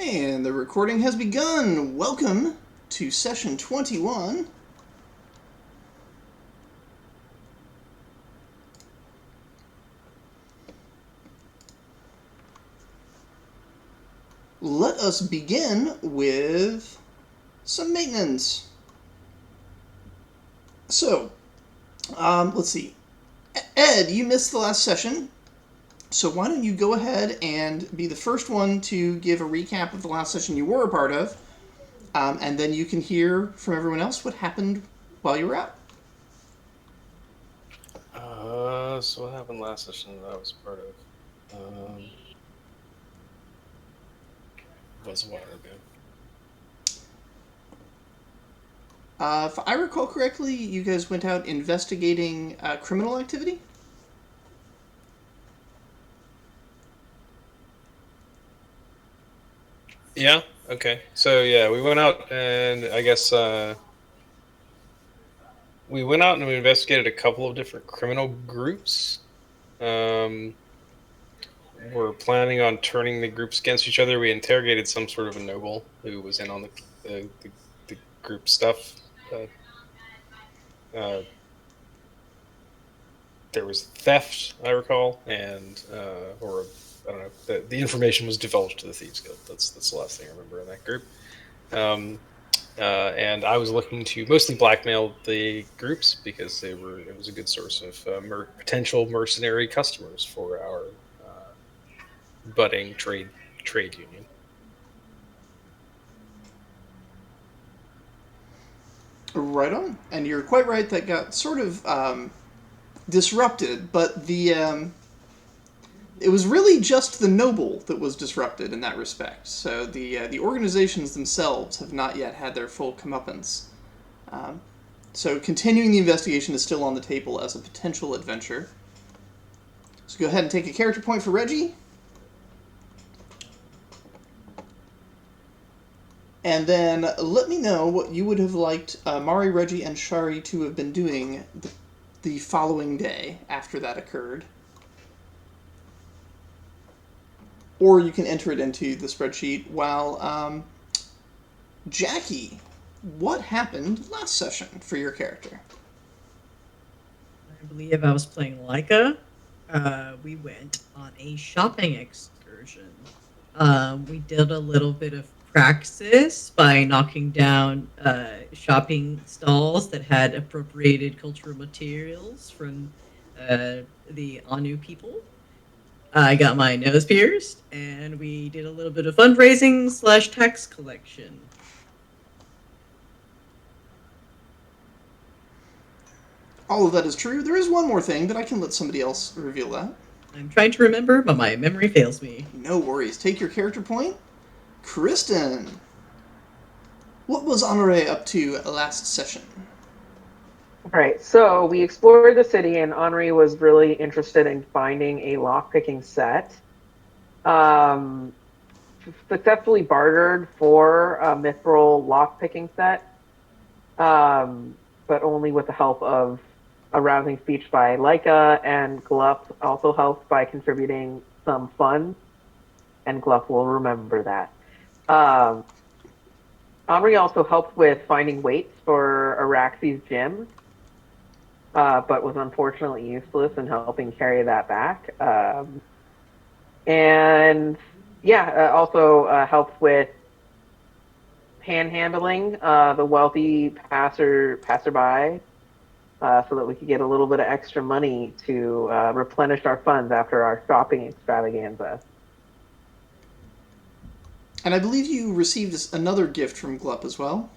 And the recording has begun. Welcome to session 21. Let us begin with some maintenance. So, let's see. Ed, you missed the last session, so why don't you go ahead and be the first one to give a recap of the last session you were a part of, and then you can hear from everyone else what happened while you were out. So what happened last session that I was part of? Was a while ago. If I recall correctly, you guys went out investigating criminal activity? Yeah. Okay. So yeah, we went out and I guess we went out and we investigated a couple of different criminal groups. We're planning on turning the groups against each other. We interrogated some sort of a noble who was in on the group stuff. There was theft, I recall, and or I don't know. The information was divulged to the Thieves Guild. That's the last thing I remember in that group. And I was looking to mostly blackmail the groups because it was a good source of potential mercenary customers for our budding trade union. Right on. And you're quite right, that got sort of disrupted, but it was really just the noble that was disrupted in that respect. So the organizations themselves have not yet had their full comeuppance. So continuing the investigation is still on the table as a potential adventure. So go ahead and take a character point for Reggie. And then let me know what you would have liked Mari, Reggie, and Shari to have been doing the following day after that occurred. Or you can enter it into the spreadsheet while Jackie, what happened last session for your character? I believe I was playing Leica. We went on a shopping excursion. We did a little bit of praxis by knocking down shopping stalls that had appropriated cultural materials from the Anu people. I got my nose pierced, and we did a little bit of fundraising / tax collection. All of that is true. There is one more thing, but I can let somebody else reveal that. I'm trying to remember, but my memory fails me. No worries. Take your character point. Kristen, what was Honore up to last session? All right, so we explored the city, and Henri was really interested in finding a lockpicking set. Successfully bartered for a mithril lockpicking set, but only with the help of a rousing speech by Leica, and Glup also helped by contributing some funds, and Glup will remember that. Henri also helped with finding weights for Araxi's gym, but was unfortunately useless in helping carry that back. And yeah, also helped with panhandling the wealthy passerby, so that we could get a little bit of extra money to replenish our funds after our shopping extravaganza. And I believe you received another gift from Glup as well.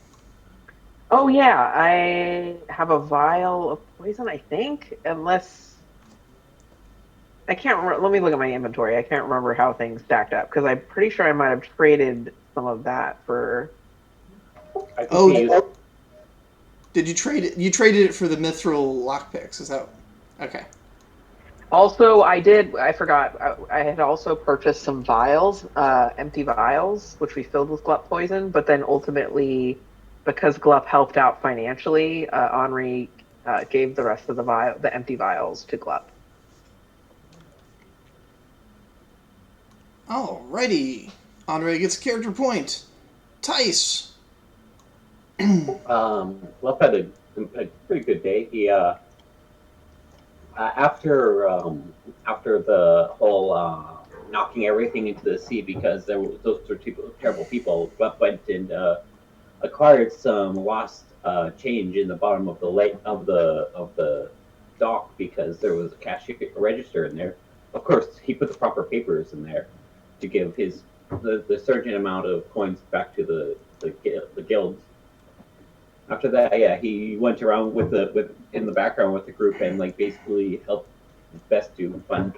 Oh yeah, I have a vial of poison, I think, unless I can't remember. Let me look at my inventory. I can't remember how things stacked up because I'm pretty sure I might have traded some of that for. Did you trade it? You traded it for the mithril lockpicks. Is that okay? Also, I did. I forgot. I had also purchased some vials, empty vials, which we filled with Glup poison. But then ultimately, because Glup helped out financially, Henri gave the rest of the empty vials to Glup. Alrighty. Andre gets a character point. Tice. Love had a pretty good day. He after the whole knocking everything into the sea because those were terrible people. Love went and acquired some lost change in the bottom of the lake of the dock because there was a cash register in there. Of course, he put the proper papers in there to give the certain amount of coins back to the guild. After that, yeah, he went around with in the background with the group and like basically helped his best to fund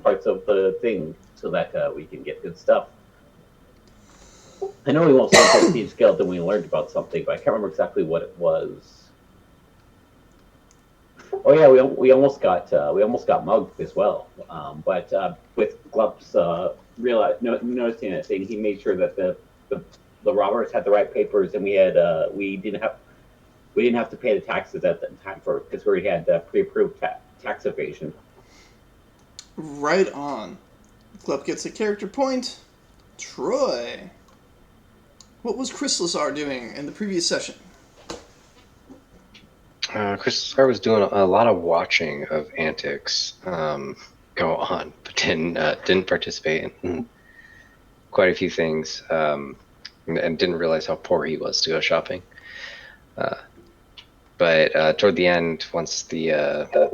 parts of the thing so that we can get good stuff. I know we won't start the Thieves Guild and we learned about something, but I can't remember exactly what it was. Oh yeah, we almost got mugged as well. But with Glup's noticing that thing, he made sure that the robbers had the right papers, and we didn't have to pay the taxes at the time because we already had pre-approved tax evasion. Right on. Glup gets a character point. Troy. What was Chrysalisar doing in the previous session? Chrysalisar was doing a lot of watching of antics go on, but didn't participate in quite a few things, and didn't realize how poor he was to go shopping. But toward the end, once the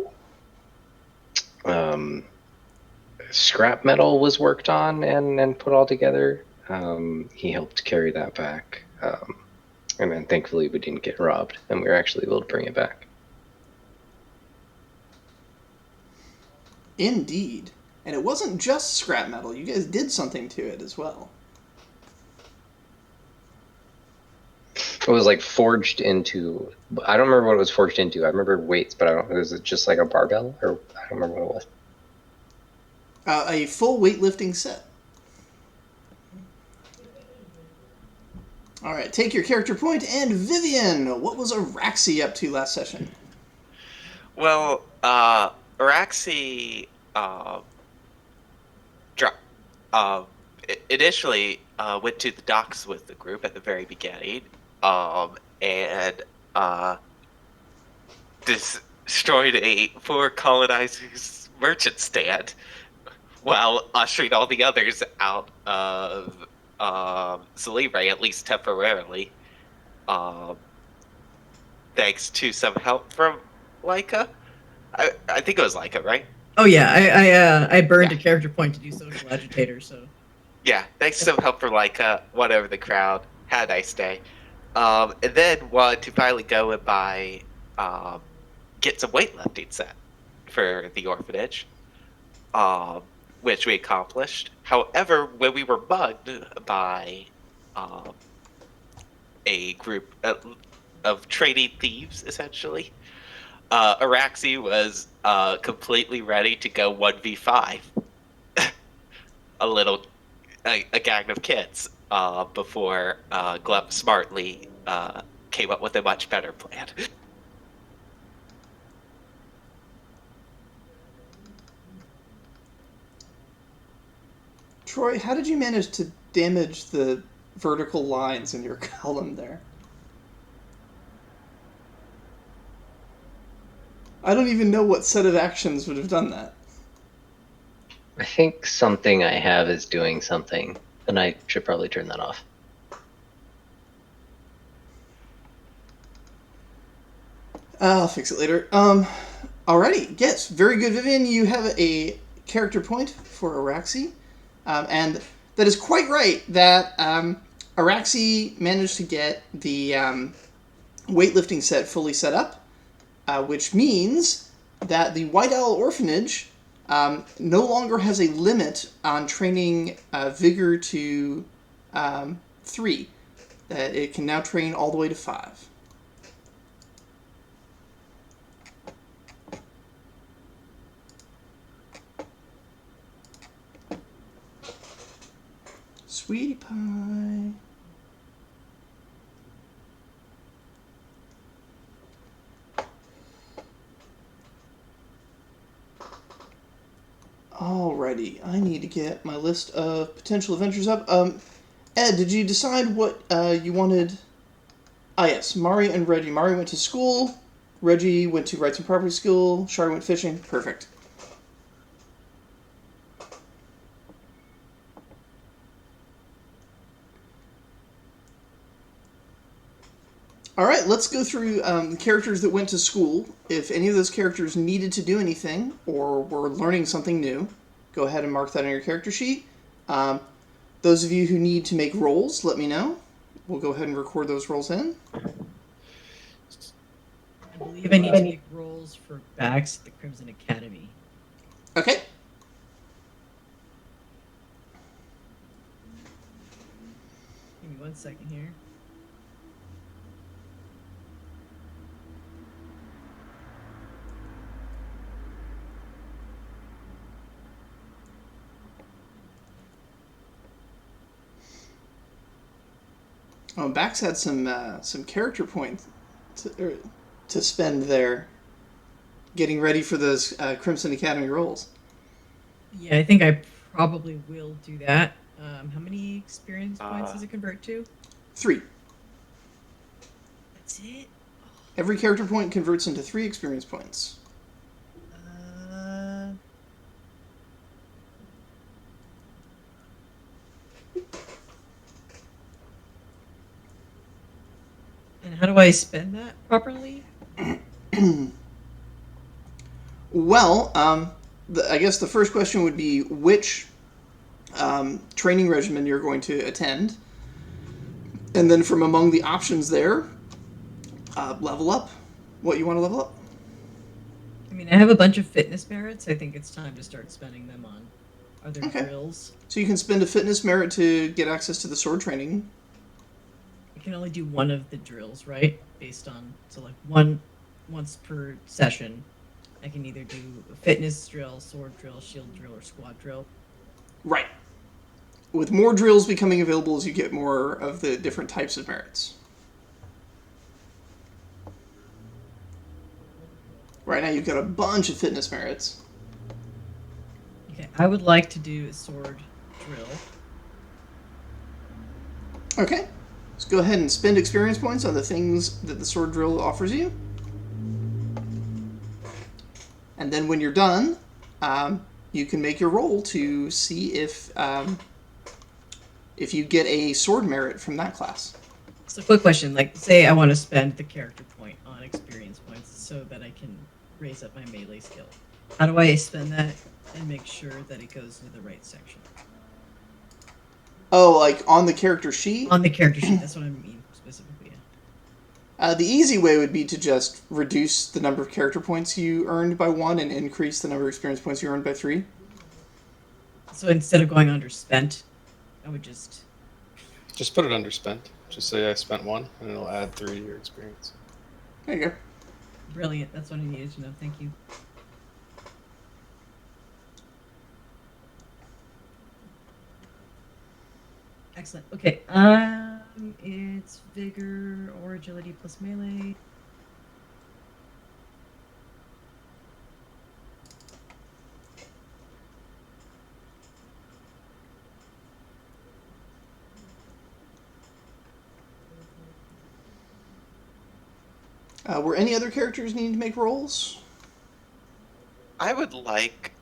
scrap metal was worked on and put all together, he helped carry that back. And then thankfully we didn't get robbed, and we were actually able to bring it back. Indeed. And it wasn't just scrap metal. You guys did something to it as well. It was like forged into... I don't remember what it was forged into. I remember weights, but I don't... Was it just like a barbell? Or I don't remember what it was. A full weightlifting set. All right, take your character point, and Vivian, what was Araxi up to last session? Well, Araxi initially went to the docks with the group at the very beginning, and destroyed a poor colonizer's merchant stand while ushering all the others out of Zalibre, at least temporarily, thanks to some help from Leica. I think it was Leica, right? Oh yeah, I burned a character point to do social agitator, so. Yeah, thanks to some help from Leica, whatever the crowd. Had a nice day. And then wanted to finally go and buy, get some weightlifting set for the orphanage, which we accomplished. However, when we were mugged by a group of trading thieves, essentially, Araxi was completely ready to go 1v5 a gang of kids before Glup smartly came up with a much better plan. Troy, how did you manage to damage the vertical lines in your column there? I don't even know what set of actions would have done that. I think something I have is doing something, and I should probably turn that off. I'll fix it later. Alrighty, yes, very good, Vivian. You have a character point for Araxi. And that is quite right that Araxi managed to get the weightlifting set fully set up, which means that the White Owl Orphanage no longer has a limit on training Vigor to 3. It can now train all the way to 5. Sweetie pie. Alrighty, I need to get my list of potential adventures up. Ed, did you decide what you wanted? Ah, yes, Mari and Reggie. Mari went to school. Reggie went to Rights and Property School. Shari went fishing. Perfect. All right, let's go through the characters that went to school. If any of those characters needed to do anything or were learning something new, go ahead and mark that on your character sheet. Um, those of you who need to make rolls, let me know. We'll go ahead and record those rolls in. I believe I need to make rolls for Bax at the Crimson Academy. Okay. Give me 1 second here. Oh, Bax had some character points to spend there, getting ready for those Crimson Academy rolls. Yeah, I think I probably will do that. How many experience points does it convert to? 3. That's it? Every character point converts into 3 experience points. And how do I spend that properly? Well, I guess the first question would be which training regimen you're going to attend. And then from among the options there, level up what you want to level up. I mean, I have a bunch of fitness merits. I think it's time to start spending them on other Okay. drills. So you can spend a fitness merit to get access to the sword training. I can only do one of the drills, right? Based on, so like once per session, I can either do a fitness drill, sword drill, shield drill, or squad drill. Right. With more drills becoming available as you get more of the different types of merits. Right now you've got a bunch of fitness merits. Okay, I would like to do a sword drill. Okay. Let's go ahead and spend experience points on the things that the sword drill offers you. And then when you're done, you can make your roll to see if you get a sword merit from that class. So, quick question: like, say I want to spend the character point on experience points so that I can raise up my melee skill. How do I spend that and make sure that it goes into the right section? Oh, like on the character sheet? On the character sheet, that's what I mean specifically. Yeah. The easy way would be to just reduce the number of character points you earned by 1 and increase the number of experience points you earned by 3. So instead of going under spent, I would just put it under spent. Just say I spent 1, and it'll add 3 to your experience. There you go. Brilliant. That's what I needed to know. Thank you. Excellent. Okay. It's vigor or agility plus melee. Were any other characters needing to make rolls? I would like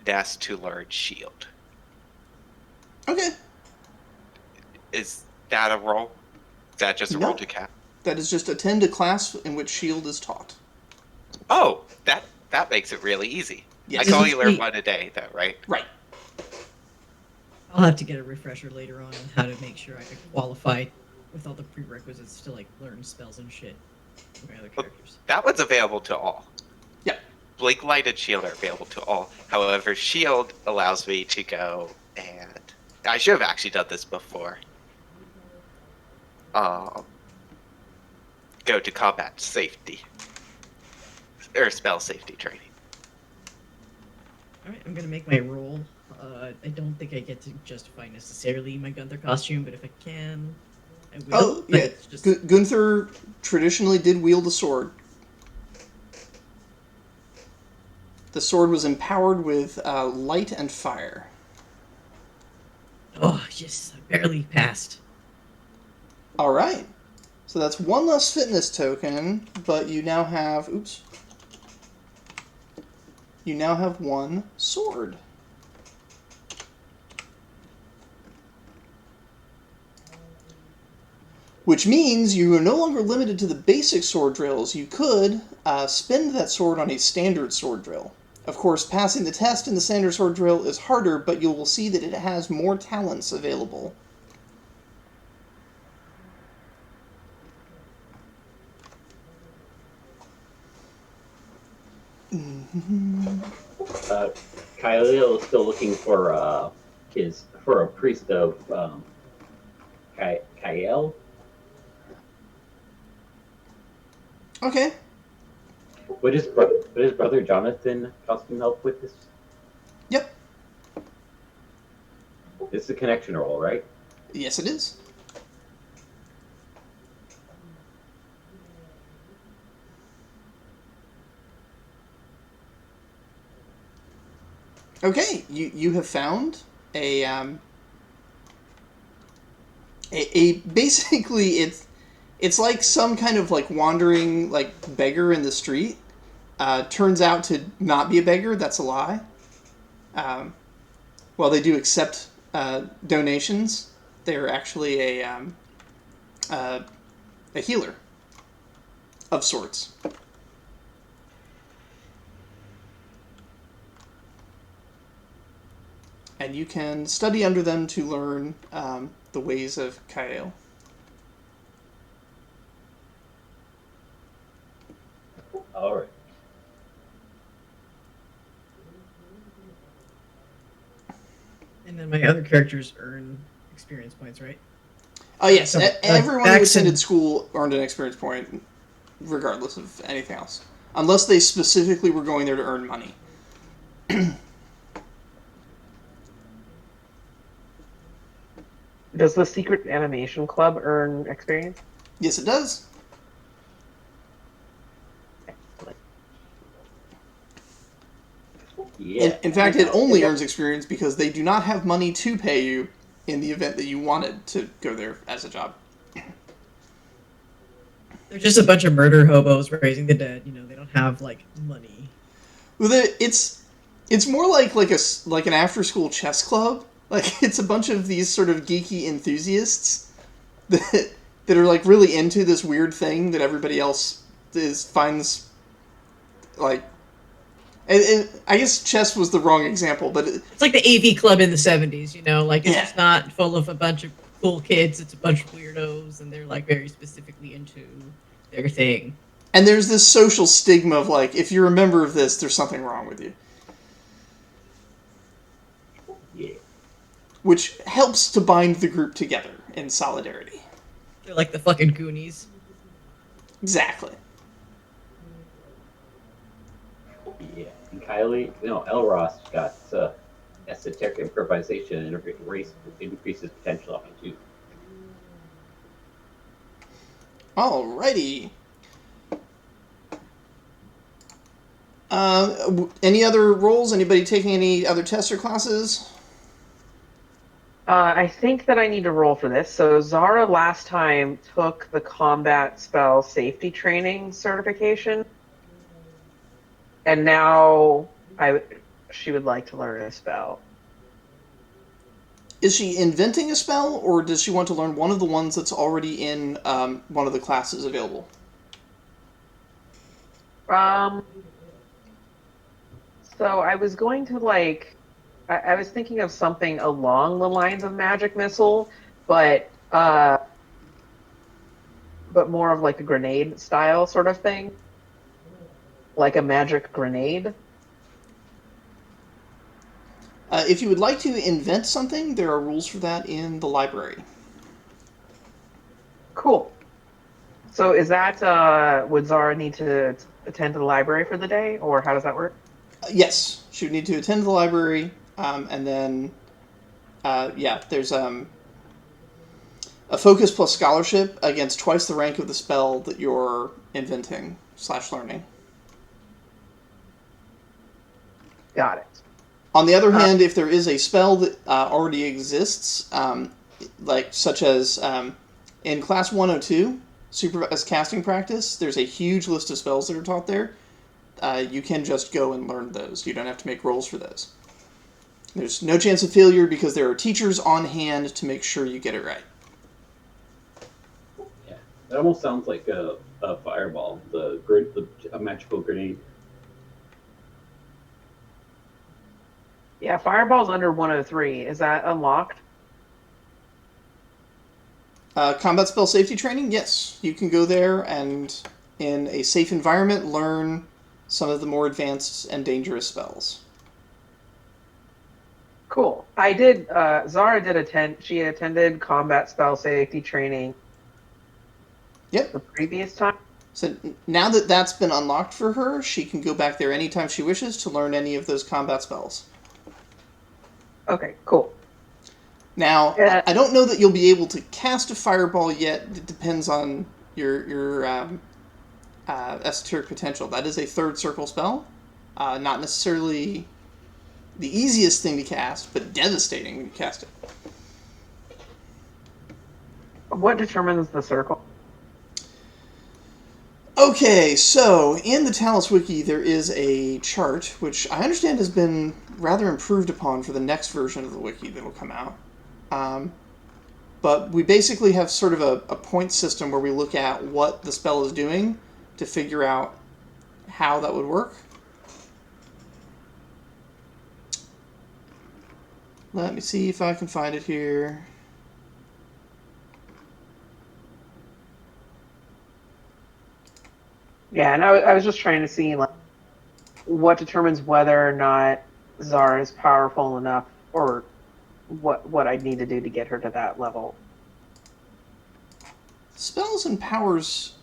Ness to learn shield. Okay. Is that a roll? Is that just a No. roll to cap? That is just attend a class in which shield is taught. Oh, that makes it really easy. Yes. I can only Isn't learn he- 1 a day, though, right? Right. I'll have to get a refresher later on how to make sure I can qualify with all the prerequisites to like learn spells and shit for my other characters. That one's available to all. Yep. Blink, Light, and Shield are available to all. However, Shield allows me to go and... I should have actually done this before. Go to combat safety. Or spell safety training. Alright, I'm gonna make my roll. I don't think I get to justify necessarily my Gunther costume, but if I can, I will. Oh, but yeah. it's just... Gunther traditionally did wield a sword. The sword was empowered with light and fire. Oh, yes, I barely passed. All right. So that's one less fitness token, but you now have... Oops. You now have one sword. Which means you are no longer limited to the basic sword drills. You could spend that sword on a standard sword drill. Of course, passing the test in the standard sword drill is harder, but you will see that it has more talents available. Kyle is still looking for a priest of Kyle. Okay. Would his brother Jonathan cost him help with this? Yep. It's a connection roll, right? Yes, it is. Okay, you have found a basically it's like some kind of like wandering like beggar in the street. Turns out to not be a beggar. That's a lie. While they do accept donations, they're actually a healer of sorts. And you can study under them to learn the ways of Kael. All right. And then my other characters earn experience points, right? Oh yes, So, everyone who Dax and- attended school earned an experience point, regardless of anything else, unless they specifically were going there to earn money. Does the Secret Animation Club earn experience? Yes, it does. Yeah. In fact, it only earns experience because they do not have money to pay you in the event that you wanted to go there as a job. They're just a bunch of murder hobos raising the dead. You know, they don't have like money. Well, it's more like an after school chess club. Like it's a bunch of these sort of geeky enthusiasts that are like really into this weird thing that everybody else finds like. And I guess chess was the wrong example, but It's like the AV club in the 70s, you know, like it's Yeah. just not full of a bunch of cool kids, it's a bunch of weirdos, and they're like very specifically into their thing. and there's this social stigma of like if you're a member of this, there's something wrong with you, Yeah. which helps to bind the group together in solidarity. They're like the fucking Goonies. Exactly. Yeah. And Kylie, Elros got esoteric improvisation and increases potential on it too. Alrighty. Any other roles? Anybody taking any other tests or classes? I think that I need to roll for this. So Zara last time took the combat spell safety training certification, and now she would like to learn a spell. Is she inventing a spell, or does she want to learn one of the ones that's already in one of the classes available? So I was going to I was thinking of something along the lines of magic missile, but more of like a grenade style sort of thing, like a magic grenade. If you would like to invent something, there are rules for that in the library. Cool. So is that would Zara need to attend to the library for the day, or how does that work? Yes, she would need to attend the library, and then, there's a focus plus scholarship against twice the rank of the spell that you're inventing / learning. Got it. On the other hand, if there is a spell that already exists, such as in Class 102, Supervised Casting Practice, there's a huge list of spells that are taught there. You can just go and learn those. You don't have to make rolls for those. There's no chance of failure because there are teachers on hand to make sure you get it right. Yeah, that almost sounds like a fireball, a magical grenade. Yeah, Fireball's under 103. Is that unlocked? Combat spell safety training, yes. You can go there and, in a safe environment, learn some of the more advanced and dangerous spells. Cool. I did. Zara did attend. She attended combat spell safety training. Yep. The previous time. So now that that's been unlocked for her, she can go back there anytime she wishes to learn any of those combat spells. Okay. Cool. Now, I don't know that you'll be able to cast a fireball yet. It depends on your esoteric potential. That is a third circle spell. Not necessarily the easiest thing to cast, but devastating when you cast it. What determines the circle? Okay, so in the Talus Wiki there is a chart, which I understand has been rather improved upon for the next version of the wiki that will come out. But we basically have sort of a point system where we look at what the spell is doing to figure out how that would work. Let me see if I can find it here. Yeah, and I was just trying to see like what determines whether or not Zara is powerful enough, or what I'd need to do to get her to that level. Spells and powers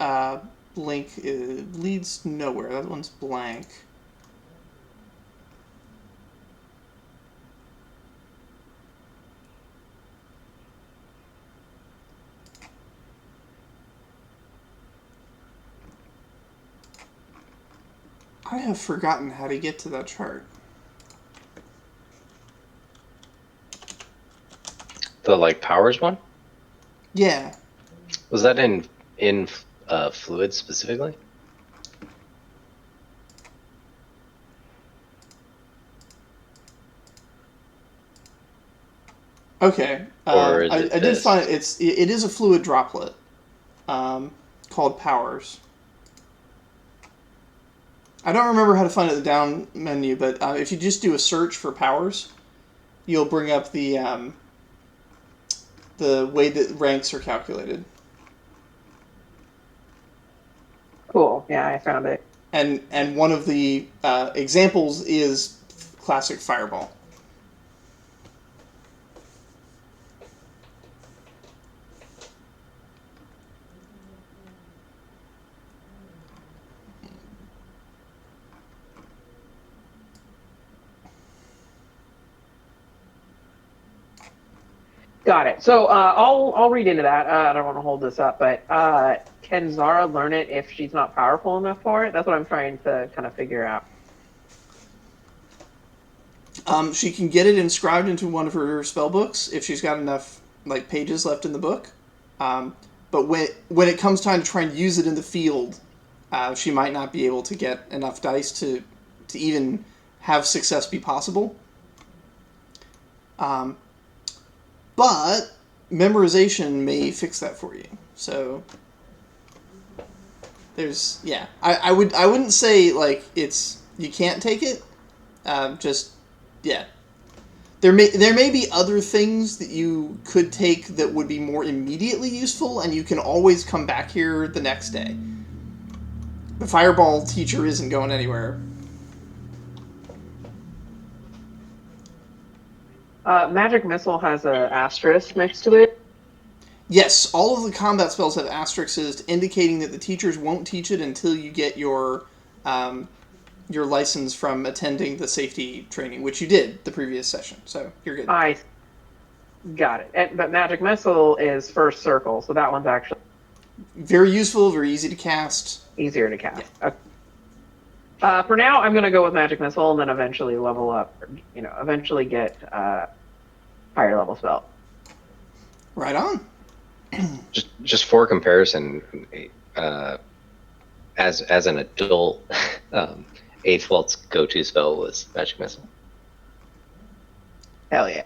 link leads nowhere. That one's blank. I have forgotten how to get to that chart. The like powers one? Yeah. Was that in fluid specifically? Okay. Or is I it did this? find it. It is a fluid droplet called powers. I don't remember how to find it in the down menu, but if you just do a search for powers, you'll bring up the way that ranks are calculated. Cool. Yeah, I found it. And one of the examples is classic fireball. Got it. So I'll read into that. I don't want to hold this up, but can Zara learn it if she's not powerful enough for it? That's what I'm trying to kind of figure out. She can get it inscribed into one of her spell books if she's got enough like pages left in the book. But when it comes time to try and use it in the field, she might not be able to get enough dice to even have success be possible. But memorization may fix that for you. So there's I wouldn't say like you can't take it. There may be other things that you could take that would be more immediately useful, and you can always come back here the next day. The fireball teacher isn't going anywhere. Magic Missile has an asterisk next to it. Yes, all of the combat spells have asterisks indicating that the teachers won't teach it until you get your license from attending the safety training, which you did the previous session, so you're good. I got it. But Magic Missile is first circle, so that one's actually Very useful, very easy to cast. easier to cast. Okay. For now, I'm gonna go with magic missile, and then eventually level up. Eventually get higher level spell. Right on. Just for comparison, as an adult, Eighth Walt's go-to spell was magic missile. Hell yeah.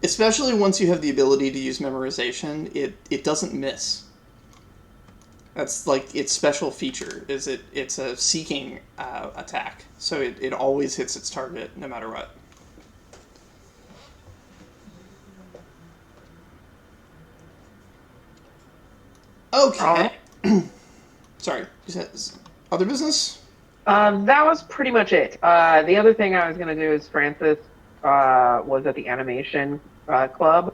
Especially once you have the ability to use memorization, it doesn't miss. That's like its special feature. It's a seeking attack, so it always hits its target no matter what. Okay. Sorry. You said other business? That was pretty much it. The other thing I was going to do is Francis was at the animation club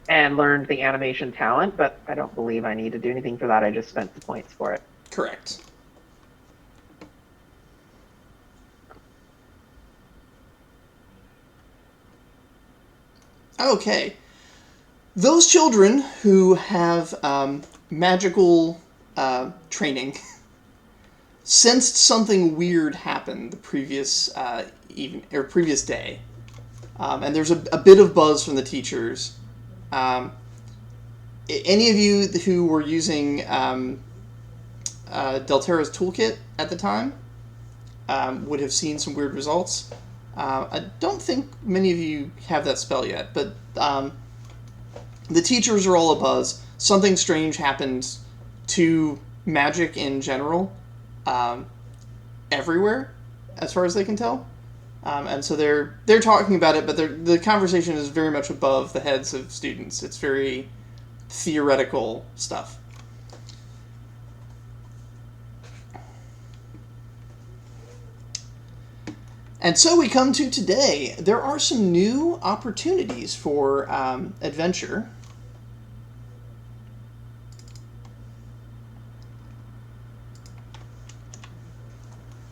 and learned the animation talent, but I don't believe I need to do anything for that. I just spent the points for it. Correct. Okay. Those children who have magical training sensed something weird happen the previous previous day, and there's a bit of buzz from the teachers. Any of you who were using Delterra's toolkit at the time would have seen some weird results. I don't think many of you have that spell yet, but the teachers are all abuzz. Something strange happened to magic in general, everywhere, as far as they can tell. And so they're talking about it, but the conversation is very much above the heads of students. It's very theoretical stuff. And so we come to today. There are some new opportunities for adventure.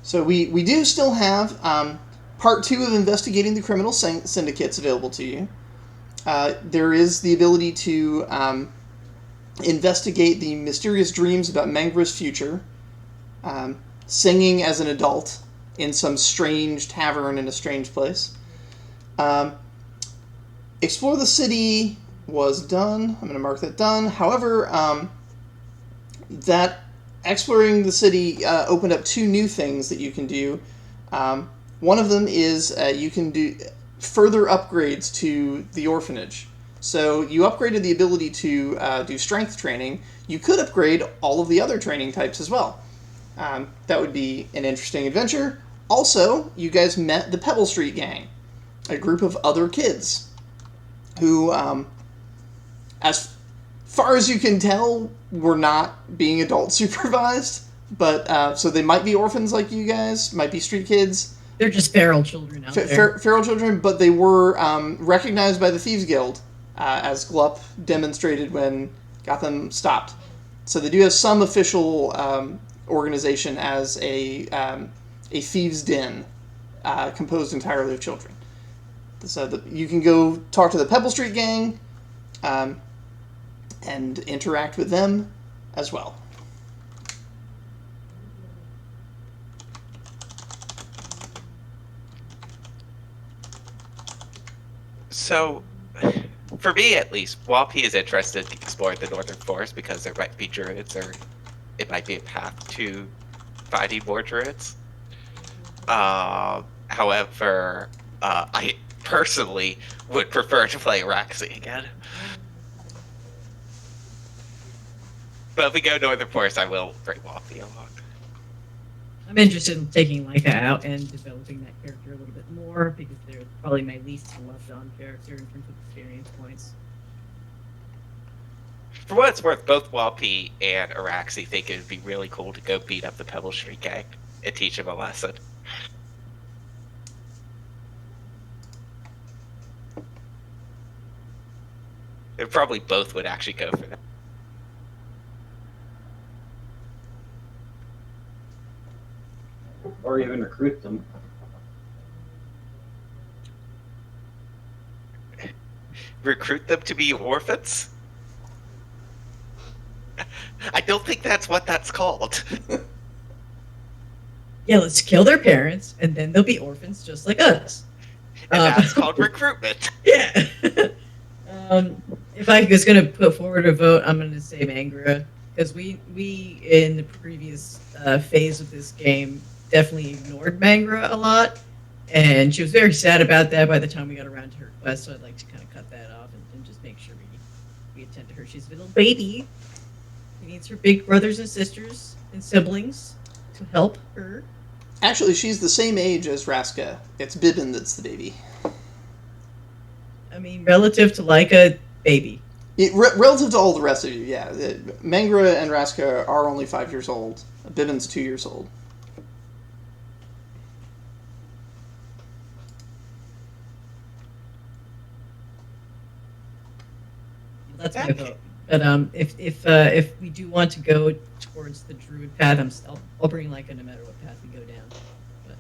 So we do still have Part 2 of investigating the criminal syndicates available to you. There is the ability to investigate the mysterious dreams about Mangra's future, singing as an adult in some strange tavern in a strange place. Explore the city was done. I'm going to mark that done. However, that exploring the city opened up 2 new things that you can do. One of them is you can do further upgrades to the orphanage. So you upgraded the ability to do strength training. You could upgrade all of the other training types as well. That would be an interesting adventure. Also, you guys met the Pebble Street Gang, a group of other kids who, as far as you can tell, were not being adult supervised. But so they might be orphans like you guys, might be street kids. They're just feral children out there. Feral children, but they were recognized by the Thieves Guild, as Glup demonstrated when got them stopped. So they do have some official organization as a thieves' den composed entirely of children. So you can go talk to the Pebble Street Gang and interact with them as well. So, for me at least, Wapie is interested in exploring the Northern Forest because there might be druids, or it might be a path to finding more druids. However, I personally would prefer to play Araxi again. But if we go Northern Forest, I will bring Wapie along. I'm interested in taking Leica out and developing that character a little bit more because they're probably my least loved on character in terms of experience points. For what it's worth, both Wapie and Araxi think it would be really cool to go beat up the Pebble Street Gang and teach them a lesson. And probably both would actually go for that. Or even recruit them. Recruit them to be orphans? I don't think that's what that's called. Yeah, let's kill their parents, and then they'll be orphans just like us. And that's called recruitment. Yeah. If I was going to put forward a vote, I'm going to say Mangra, because we in the previous phase of this game definitely ignored Mangra a lot, and she was very sad about that by the time we got around to her quest. So I'd like to kind of cut that off and just make sure we attend to her. She's a little baby. She needs her big brothers and sisters and siblings to help her. Actually, she's the same age as Raska. It's Bibbin that's the baby. I mean, relative to Laika, baby. Relative to all the rest of you, yeah. Mangra and Raska are only 5 years old. Bibbin's 2 years old. That's my vote. But if we do want to go towards the druid path, I'll bring Laika no matter what path we go down. But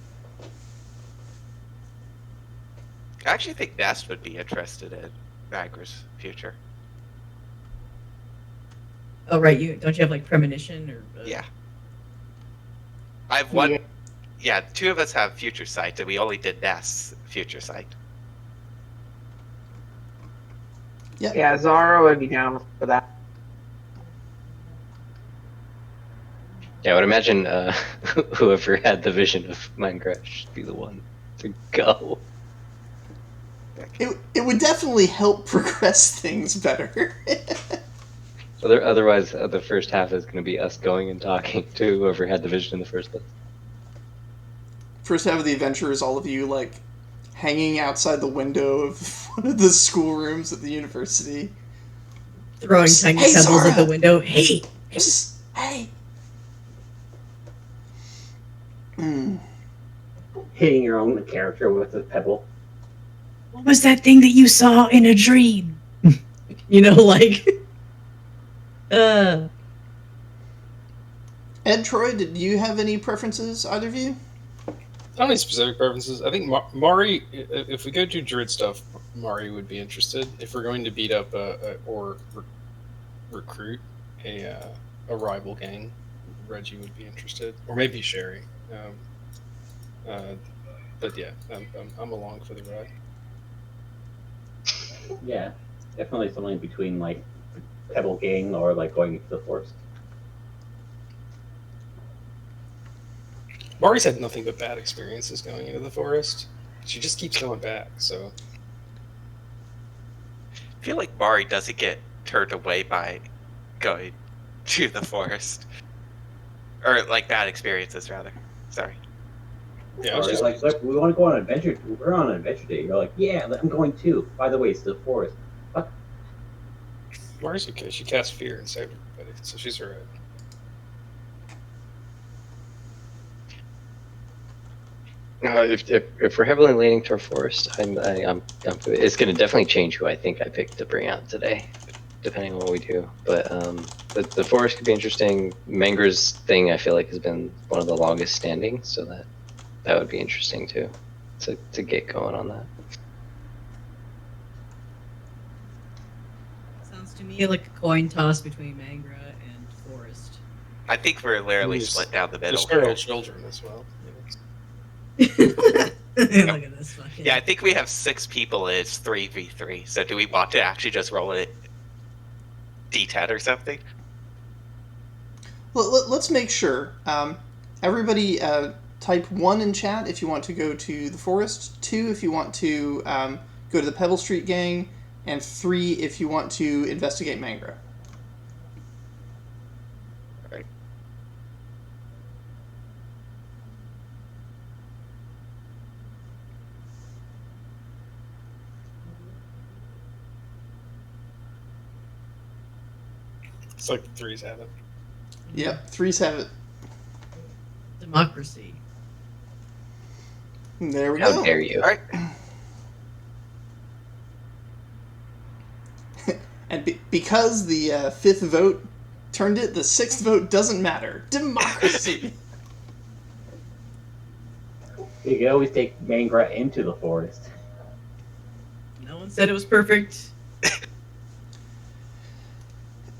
I actually think Nest would be interested in Mangra's future. oh right, don't you have like premonition or Yeah. I have one. Yeah. Yeah, 2 of us have future sight, and we only did Nest's future sight. Yeah, Zara would be down for that. Yeah, I would imagine whoever had the vision of Minecraft should be the one to go. It would definitely help progress things better. Otherwise, the first half is going to be us going and talking to whoever had the vision in the first place. First half of the adventure is all of you, like, hanging outside the window of one of the schoolrooms at the university. throwing tiny Hey, pebbles Zara! at the window. Hey, Hey! Mm. Hitting your own character with a pebble. what was that thing that you saw in a dream? Like. Ed, Troy, did you have any preferences, either of you? Not any specific preferences. I think Mari, if we go do druid stuff, Mari would be interested. If we're going to beat up or recruit a rival gang, Reggie would be interested, or maybe Sherry. But yeah, I'm along for the ride. Yeah, definitely something between like Pebble Gang or like going into the forest. Mari's had nothing but bad experiences going into the forest. She just keeps going back, so. I feel like Mari doesn't get turned away by going to the forest. Or, like, bad experiences, rather. Sorry. Yeah, I Or was just like, look, we want to go on an adventure. We're on an adventure day. You're like, yeah, I'm going too. By the way, it's the forest. Fuck. Mari's okay. She casts fear and saved everybody, so she's alright. If we're heavily leaning toward forest, it's going to definitely change who I think I picked to bring out today, depending on what we do. But the forest could be interesting. Mangra's thing I feel like has been one of the longest standing, so that would be interesting too, to get going on that. Sounds to me like a coin toss between Mangra and Forest. I think we're literally There's- split down the middle. There's feral children as well. Look at this fucking. Yeah, I think we have 6 people and it's 3v3. So do we want to actually just roll it D10 or something? Let's make sure. Everybody type 1 in chat if you want to go to the forest, 2 if you want to go to the Pebble Street gang, and 3 if you want to investigate Mangra. Alright. It's like the threes have it. Yep, 3s have it. Democracy. There we How go. dare you? Alright. And because the 5th vote turned it, the 6th vote doesn't matter. Democracy! You can always take Mangra into the forest. No one said it was perfect.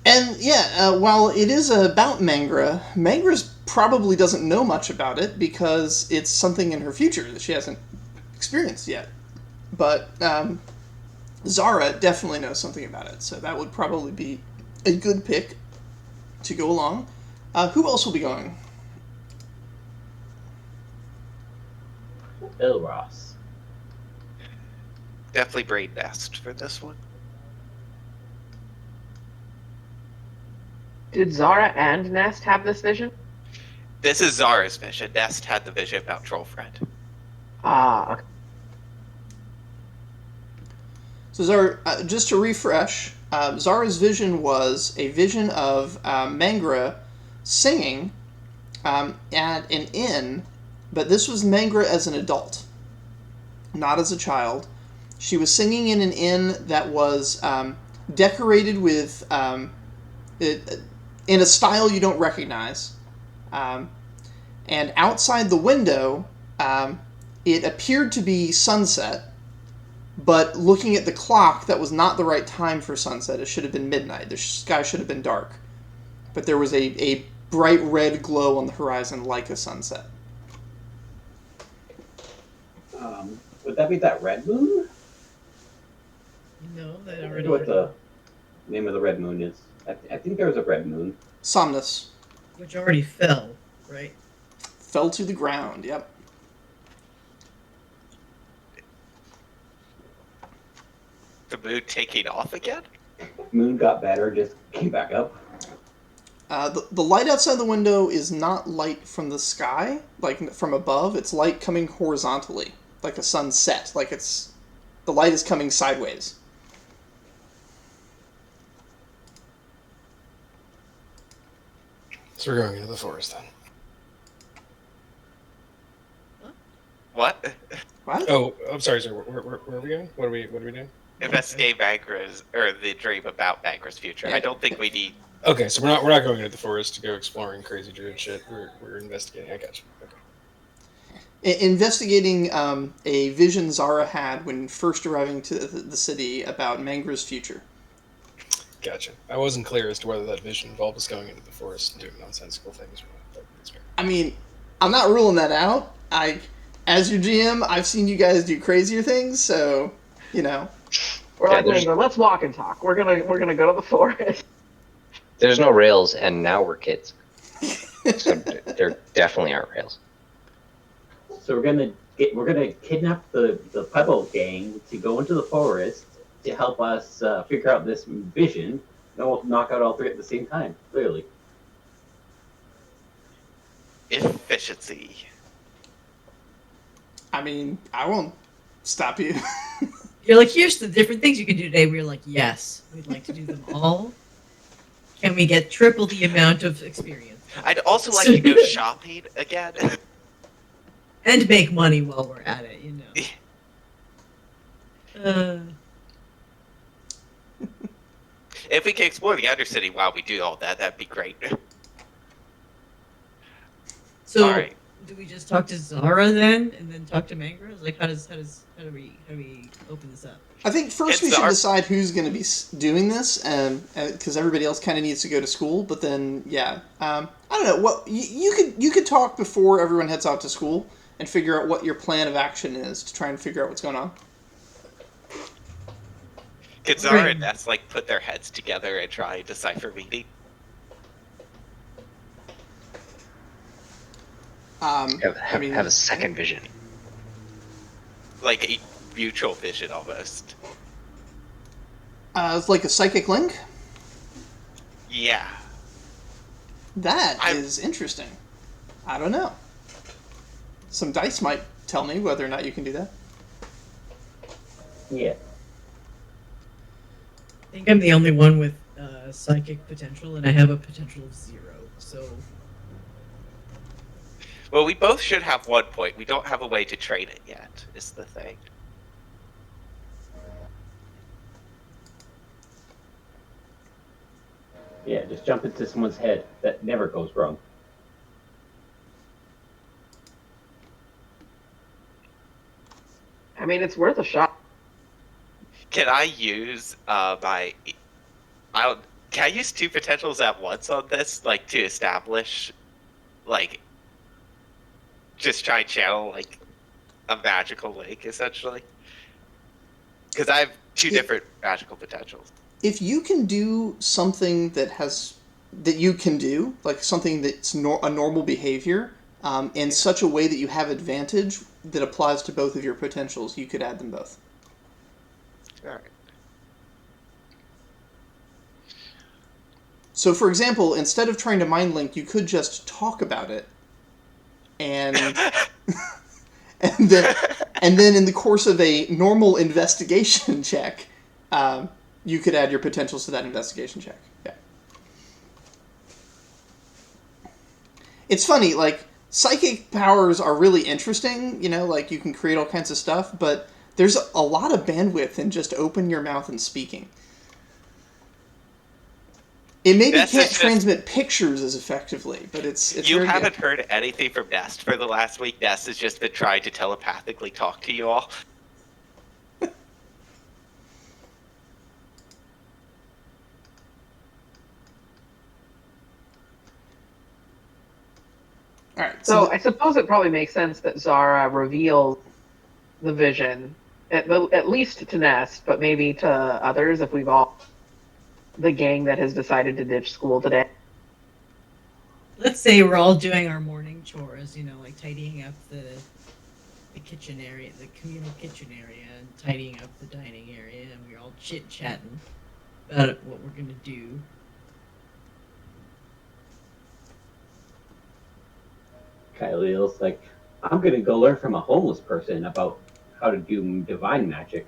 And yeah, while it is about Mangra, Mangra's probably doesn't know much about it because it's something in her future that she hasn't experienced yet. But Zara definitely knows something about it, so that would probably be a good pick to go along. Who else will be going? Bill Ross. Definitely Brain Nest for this one. Did Zara and Nest have this vision? This is Zara's vision. Nest had the vision about Trollfriend. Ah, okay. So Zara, just to refresh, Zara's vision was a vision of Mangra singing at an inn, but this was Mangra as an adult, not as a child. She was singing in an inn that was decorated with, in a style you don't recognize. And outside the window, it appeared to be sunset, but looking at the clock, that was not the right time for sunset. It should have been midnight. The sky should have been dark. But there was a bright red glow on the horizon like a sunset. Would that be that red moon? No, that I already. wonder what the name of the red moon is. I think there was a red moon. Somnus. Which already fell, right? Fell to the ground, yep. The moon taking off again? Moon got better, just came back up. The light outside the window is not light from the sky, like from above. It's light coming horizontally, like a sunset. Like the light is coming sideways. So we're going into the forest then. What? What? Oh, I'm sorry, sir. Where are we going? What are we doing? Investigate Mangra's, or the dream about Mangra's future. I don't think we need. Okay, so we're not going into the forest to go exploring crazy druid shit. We're investigating. I got you. Okay. Investigating a vision Zara had when first arriving to the city about Mangra's future. Gotcha. I wasn't clear as to whether that vision involved us going into the forest and doing nonsensical things or not. But that's fair. I mean, I'm not ruling that out. As your GM, I've seen you guys do crazier things, so you know. We're Yeah, like, there's- let's walk and talk. We're gonna go to the forest. There's no rails, and now we're kids. So there definitely aren't rails. So we're gonna kidnap the Puddle gang to go into the forest to help us figure out this vision. And we'll knock out all three at the same time. Clearly. Efficiency. I mean, I won't stop you. You're like, here's the different things you can do today. We're like, yes, we'd like to do them all. Can we get triple the amount of experience? I'd also like to go shopping again. And make money while we're at it, you know. If we can explore the Undercity while we do all that, that'd be great. So, All right. do we just talk to Zara then, and then talk to Mangra? Like, how do we open this up? I think first It's we should our- decide who's going to be doing this, because everybody else kind of needs to go to school. But then, yeah, I don't know what you could talk before everyone heads out to school and figure out what your plan of action is to try and figure out what's going on. Could Zara and Ness put their heads together and try and decipher meaning? Have a second vision. Like a mutual vision almost. It's like a psychic link. Yeah. That is interesting. I don't know. Some dice might tell me whether or not you can do that. Yeah. I think I'm the only one with psychic potential, and I have a potential of 0. So, Well, we both should have 1 point. We don't have a way to trade it yet, is the thing. Yeah, just jump into someone's head. That never goes wrong. I mean, it's worth a shot. Can I use can I use 2 potentials at once on this, to establish, like just try and channel like a magical lake essentially. Because I have two different magical potentials. If you can do something that you can do, like something that's a normal behavior, in such a way that you have advantage that applies to both of your potentials, you could add them both. All right. So, for example, instead of trying to mind link, you could just talk about it, and and then in the course of a normal investigation check, you could add your potentials to that investigation check. Yeah. It's funny, like, psychic powers are really interesting, like you can create all kinds of stuff, but there's a lot of bandwidth in just open your mouth and speaking. It maybe can't transmit pictures as effectively, but it's you very haven't good. heard anything from Nest for the last week. Nest has just been trying to telepathically talk to you all. All right. So I suppose it probably makes sense that Zara reveals the vision, at least to Nest, but maybe to others if we've all the gang that has decided to ditch school today. Let's say we're all doing our morning chores, like tidying up the kitchen area, the communal kitchen area, and tidying up the dining area, and we're all chit-chatting about what we're going to do. Kyle's like, I'm gonna go learn from a homeless person about how to do divine magic.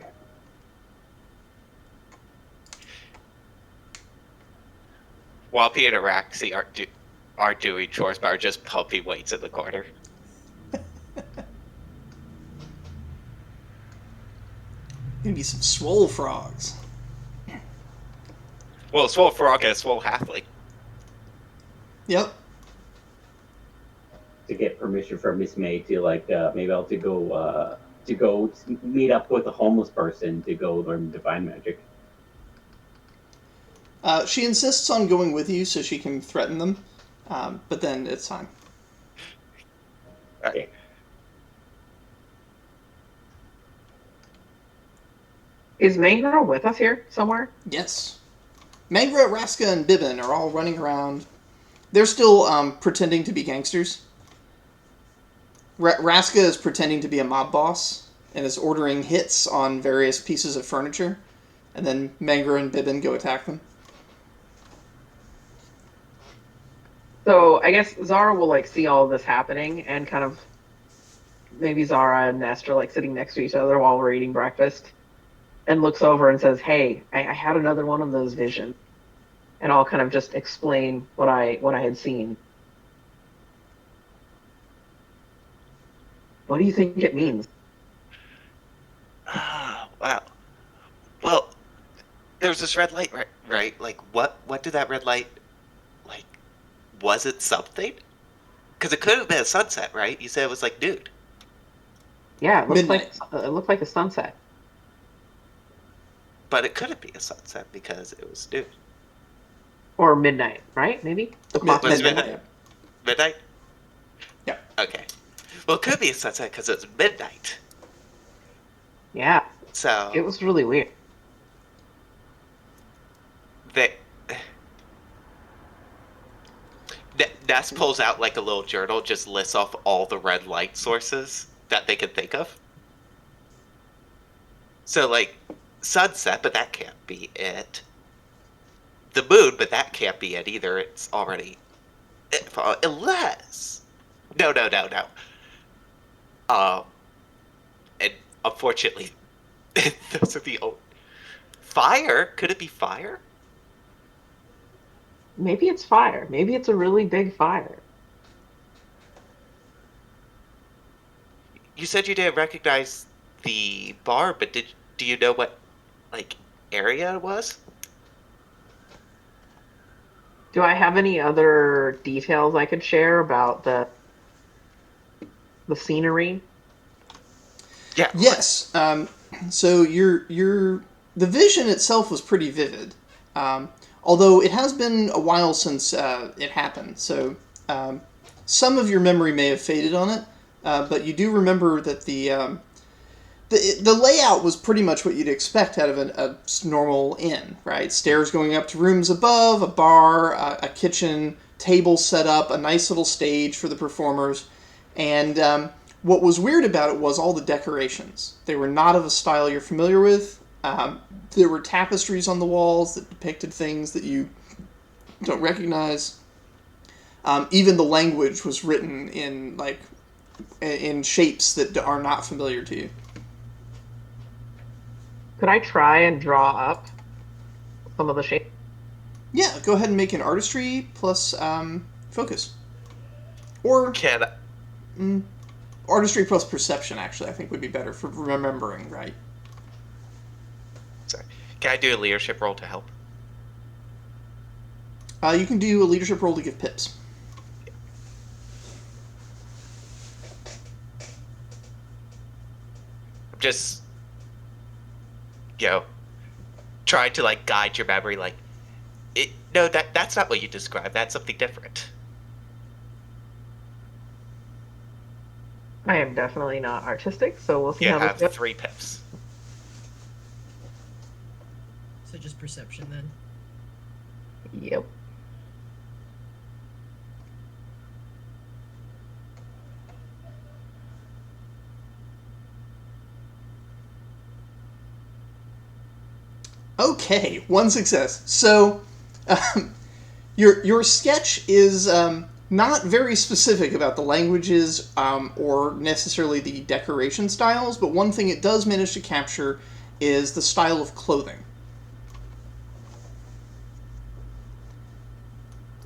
While Pete and Araxi aren't doing chores, but are just pumping weights in the corner. Gonna be some swole frogs. Well, a swole frog and a swole halfling. Yep. To get permission from Miss May to maybe I'll to go meet up with a homeless person to go learn divine magic. She insists on going with you so she can threaten them, but then it's fine. Okay. Is Mangrove with us here somewhere? Yes. Mangra, Raska, and Bibbin are all running around. They're still pretending to be gangsters. Raska is pretending to be a mob boss and is ordering hits on various pieces of furniture, and then Mangra and Bibbin go attack them. So I guess Zara will see all of this happening and kind of maybe Zara and Nest are sitting next to each other while we're eating breakfast, and looks over and says, "Hey, I had another one of those visions," and I'll kind of just explain what I had seen. What do you think it means? Ah, wow. Well, there was this red light, right? What did that red light, was it something? Because it could have been a sunset, right? You said it was nude. Yeah, it Midnight. looked like a sunset. But it couldn't be a sunset because it was nude. Or midnight, right? Maybe? The clock Was it midnight. midnight? Midnight? Yeah. Okay. Well, it could be a sunset because it was midnight. Yeah, So it was really weird. Ness pulls out a little journal, just lists off all the red light sources that they could think of. So, sunset, but that can't be it. The moon, but that can't be it either. It's already... Unless... No. And unfortunately, those are the old... Fire? Could it be fire? Maybe it's fire. Maybe it's a really big fire. You said you didn't recognize the bar, but do you know what, area it was? Do I have any other details I could share about the scenery? Yeah. Yes. So the vision itself was pretty vivid, although it has been a while since it happened. So some of your memory may have faded on it, but you do remember that the layout was pretty much what you'd expect out of a normal inn, right? Stairs going up to rooms above, a bar, a kitchen, table set up, a nice little stage for the performers. And what was weird about it was all the decorations. They were not of a style you're familiar with. There were tapestries on the walls that depicted things that you don't recognize. Even the language was written in shapes that are not familiar to you. Could I try and draw up some of the shapes? Yeah, go ahead and make an artistry plus focus. Or Can artistry plus perception, actually, I think would be better for remembering, right? I do a leadership role to help? You can do a leadership roll to give pips. Just, try to guide your memory. No, that's not what you described. That's something different. I am definitely not artistic, so we'll see You how have this goes. 3 pips. So just perception then. Yep. Okay, 1 success. So, your sketch is not very specific about the languages or necessarily the decoration styles, but one thing it does manage to capture is the style of clothing.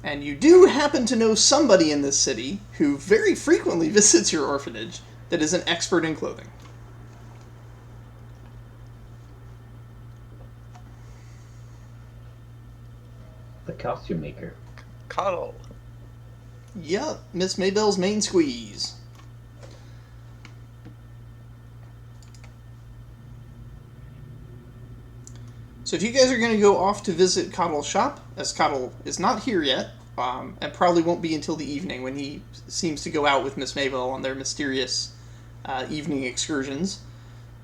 And you do happen to know somebody in this city who very frequently visits your orphanage that is an expert in clothing. The costume maker. Cuddle. Yup, Miss Maybell's main squeeze. So if you guys are going to go off to visit Coddle's shop, as Coddle is not here yet, and probably won't be until the evening when he seems to go out with Miss Maybell on their mysterious evening excursions,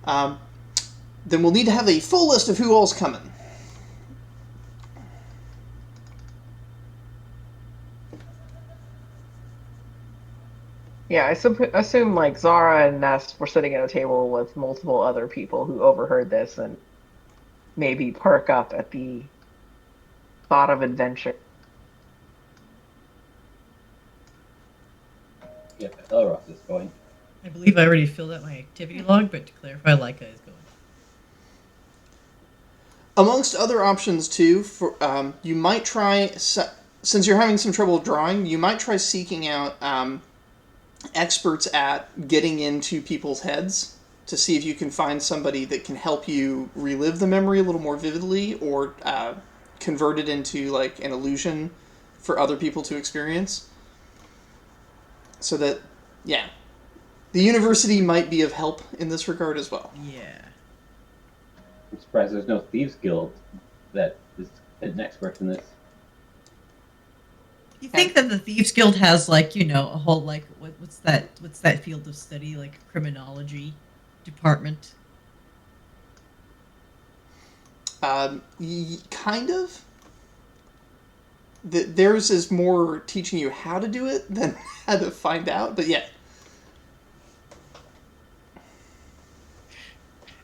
then we'll need to have a full list of who all's coming. Yeah, I assume Zara and Nest were sitting at a table with multiple other people who overheard this and maybe perk up at the thought of adventure. Yep, Elros is going. I believe I already filled out my activity log, but to clarify, Leica is going. Amongst other options too, for you might try, since you're having some trouble drawing, you might try seeking out experts at getting into people's heads to see if you can find somebody that can help you relive the memory a little more vividly or convert it into an illusion for other people to experience. So that, yeah, the university might be of help in this regard as well. Yeah. I'm surprised there's no Thieves Guild that is an expert in this. You think that the Thieves Guild has a whole what's that field of study, criminology department? Kind of. Theirs is more teaching you how to do it than how to find out, but yeah.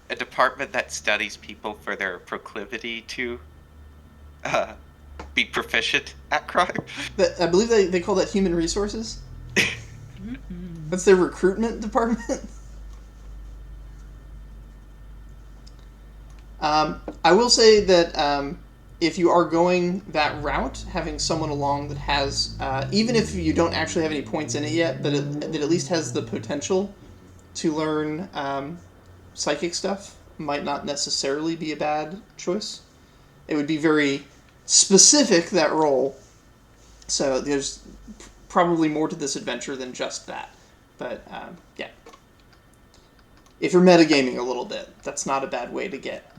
A department that studies people for their proclivity to be proficient at crime. I believe they call that human resources. That's their recruitment department. I will say that if you are going that route, having someone along that has, even if you don't actually have any points in it yet, that at least has the potential to learn psychic stuff, might not necessarily be a bad choice. It would be very specific, that role, so there's probably more to this adventure than just that. But, yeah. If you're metagaming a little bit, that's not a bad way to get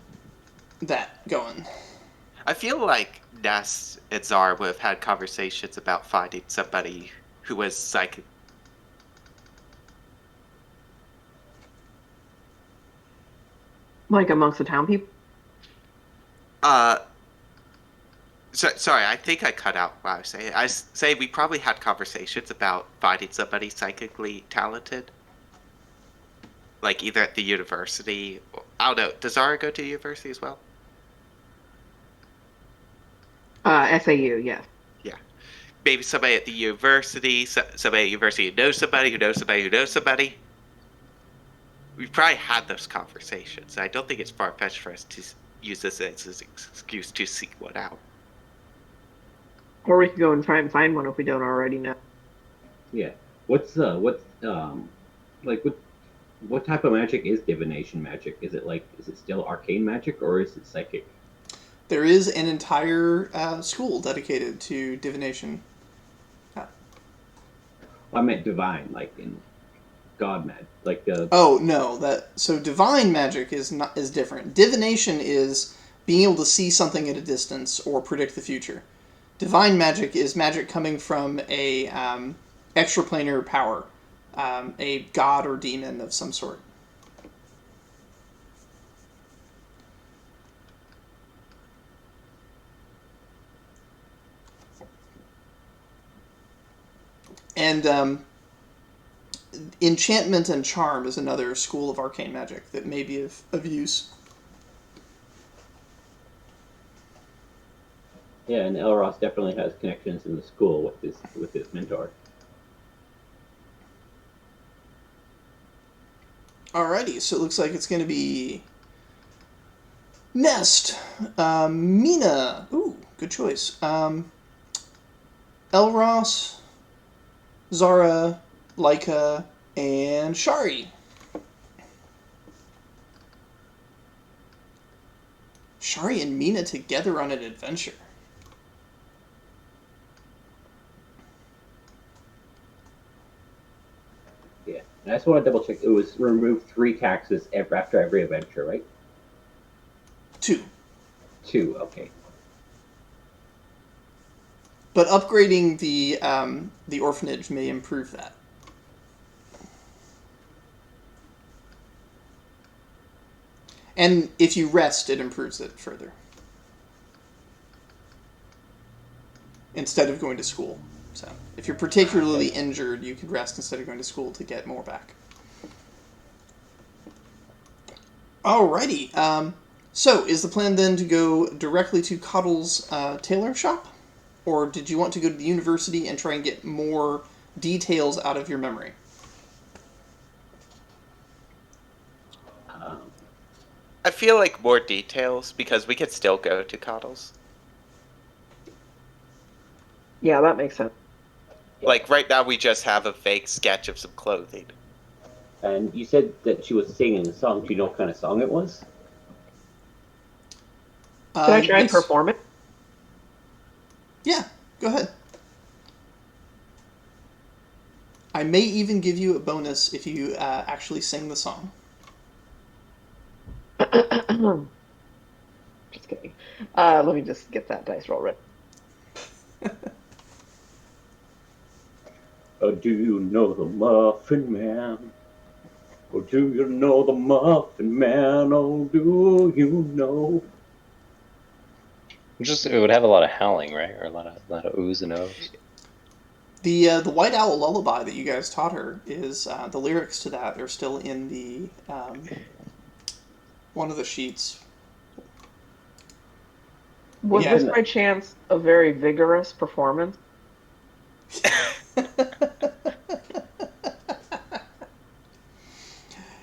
that going. I feel like Ness and Zara would have had conversations about finding somebody who was psychic. Like amongst the town people? Sorry, I think I cut out what I was saying. Say we probably had conversations about finding somebody psychically talented. Like either at the university, I don't know. Does Zara go to the university as well? SAU, yes. Yeah. Maybe somebody at the university, somebody at the university who knows somebody who knows somebody who knows somebody. We've probably had those conversations. I don't think it's far-fetched for us to use this as an excuse to seek one out. Or we could go and try and find one if we don't already know. Yeah. What type of magic is divination magic? Is it still arcane magic or is it psychic? There is an entire school dedicated to divination. I meant divine, like in god magic, Oh no, so divine magic is different. Divination is being able to see something at a distance or predict the future. Divine magic is magic coming from a extraplanar power, a god or demon of some sort. And enchantment and charm is another school of arcane magic that may be of use. Yeah, and Elros definitely has connections in the school with his mentor. Alrighty, so it looks like it's going to be Nest, Mina. Ooh, good choice. Elros, Zara, Laika, and Shari. Shari and Mina together on an adventure. Yeah, and I just want to double check. It was remove 3 taxes after every adventure, right? 2. 2, okay. But upgrading the orphanage may improve that. And if you rest, it improves it further. Instead of going to school. So, if you're particularly injured, you could rest instead of going to school to get more back. Alrighty. So, is the plan then to go directly to Coddle's tailor shop? Or did you want to go to the university and try and get more details out of your memory? I feel like more details because we could still go to Coddles. Yeah, that makes sense. Like right now, we just have a fake sketch of some clothing. And you said that she was singing a song. Do you know what kind of song it was? Can I try and perform it? Yeah, go ahead. I may even give you a bonus if you actually sing the song. Just kidding. Let me just get that dice roll ready. Oh, do you know the Muffin Man? Oh, do you know the Muffin Man? Oh, do you know? It would have a lot of howling, right? Or a lot of oohs and ohs. The White Owl Lullaby that you guys taught her is the lyrics to that are still in the one of the sheets. Was Yeah. this by chance a very vigorous performance?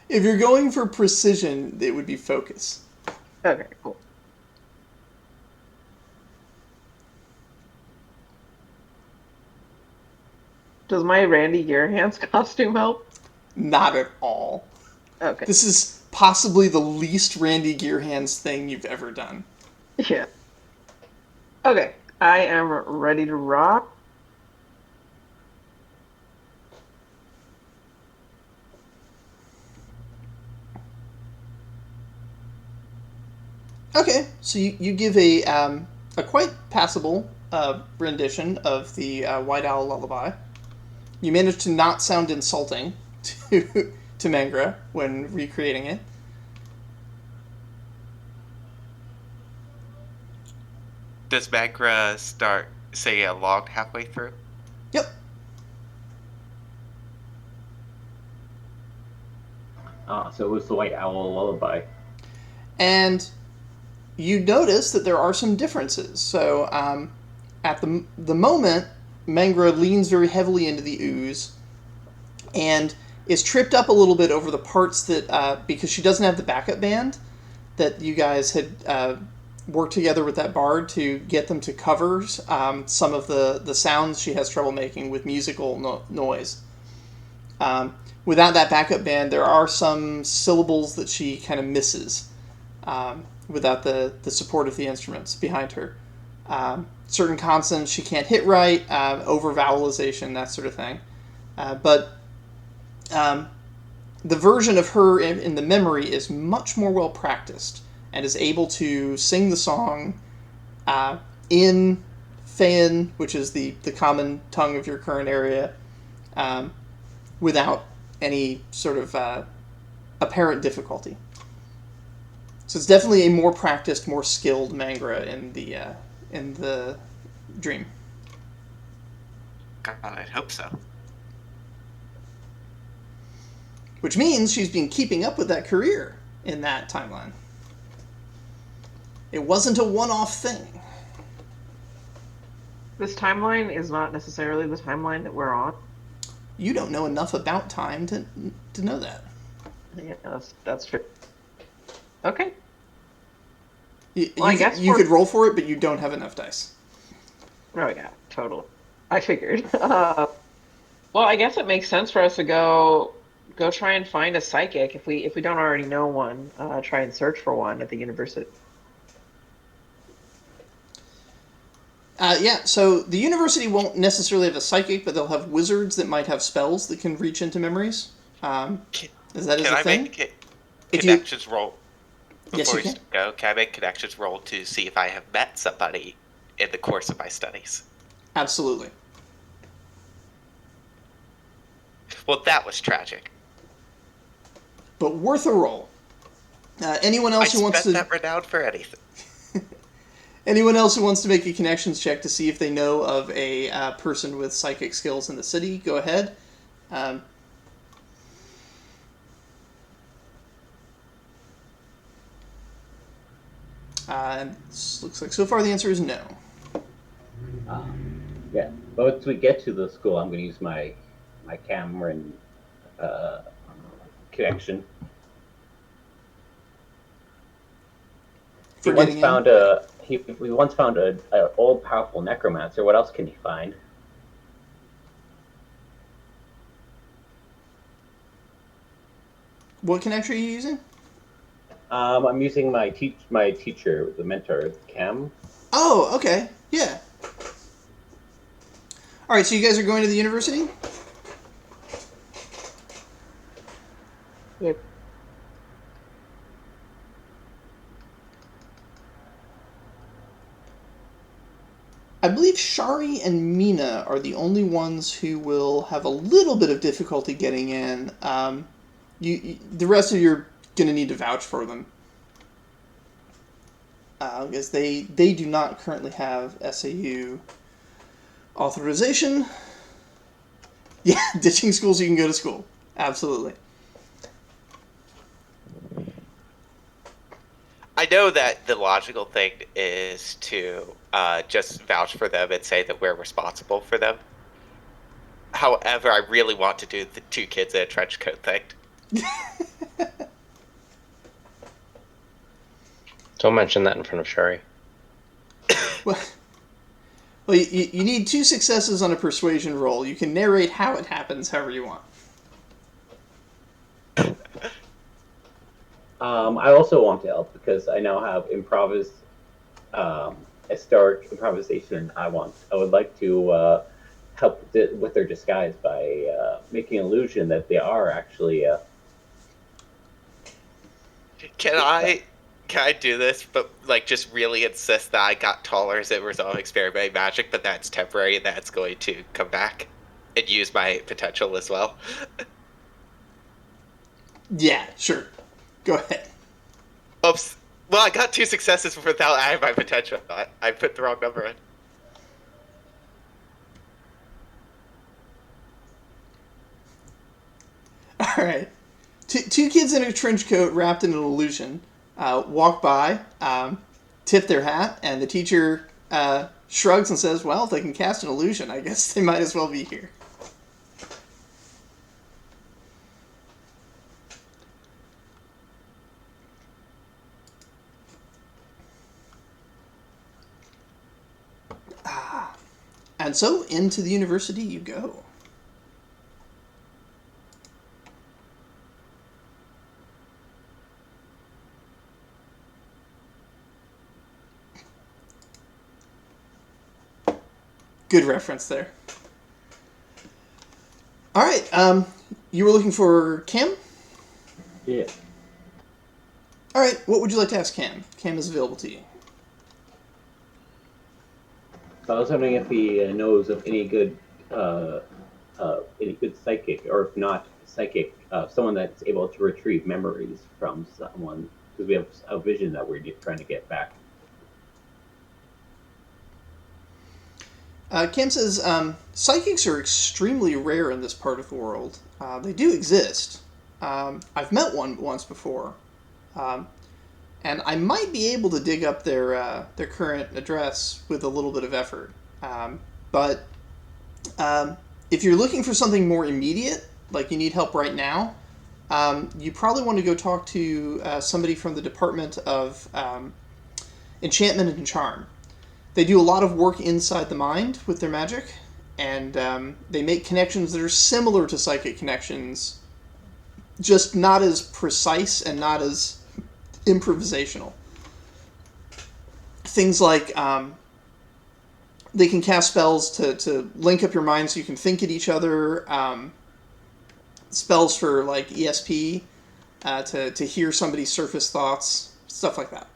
If you're going for precision, it would be focus. Okay, cool. Does my Randy Gearhands costume help? Not at all. Okay. This is possibly the least Randy Gearhands thing you've ever done. Yeah. Okay, I am ready to rock. Okay, so you give a quite passable rendition of the White Owl Lullaby. You managed to not sound insulting to Mangra when recreating it. Does Magra start singing along halfway through? Yep. So it was the White Owl lullaby. And you notice that there are some differences. So at the moment, Mangra leans very heavily into the ooze and is tripped up a little bit over the parts that, because she doesn't have the backup band, that you guys had worked together with that bard to get them to cover some of the sounds she has trouble making with musical noise. Without that backup band, there are some syllables that she kind of misses without the support of the instruments behind her. Certain consonants she can't hit right, over-vowelization, that sort of thing. But the version of her in the memory is much more well practiced and is able to sing the song in Fein, which is the common tongue of your current area, without any sort of apparent difficulty. So it's definitely a more practiced, more skilled Mangra in the dream. God, I'd hope so. Which means she's been keeping up with that career in that timeline. It wasn't a one-off thing. This timeline is not necessarily the timeline that we're on. You don't know enough about time to know that. Yeah, that's true. Okay. You could could roll for it, but you don't have enough dice. Oh yeah, total. I figured. Well, I guess it makes sense for us to go try and find a psychic if we don't already know one. Try and search for one at the university. Yeah, so the university won't necessarily have a psychic, but they'll have wizards that might have spells that can reach into memories. Is that a thing? Can connections roll? Before Yes, you go, can I make connections roll to see if I have met somebody in the course of my studies? Absolutely. Well, that was tragic. But worth a roll. Anyone else who wants to... that renown for anything. Anyone else who wants to make a connections check to see if they know of a person with psychic skills in the city, go ahead. And this looks like so far the answer is no. Yeah. But once we get to the school, I'm going to use my Cameron connection. For getting in? We once found an old powerful necromancer. What else can he find? What connection are you using? I'm using my teacher, the mentor, Cam. Oh, okay. Yeah. All right, so you guys are going to the university? Yep. I believe Shari and Mina are the only ones who will have a little bit of difficulty getting in. The rest of you are going to need to vouch for them. Because they do not currently have SAU authorization. Yeah, ditching school so you can go to school. Absolutely. I know that the logical thing is to just vouch for them and say that we're responsible for them. However, I really want to do the two kids in a trench coat thing. Don't mention that in front of Shari. Well, you need 2 successes on a persuasion roll. You can narrate how it happens however you want. I also want to help because I now have historic improvisation. I would like to help with their disguise by making an illusion that they are actually. Can I do this, but like just really insist that I got taller as a result of experimenting magic, but that's temporary and that's going to come back? and use my potential as well? Yeah, sure. Go ahead. Oops. Well, I got 2 successes without adding my potential. I put the wrong number in. All right. Two kids in a trench coat wrapped in an illusion walk by, tip their hat, and the teacher shrugs and says, well, if they can cast an illusion, I guess they might as well be here. And so into the university you go. Good reference there. All right. You were looking for Cam? Yeah. All right. What would you like to ask Cam? Cam is available to you. So I was wondering if he knows of any good psychic, or if not psychic, someone that's able to retrieve memories from someone, because we have a vision that we're trying to get back. Cam says psychics are extremely rare in this part of the world. They do exist. I've met one once before, and I might be able to dig up their current address with a little bit of effort. But if you're looking for something more immediate, like you need help right now, you probably want to go talk to somebody from the Department of Enchantment and Charm. They do a lot of work inside the mind with their magic, and they make connections that are similar to psychic connections, just not as precise and not as improvisational. Things like they can cast spells to link up your mind so you can think at each other, spells for like ESP, to hear somebody's surface thoughts, stuff like that.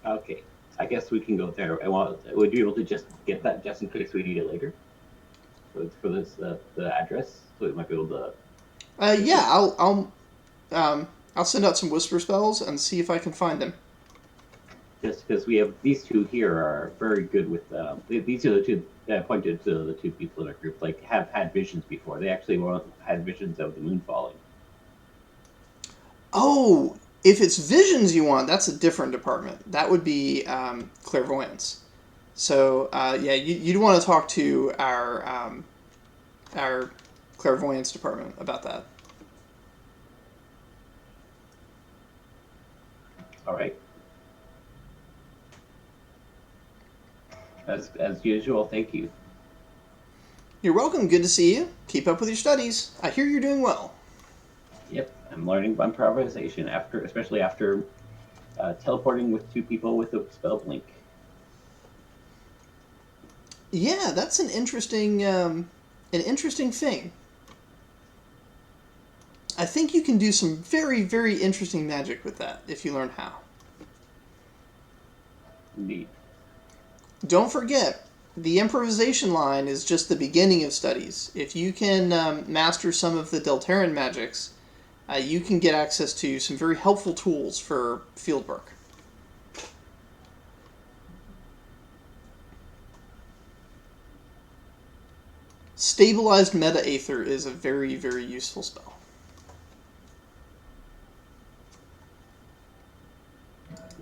Okay, I guess we can go there. Would you be able to just get that just in case we need it later? For this the address, so we might be able to. Yeah, I'll send out some whisper spells and see if I can find him. Just because we have these two here are very good with these are the two that I pointed to, the two people in our group, like have had visions before. They actually had visions of the moon falling. Oh, if it's visions you want, that's a different department. That would be clairvoyance. So yeah, you'd want to talk to our clairvoyance department about that. All right. As usual, thank you. You're welcome. Good to see you. Keep up with your studies. I hear you're doing well. Yep, I'm learning improvisation especially after teleporting with two people with a spell blink. Yeah, that's an interesting thing. I think you can do some very, very interesting magic with that if you learn how. Indeed. Don't forget, the improvisation line is just the beginning of studies. If you can master some of the Deltaran magics, you can get access to some very helpful tools for field work. Stabilized Meta Aether is a very, very useful spell.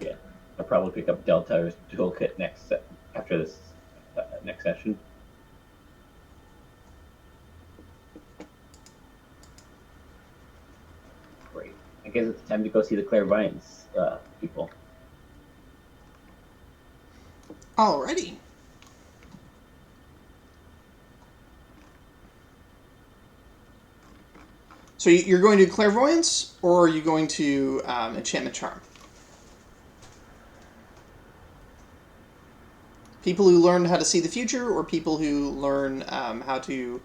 Yeah, I'll probably pick up Delta's toolkit after this next session. Great. I guess it's time to go see the clairvoyance people. Alrighty. So you're going to clairvoyance, or are you going to enchantment charm? People who learn how to see the future, or people who learn how to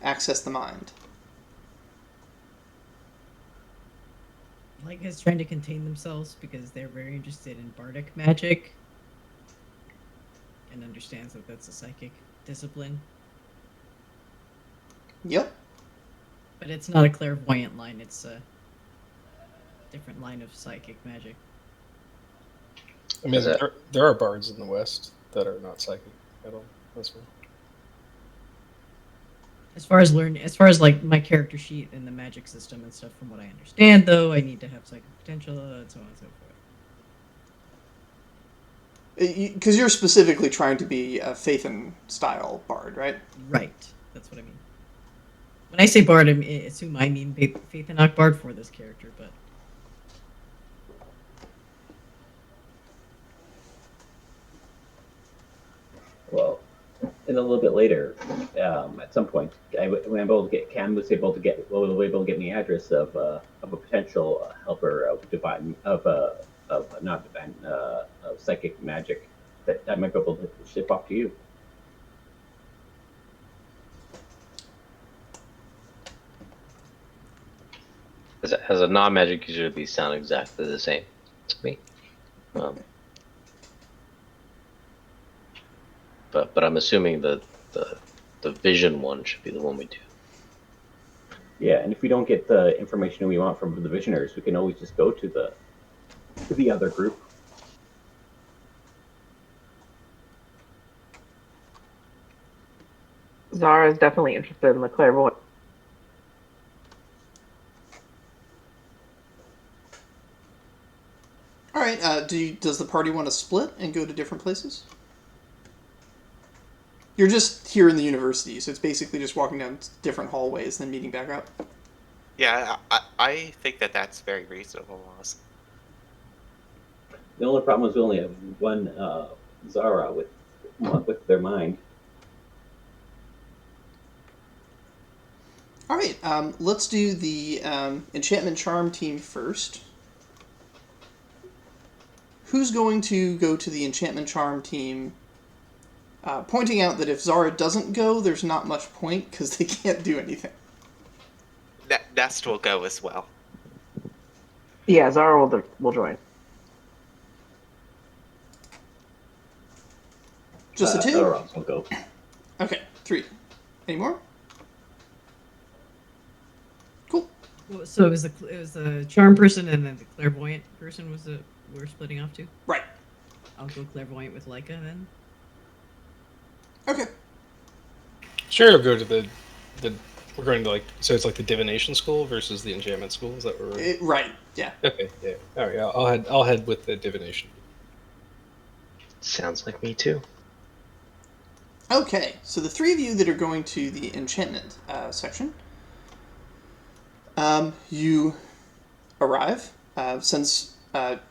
access the mind? Like is trying to contain themselves because they're very interested in bardic magic and understands that that's a psychic discipline. Yep. But it's not a clairvoyant line, it's a different line of psychic magic. I mean, there are bards in the West that are not psychic at all. That's fine. As far as like my character sheet and the magic system and stuff, from what I understand, though, I need to have psychic potential and so on and so forth. Because you're specifically trying to be a Phaethon style bard, right? Right. That's what I mean. When I say bard, I assume I mean Phaethonok bard for this character, but Well, and a little bit later, at some point, Cam was able to get me the address of a potential helper of of psychic magic that I might be able to ship off to you. As a non-magic user, these sound exactly the same to me. But I'm assuming that the vision one should be the one we do. Yeah, and if we don't get the information we want from the visioners, we can always just go to the other group. Zara is definitely interested in the clairvoyant. All right. Does the party want to split and go to different places? You're just here in the university, so it's basically just walking down different hallways and then meeting back up. Yeah, I think that's very reasonable, Loss. The only problem is we only have one Zara with their mind. All right. Let's do the enchantment charm team first. Who's going to go to the enchantment charm team? Pointing out that if Zara doesn't go, there's not much point because they can't do anything. Nest will go as well. Yeah, Zara will join. Just the two? Zara will go. Okay, 3. Any more? Cool. so it was the charm person and then the clairvoyant person we're splitting off to. Right. I'll go clairvoyant with Leica then. Okay. Sure, I'll go to the. We're going to so it's like the divination school versus the enchantment school. Is that what we're? Right. Yeah. Okay. Yeah. All right. I'll head with the divination. Sounds like me too. Okay. So the 3 of you that are going to the enchantment section, you arrive. Since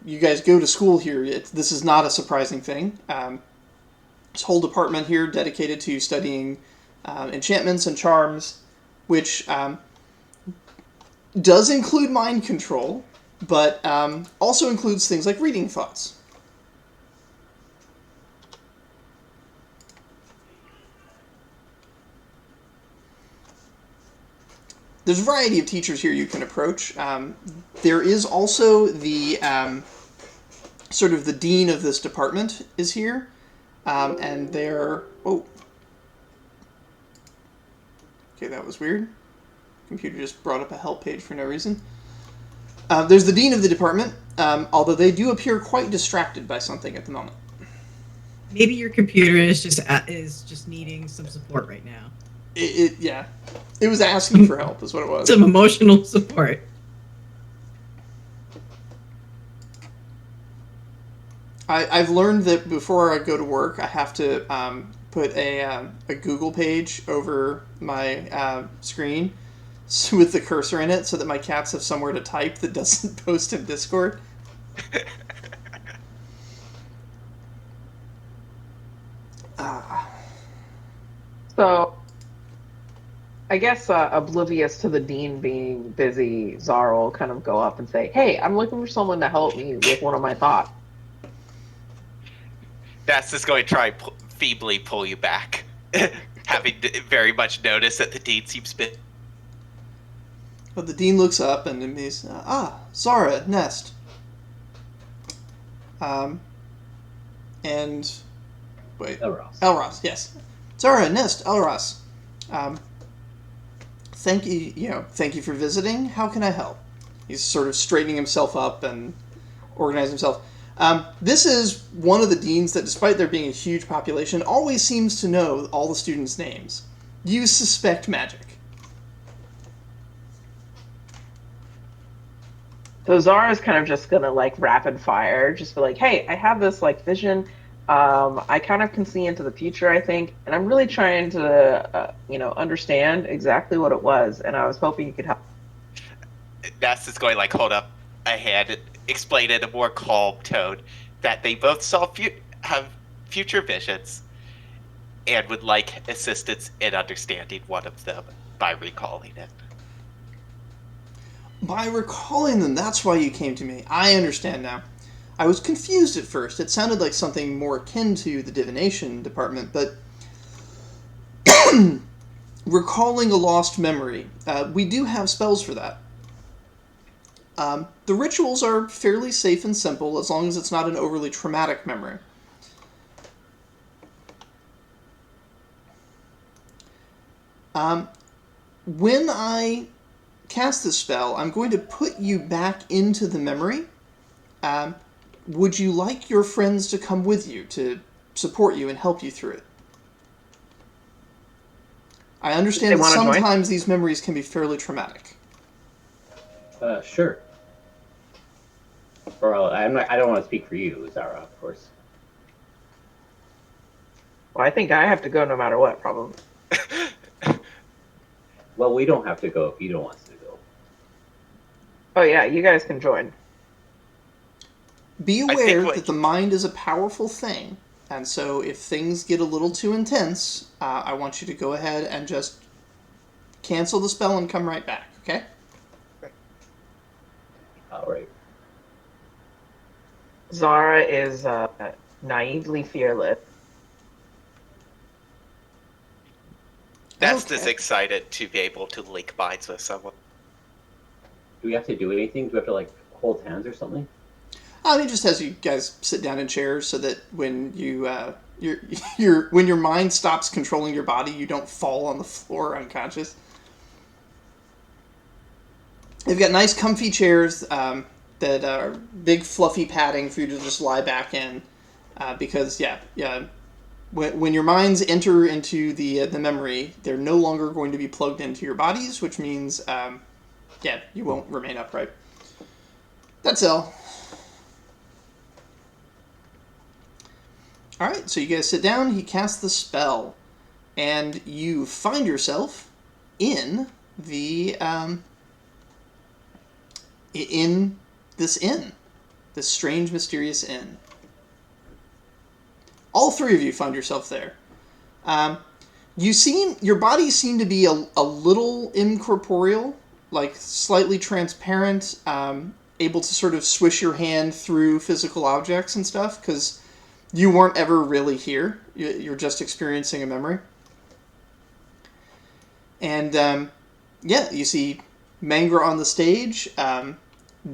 you guys go to school here, this is not a surprising thing. This whole department here dedicated to studying enchantments and charms, which does include mind control, but also includes things like reading thoughts. There's a variety of teachers here you can approach. There is also the sort of the dean of this department is here. And they're... Oh. Okay, that was weird. Computer just brought up a help page for no reason. There's the dean of the department, although they do appear quite distracted by something at the moment. Maybe your computer is just needing some support right now. Yeah. It was asking for help, is what it was. Some emotional support. I've learned that before I go to work, I have to put a Google page over my screen with the cursor in it so that my cats have somewhere to type that doesn't post in Discord. So, I guess oblivious to the dean being busy, Zara will kind of go up and say, "Hey, I'm looking for someone to help me with one of my thoughts." Nest is going to try feebly pull you back, having very much noticed that the dean seems bit. But the dean looks up and he's, Zara, Nest. And wait, Elros. Elros, yes. Zara, Nest, Elros. thank you. Thank you for visiting. How can I help? He's sort of straightening himself up and organizing himself. This is one of the deans that, despite there being a huge population, always seems to know all the students' names. You suspect magic. So Zara's kind of just gonna like rapid fire, just be like, "Hey, I have this like vision. I kind of can see into the future, I think, and I'm really trying to, understand exactly what it was. And I was hoping you could help." Nast is going like hold up a hand and explain in a more calm tone that they both have future visions and would like assistance in understanding one of them by recalling it. By recalling them, that's why you came to me. I understand now. I was confused at first. It sounded like something more akin to the divination department, but recalling a lost memory, we do have spells for that. The rituals are fairly safe and simple as long as it's not an overly traumatic memory. When I cast this spell, I'm going to put you back into the memory. Would you like your friends to come with you to support you and help you through it? I understand that sometimes these memories can be fairly traumatic. Sure. Or I don't want to speak for you, Zara, of course. Well, I think I have to go no matter what, probably. Well, we don't have to go if you don't want us to go. Oh yeah, you guys can join. Be aware that the mind is a powerful thing, and so if things get a little too intense, I want you to go ahead and just cancel the spell and come right back, okay? All right. Zara is naively fearless. That's just excited to be able to link minds with someone. Do we have to do anything? Do we have to like hold hands or something? I mean, just as you guys sit down in chairs, so that when you when your mind stops controlling your body, you don't fall on the floor unconscious. They've got nice, comfy chairs that are big, fluffy padding for you to just lie back in, because when your minds enter into the memory, they're no longer going to be plugged into your bodies, which means you won't remain upright. That's all. Alright, so you guys sit down, he casts the spell, and you find yourself in the, in this inn. This strange, mysterious inn. All three of you find yourself there. Your bodies seem to be a little incorporeal, like slightly transparent, able to sort of swish your hand through physical objects and stuff, because you weren't ever really here. You're just experiencing a memory. And, you see Mangra on the stage,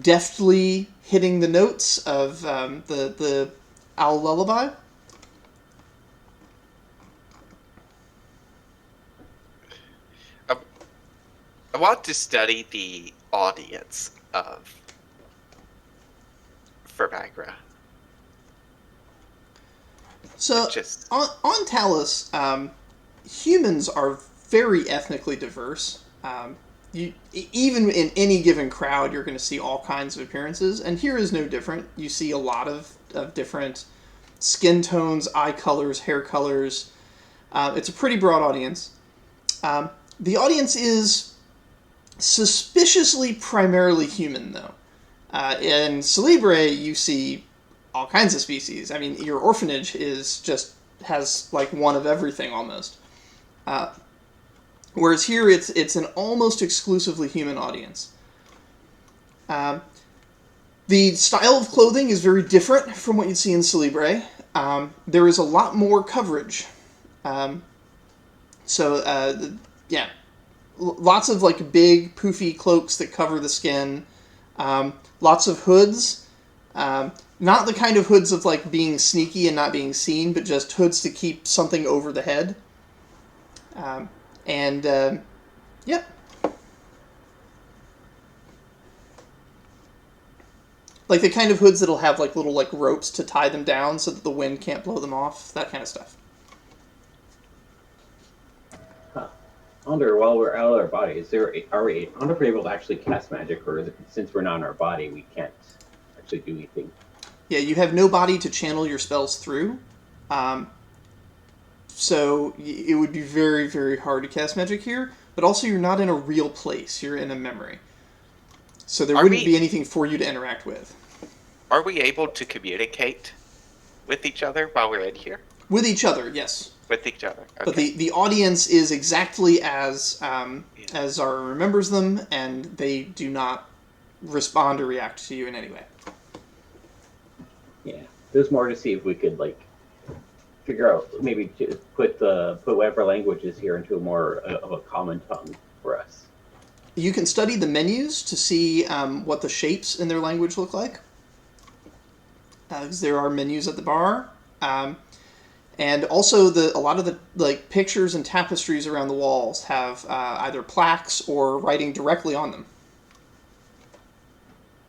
deftly hitting the notes of the owl lullaby. I want to study the audience for Mangra. So, on Talus, humans are very ethnically diverse. Even in any given crowd, you're going to see all kinds of appearances, and here is no different. You see a lot of different skin tones, eye colors, hair colors. It's a pretty broad audience. The audience is suspiciously primarily human, though. In Celebre, you see all kinds of species. I mean, your orphanage has like one of everything almost. Whereas here, it's an almost exclusively human audience. The style of clothing is very different from what you'd see in Celebre. There is a lot more coverage. Lots of like big poofy cloaks that cover the skin. Lots of hoods. Not the kind of hoods of like being sneaky and not being seen, but just hoods to keep something over the head. Like the kind of hoods that'll have like little like ropes to tie them down so that the wind can't blow them off. That kind of stuff. Huh. I wonder, while we're out of our bodies, I wonder if we're able to actually cast magic, or is it, since we're not in our body, we can't actually do anything? Yeah, you have no body to channel your spells through. So it would be very, very hard to cast magic here. But also, you're not in a real place. You're in a memory. So there wouldn't be anything for you to interact with. Are we able to communicate with each other while we're in here? With each other, yes. With each other. Okay. But the audience is exactly as Zara remembers them, and they do not respond or react to you in any way. Yeah, there's more to see if we could like figure out, maybe just put whatever language is here into a more of a common tongue for us. You can study the menus to see what the shapes in their language look like. Because there are menus at the bar. And also a lot of the like pictures and tapestries around the walls have either plaques or writing directly on them.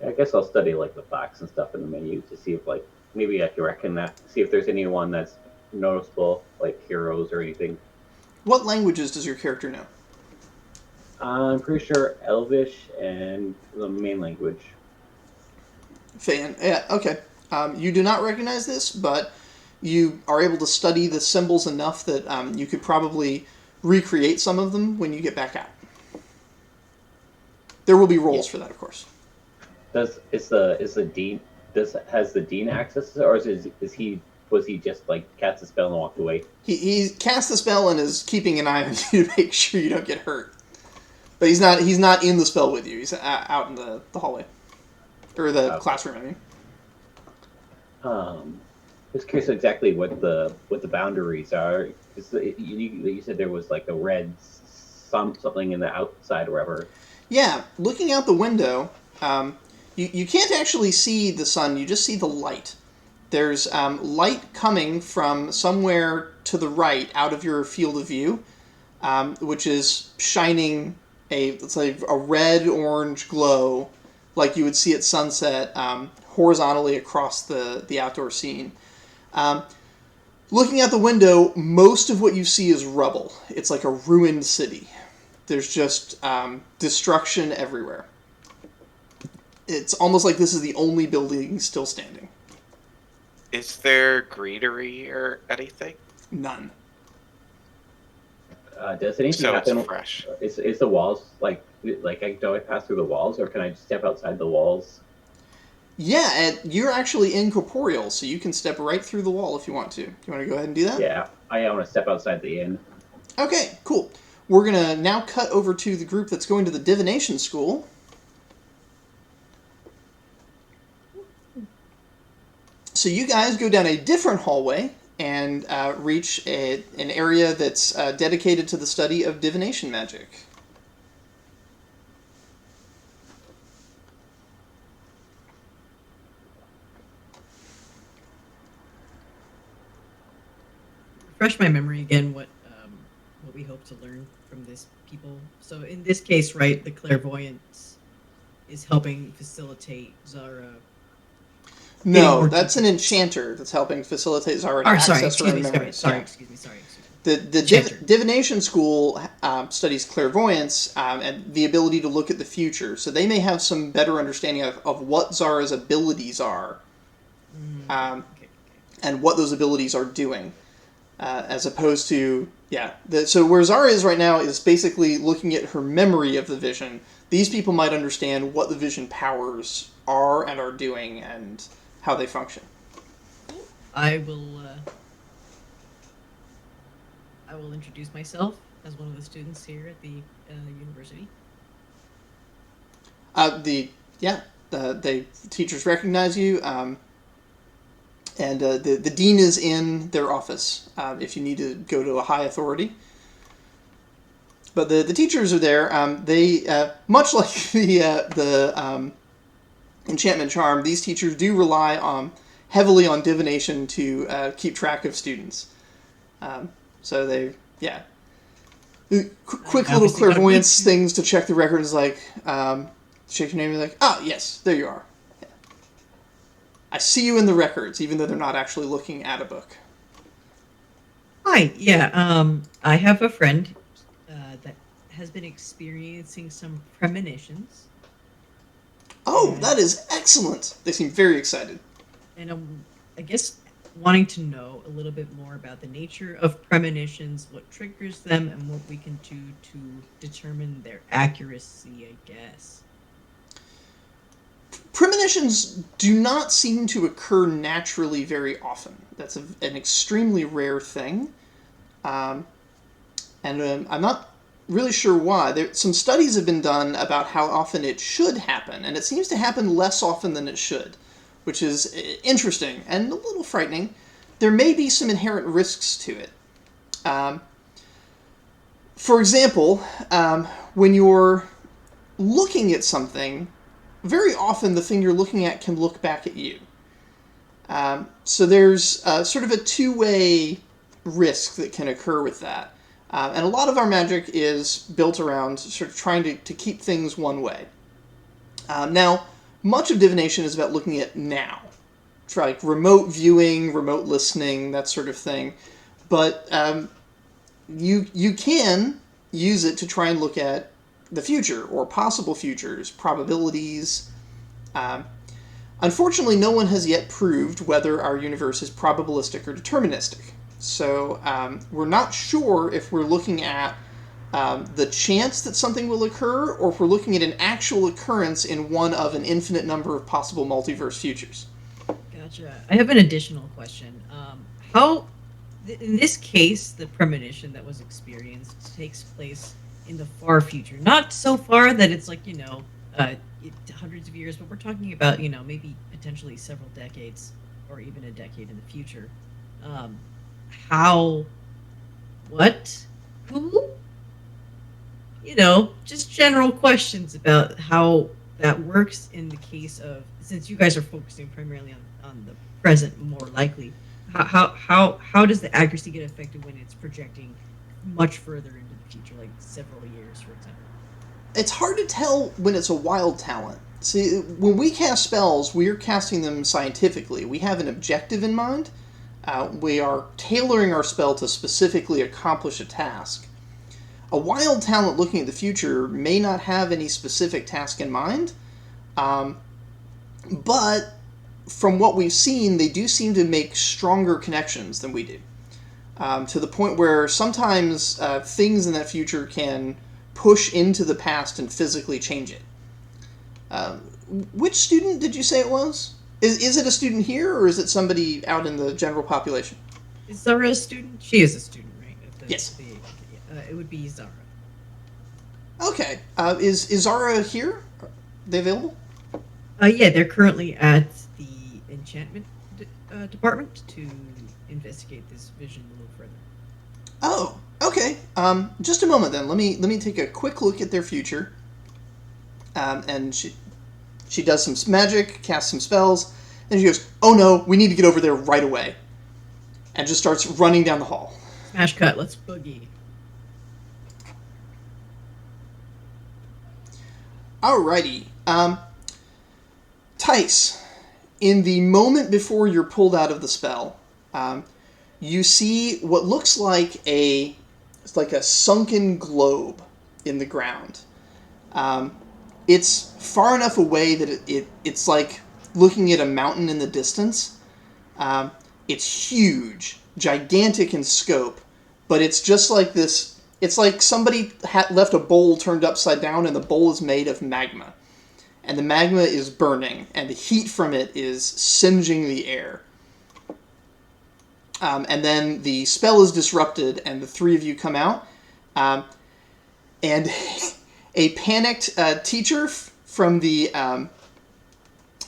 I guess I'll study like the plaques and stuff in the menu to see if like maybe I can reckon that, see if there's anyone that's noticeable, like heroes or anything. What languages does your character know? I'm pretty sure Elvish and the main language. Yeah, okay. You do not recognize this, but you are able to study the symbols enough that you could probably recreate some of them when you get back out. There will be rolls for that, of course. Has the dean access to it, or was he just like cast a spell and walked away? He cast the spell and is keeping an eye on you to make sure you don't get hurt. But he's not in the spell with you. He's out in the hallway or the classroom. I mean. Just curious exactly what the boundaries are. You said there was like a red something in the outside or wherever. Yeah, looking out the window, you can't actually see the sun. You just see the light. There's light coming from somewhere to the right out of your field of view, which is shining it's like a red-orange glow like you would see at sunset horizontally across the outdoor scene. Looking out the window, most of what you see is rubble. It's like a ruined city. There's just destruction everywhere. It's almost like this is the only building still standing. Is there greenery or anything? None. Does anything So happen? it's fresh. Is the walls like do I pass through the walls, or can I just step outside the walls? Yeah, you're actually incorporeal, so you can step right through the wall if you want to. Do you want to go ahead and do that? Yeah, I want to step outside the inn. Okay, cool. We're going to now cut over to the group that's going to the divination school. So you guys go down a different hallway and reach an area that's dedicated to the study of divination magic. Refresh my memory again. What we hope to learn from this people. So in this case, right, the clairvoyance is helping facilitate Zara. No, that's an enchanter that's helping facilitate Zara to access her own memories. Sorry. The divination school studies clairvoyance and the ability to look at the future. So they may have some better understanding of what Zara's abilities are and what those abilities are doing. As opposed to, so where Zara is right now is basically looking at her memory of the vision. These people might understand what the vision powers are and are doing and how they function. I will introduce myself as one of the students here at the university. The teachers recognize you, and the dean is in their office if you need to go to a high authority. But the teachers are there. They much like the enchantment charm, these teachers do rely heavily on divination to keep track of students. So they, quick little clairvoyance things to check the records, like shake your name and be like, yes, there you are. I see you in the records, even though they're not actually looking at a book. Hi, yeah, I have a friend that has been experiencing some premonitions, Oh, and that is excellent. They seem very excited. I guess wanting to know a little bit more about the nature of premonitions, what triggers them, and what we can do to determine their accuracy, I guess. Premonitions do not seem to occur naturally very often. That's an extremely rare thing. Um, and I'm not really sure why. Some studies have been done about how often it should happen, and it seems to happen less often than it should, which is interesting and a little frightening. There may be some inherent risks to it. Um, for example, when you're looking at something, very often the thing you're looking at can look back at you. So there's sort of a two-way risk that can occur with that. And a lot of our magic is built around sort of trying to keep things one way. Now, much of divination is about looking at now. It's like remote viewing, remote listening, that sort of thing. But you can use it to try and look at the future or possible futures, probabilities. Unfortunately, no one has yet proved whether our universe is probabilistic or deterministic. So we're not sure if we're looking at the chance that something will occur, or if we're looking at an actual occurrence in one of an infinite number of possible multiverse futures. Gotcha. I have an additional question. In this case, the premonition that was experienced takes place in the far future. Not so far that it's like, hundreds of years, but we're talking about, maybe potentially several decades or even a decade in the future. How, what, who? Just general questions about how that works in the case of, since you guys are focusing primarily on the present more likely, how does the accuracy get affected when it's projecting much further into the future, like several years, for example? It's hard to tell when it's a wild talent. See, when we cast spells, we're casting them scientifically. We have an objective in mind. We are tailoring our spell to specifically accomplish a task. A wild talent looking at the future may not have any specific task in mind, but from what we've seen, they do seem to make stronger connections than we do. To the point where sometimes things in that future can push into the past and physically change it. Which student did you say it was? Is it a student here, or is it somebody out in the general population? Is Zara a student? She is a student, right? Yes. It would be Zara. Okay. Is Zara here? Are they available? Yeah, they're currently at the enchantment department to investigate this vision a little further. Oh, okay. Just a moment then. Let me take a quick look at their future. And she does some magic, casts some spells, and she goes, "Oh no, we need to get over there right away," and just starts running down the hall. Smash cut. Let's boogie. Alrighty. Tice, in the moment before you're pulled out of the spell, you see what looks like it's like a sunken globe in the ground. It's far enough away that it's like looking at a mountain in the distance. It's huge, gigantic in scope, but it's just like this. It's like somebody left a bowl turned upside down, and the bowl is made of magma. And the magma is burning, and the heat from it is singeing the air. And then the spell is disrupted, and the three of you come out. And a panicked teacher from the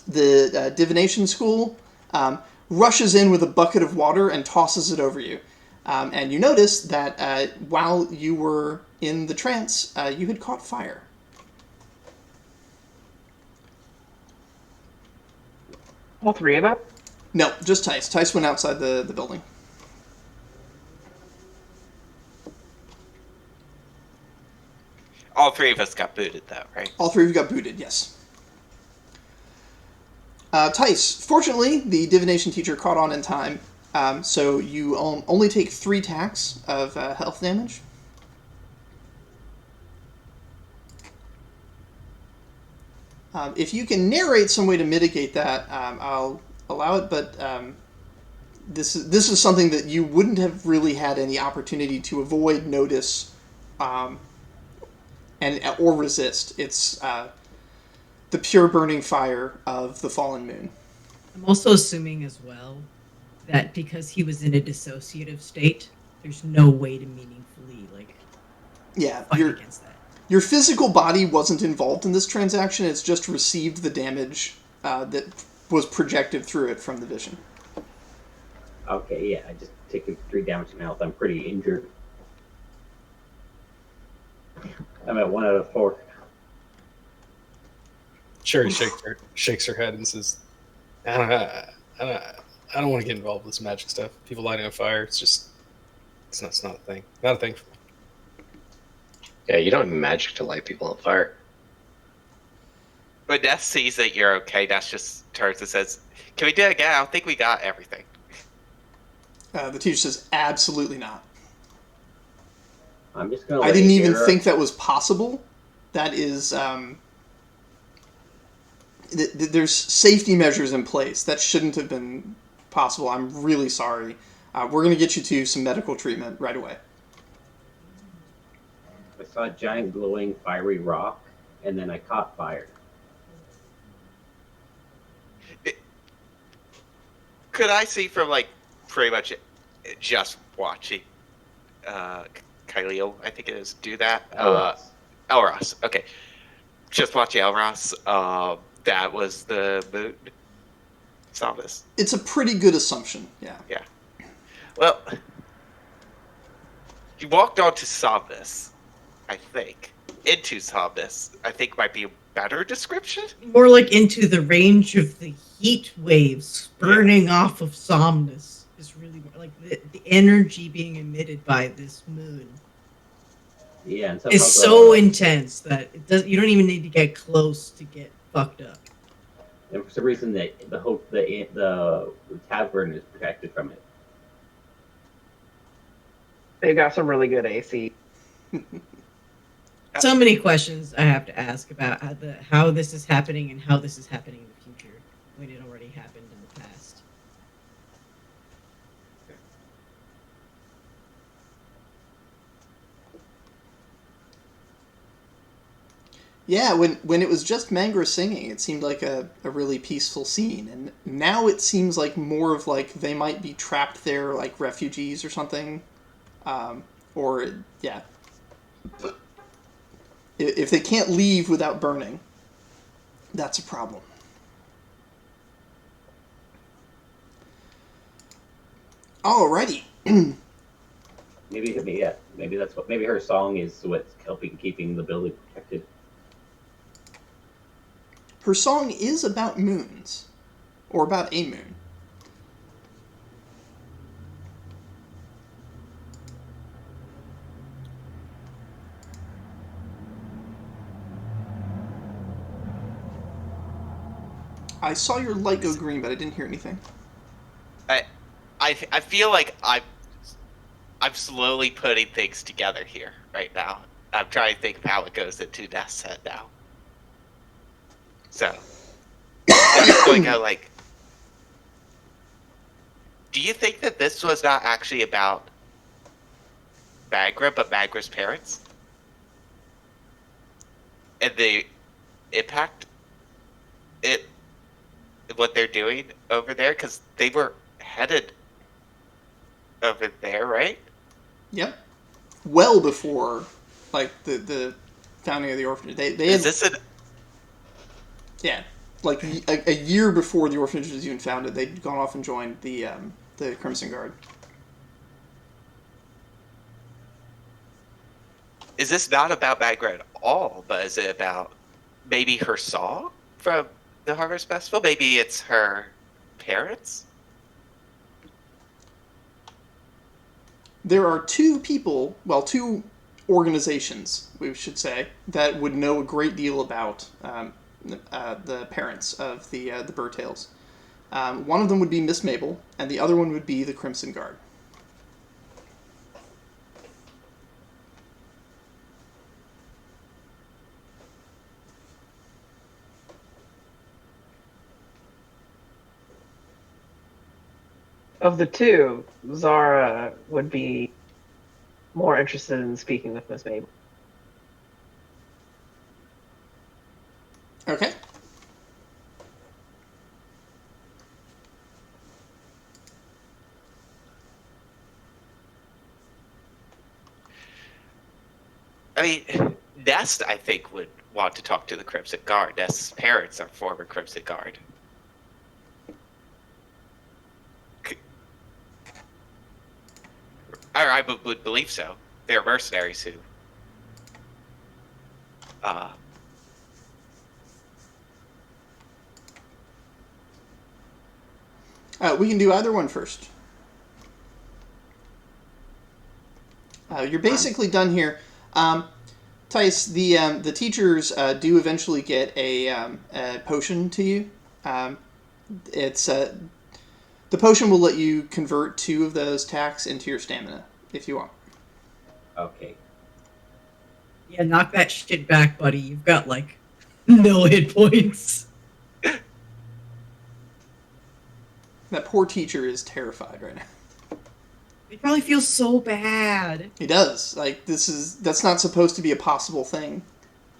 divination school rushes in with a bucket of water and tosses it over you. And you notice that while you were in the trance, you had caught fire. All three of us? No, just Tice. Tice went outside the building. All three of us got booted, though, right? All three of you got booted, yes. Tice, fortunately, the divination teacher caught on in time, so you only take 3 tacks of health damage. If you can narrate some way to mitigate that, I'll allow it, but this is something that you wouldn't have really had any opportunity to avoid, notice, or resist. It's the pure burning fire of the fallen moon. I'm also assuming as well that because he was in a dissociative state, there's no way to meaningfully fight against that. Your physical body wasn't involved in this transaction. It's just received the damage that was projected through it from the vision. Okay, yeah, I just taken 3 damage to my health. I'm pretty injured. I'm at 1 out of 4. Sherry shakes her head and says, I don't want to get involved with this magic stuff. People lighting on fire, it's not a thing. Not a thing for me. Yeah, you don't have magic to light people on fire. When Ness sees that you're okay, Ness just turns and says, "Can we do it again? I don't think we got everything." The teacher says, absolutely not. I'm just gonna. I didn't even think that was possible. That is, there's safety measures in place. That shouldn't have been possible. I'm really sorry. We're going to get you to some medical treatment right away. I saw a giant glowing fiery rock, and then I caught fire. Could I see from pretty much just watching Kyleo, I think it is, do that? Elros. Okay. Just watching Elros. That was the moon. Saw this. It's a pretty good assumption, yeah. Yeah. Well, you walked onto Somnus, I think. Into Somnus, I think might be a better description. More like into the range of the heat waves burning off of Somnus is really like the energy being emitted by this moon. Yeah, and is so intense that you don't even need to get close to get fucked up. And for some reason, the tavern is protected from it. They've got some really good AC. So many questions I have to ask about how this is happening and how this is happening in the future when it already happened in the past. Yeah, when it was just Mangra singing, it seemed like a really peaceful scene, and now it seems like more of they might be trapped there like refugees or something, if they can't leave without burning, that's a problem. Alrighty. Maybe her song is what's helping keeping the building protected. Her song is about moons, or about a moon. I saw your light go green, but I didn't hear anything. I feel like I'm slowly putting things together here right now. I'm trying to think of how it goes into Nest's head now. So, I'm going to go do you think that this was not actually about Magra, but Magra's parents? And the impact what they're doing over there? Because they were headed over there, right? Yep. Well before, the founding of the orphanage. They had, Is this an... Yeah. A year before the orphanage was even founded, they'd gone off and joined the Crimson Guard. Is this not about Magra at all, but is it about maybe her song from the Harvest Festival? Maybe it's her parents? There are two organizations, we should say, that would know a great deal about the parents of the Burtails. One of them would be Miss Mabel, and the other one would be the Crimson Guard. Of the two, Zara would be more interested in speaking with Miss Mabel. Okay. I mean, Nest, I think, would want to talk to the Crimson Guard. Nest's parents are former Crimson Guard. I would believe so. They're mercenaries who... We can do either one first. You're basically done here. Tice, the teachers do eventually get a potion to you. It's the potion will let you convert 2 of those tacks into your stamina if you want. Okay. Yeah, knock that shit back, buddy. You've got like no hit points. That poor teacher is terrified right now. He probably feels so bad. He does. Like, that's not supposed to be a possible thing.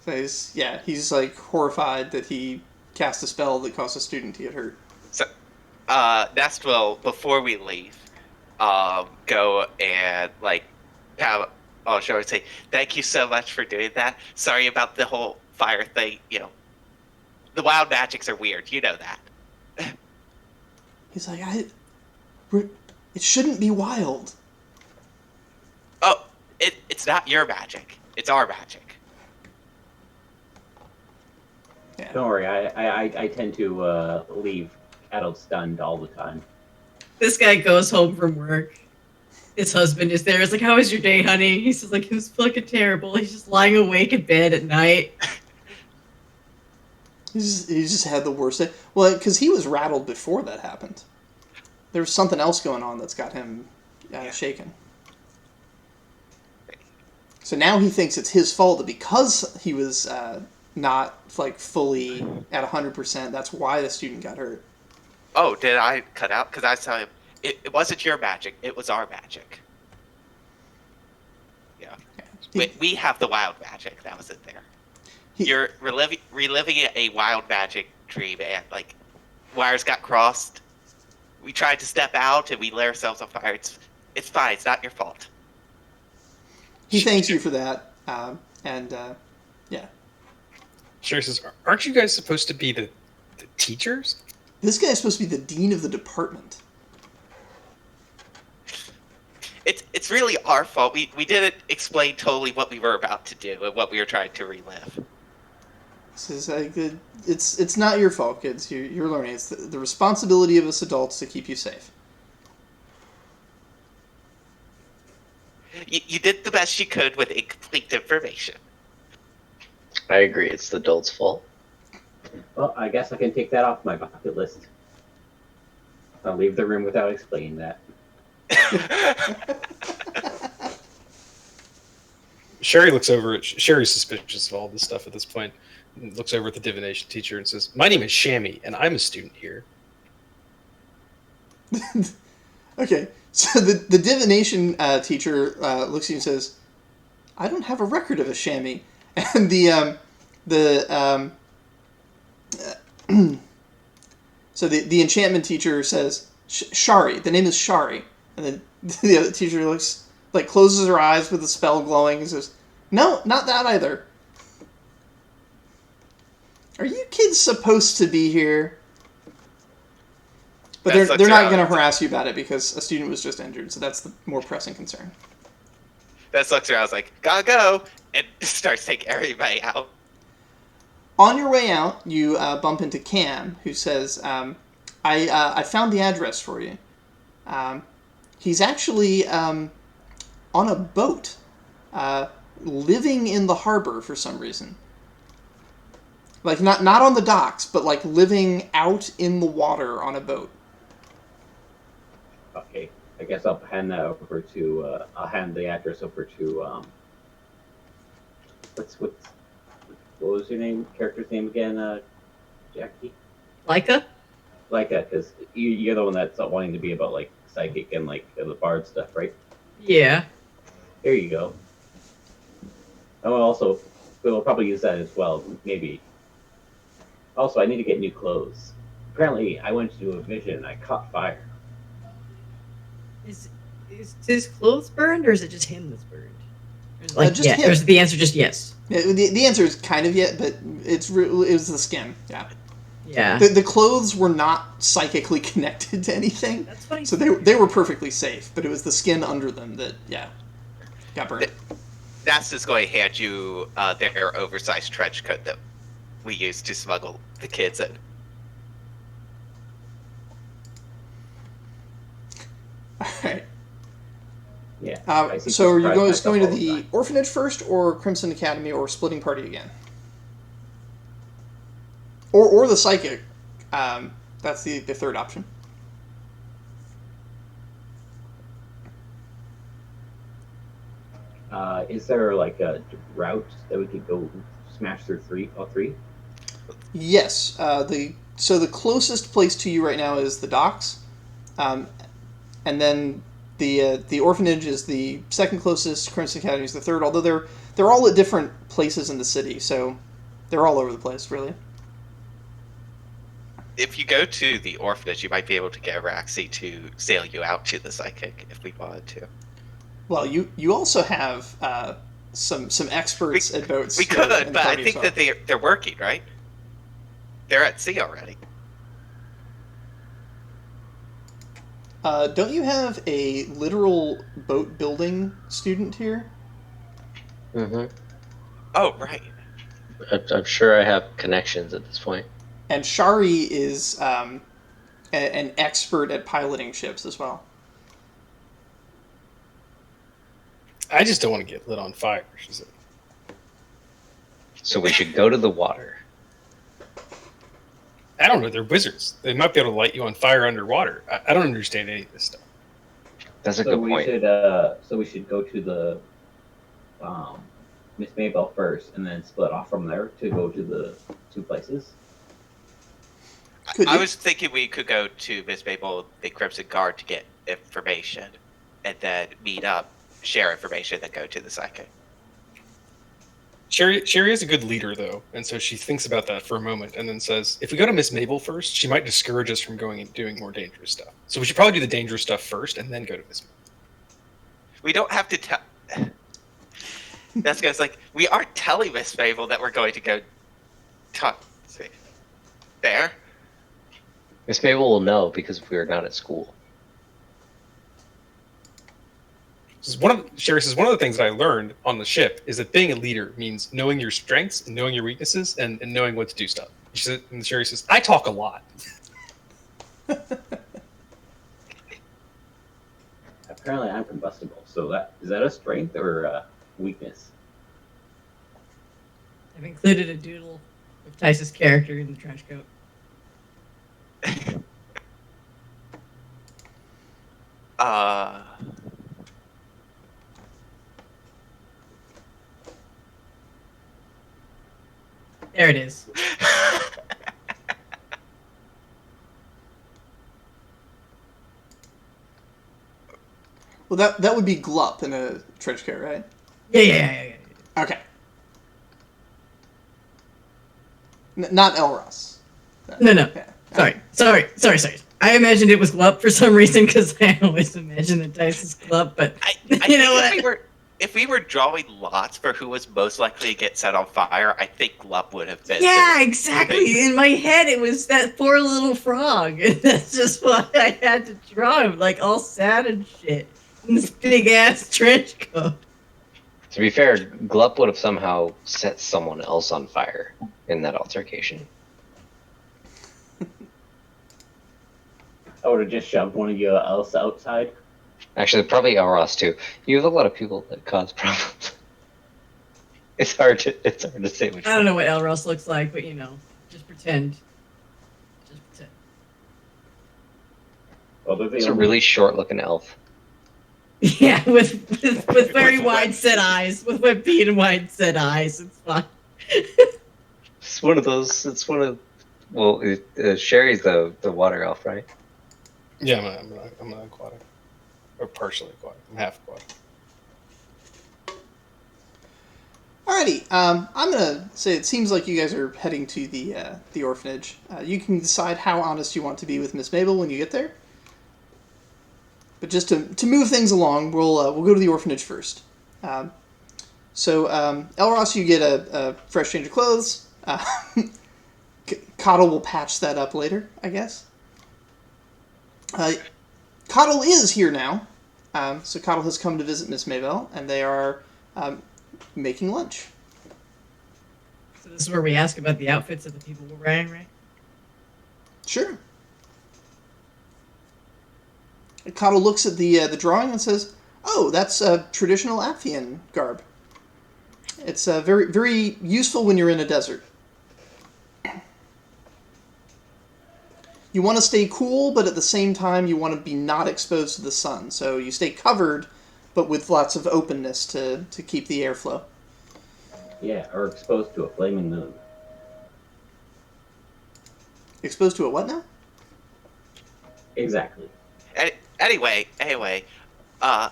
So he's like horrified that he cast a spell that caused a student to get hurt. So, Nest will, before we leave, go and, like, have... Oh, shall I say, thank you so much for doing that. Sorry about the whole fire thing, you know. The wild magics are weird, you know that. He's like, it shouldn't be wild. Oh, it's not your magic. It's our magic. Yeah. Don't worry, I tend to leave cattle stunned all the time. This guy goes home from work. His husband is there. It's like, how was your day, honey? He's just like, it was fucking terrible. He's just lying awake in bed at night. He's just had the worst day. Well, because he was rattled before that happened. There was something else going on that's got him shaken. So now he thinks it's his fault that because he was not like fully at 100%, that's why the student got hurt. Oh, did I cut out? Because I saw him. It wasn't your magic. It was our magic. Yeah. We have the wild magic. That was it there. You're reliving a wild magic dream, and, like, wires got crossed. We tried to step out, and we lit ourselves on fire. It's fine. It's not your fault. He thanks you for that, yeah. Sherry says, aren't you guys supposed to be the teachers? This guy's supposed to be the dean of the department. It's really our fault. We didn't explain totally what we were about to do and what we were trying to relive. This is it's not your fault, kids. You're learning. It's the responsibility of us adults to keep you safe. You did the best you could with incomplete information. I agree. It's the adult's fault. Well, I guess I can take that off my bucket list. I'll leave the room without explaining that. Sherry looks over at... Sherry's suspicious of all this stuff at this point. Looks over at the divination teacher and says, my name is Shammy, and I'm a student here. Okay, so the divination teacher looks at you and says, I don't have a record of a Shammy. And so the enchantment teacher says, Shari, the name is Shari. And then the other teacher looks, like, closes her eyes with the spell glowing and says, no, not that either. Are you kids supposed to be here? But they're not going to harass you about it because a student was just injured, so that's the more pressing concern. That looks around, I was like, gotta go, and starts taking everybody out. On your way out, you bump into Cam, who says, I found the address for you. He's actually on a boat, living in the harbor for some reason. Like not on the docks, but like living out in the water on a boat. Okay, I guess I'll hand that over to. I'll hand the address over to. What was your name? Character's name again? Jackie. Leica? Like that, because you're the one that's wanting to be about like psychic and like the bard stuff, right? Yeah. There you go. Oh, also, we'll probably use that as well, maybe. Also, I need to get new clothes. Apparently, I went to do a vision and I caught fire. Is his clothes burned, or is it just him that's burned? Or is it like, Just yeah, him. or is the answer just yes? The answer is kind of yet, but it was the skin. Yeah. Yeah. The clothes were not psychically connected to anything, That's funny. so they were perfectly safe. But it was the skin under them that got burned. That's just going to hand you their oversized trench coat that we used to smuggle the kids in. All right. Yeah. So are you guys going to all the the time. orphanage first, or Crimson Academy, or splitting party again? Or the psychic. That's the third option. Is there like a route that we could go smash through all three? Yes. The closest place to you right now is the docks, and then the orphanage is the second closest. Crimson Academy is the third. Although they're all at different places in the city, so they're all over the place, really. If you go to the orphanage, you might be able to get Raxi to sail you out to the psychic if we wanted to. Well, you also have some experts at boats. We in could, the but I party as think well. that they're working, right? They're at sea already. Don't you have a literal boat building student here? Mm-hmm. Oh, right. I'm sure I have connections at this point. And Shari is an expert at piloting ships as well. I just don't want to get lit on fire. She said. So we should go to the water. I don't know. They're wizards. They might be able to light you on fire underwater. I don't understand any of this stuff. That's a So good we point. should we should go to the Miss Maybell first, and then split off from there to go to the two places. Could I you? was thinking we could go to Miss Maple, the Crimson Guard, to get information, and then meet up, share information, then go to the psychic. Sherry is a good leader, though, and so she thinks about that for a moment and then says, if we go to Miss Mabel first, she might discourage us from going and doing more dangerous stuff. So we should probably do the dangerous stuff first and then go to Miss Mabel. We don't have to tell. That's because, like, we aren't telling Miss Mabel that we're going to go talk. See, there. Miss Mabel will know because we are not at school. Sherry says, one of the things that I learned on the ship is that being a leader means knowing your strengths and knowing your weaknesses and knowing what to do stuff. And Sherry says, I talk a lot. Apparently, I'm combustible. So is that a strength or a weakness? I've included a doodle of Tice's character in the trench coat. There it is. Well, that would be Glup in a trench coat, right? Yeah. Okay. Not Elros. No. Yeah. Sorry. I imagined it was Glup for some reason because I always imagine that Dice is Glup, but I you think know what? if we were drawing lots for who was most likely to get set on fire, I think Glup would have been. Yeah, exactly. In my head, it was that poor little frog. And that's just why I had to draw him, like all sad and shit, in this big ass trench coat. To be fair, Glup would have somehow set someone else on fire in that altercation. I would have just shoved one of you else outside. Actually, probably Elros too. You have a lot of people that cause problems. It's hard to say which I don't one. know what Elros looks like, but just pretend. Just pretend. Well, they're the It's a only- really short-looking elf. Yeah, with very With wide wet- set eyes, with wet feet and wide set eyes. It's fine. It's one of those. It's one of. Well, Sherry's the water elf, right? Yeah, I'm an aquatic. Or partially aquatic. I'm half aquatic. Alrighty, I'm gonna say it seems like you guys are heading to the orphanage. You can decide how honest you want to be with Miss Mabel when you get there. But just to move things along, we'll go to the orphanage first. So Elros, you get a fresh change of clothes. Coddle will patch that up later, I guess. Coddle is here now. So Coddle has come to visit Miss Mabel, and they are making lunch. So this is where we ask about the outfits of the people we're wearing, right? Sure. Coddle looks at the drawing and says, "Oh, that's traditional Aphthian garb. It's very very useful when you're in a desert. You want to stay cool, but at the same time you want to be not exposed to the sun. So you stay covered, but with lots of openness to keep the airflow." Yeah, or exposed to a flaming moon. Exposed to a what now? Exactly. Anyway, uh,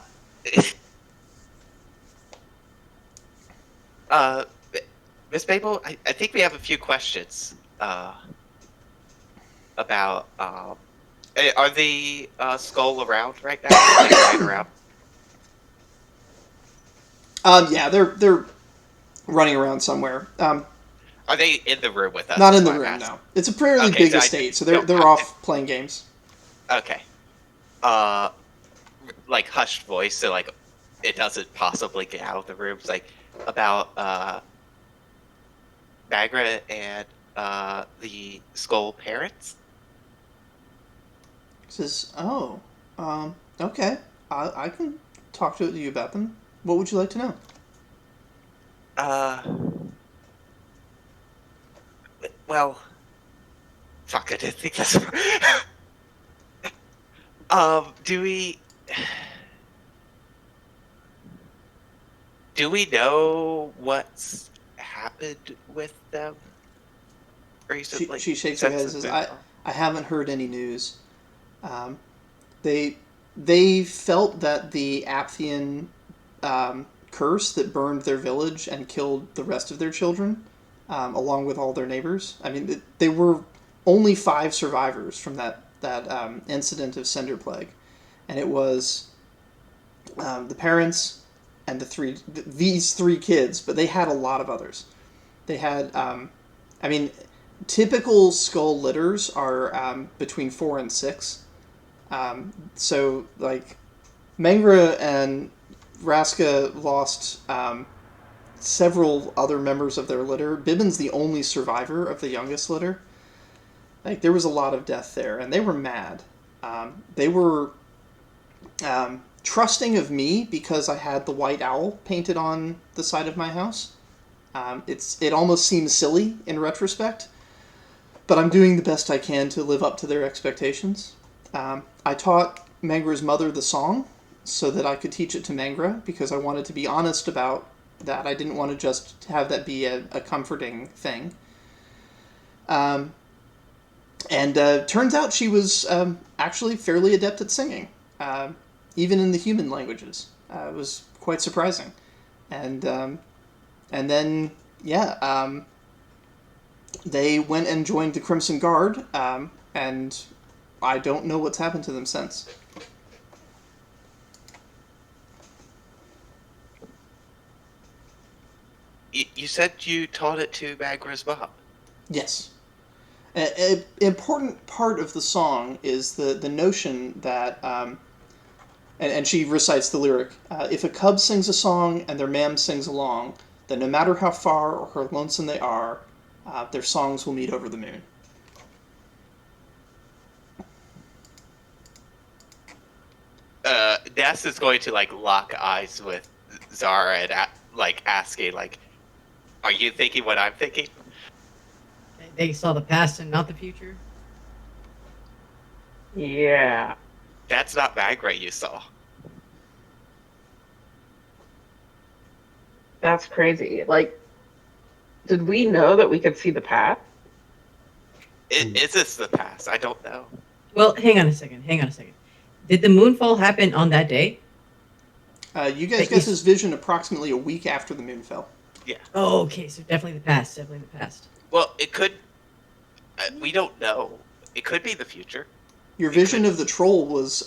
Miss Mabel, I think we have a few questions about are the skull around right now? Like lying around? Yeah, they're running around somewhere. Are they in the room with us? Not in is the what I'm room, asking? no. It's a fairly Okay, big so I estate, so don't they're have off playing games. Okay. Like hushed voice, so like it doesn't possibly get out of the room. It's like about Magra and the skull parents. Says, "Oh, okay. I can talk to you about them. What would you like to know?" Well, fuck, I didn't think that's. Do we know what's happened with them recently? She shakes her head and Since says, it's I haven't heard any news. They felt that the Aphthian curse that burned their village and killed the rest of their children, along with all their neighbors. I mean, they were only 5 survivors from that incident of Cinder Plague, and it was the parents and these 3 kids, but they had a lot of others. They had, I mean, typical skull litters are between 4 and 6. So, like, Mangra and Raska lost several other members of their litter. Bibbin's the only survivor of the youngest litter. Like, there was a lot of death there, and they were mad. They were trusting of me because I had the white owl painted on the side of my house. It almost seems silly in retrospect, but I'm doing the best I can to live up to their expectations. I taught Mangra's mother the song so that I could teach it to Mangra because I wanted to be honest about that. I didn't want to just have that be a comforting thing. And turns out she was actually fairly adept at singing, even in the human languages. It was quite surprising. And then, yeah, they went and joined the Crimson Guard, and I don't know what's happened to them since. You said you taught it to Magra's mom. Yes. An important part of the song is the notion that, and she recites the lyric, if a cub sings a song and their mam sings along, then no matter how far or how lonesome they are, their songs will meet over the moon. Ness is going to like lock eyes with Zara and like asking like, Are you thinking what I'm thinking? They saw the past and not the future. Yeah. That's not Magray you saw. That's crazy. Like, did we know that we could see the past? Is this the past? I don't know. Well, hang on a second. Did the moonfall happen on that day? You guys get this vision approximately a week after the moon fell. Yeah. Oh, okay. So definitely the past. Well, it could. We don't know. It could be the future. Your vision of the troll was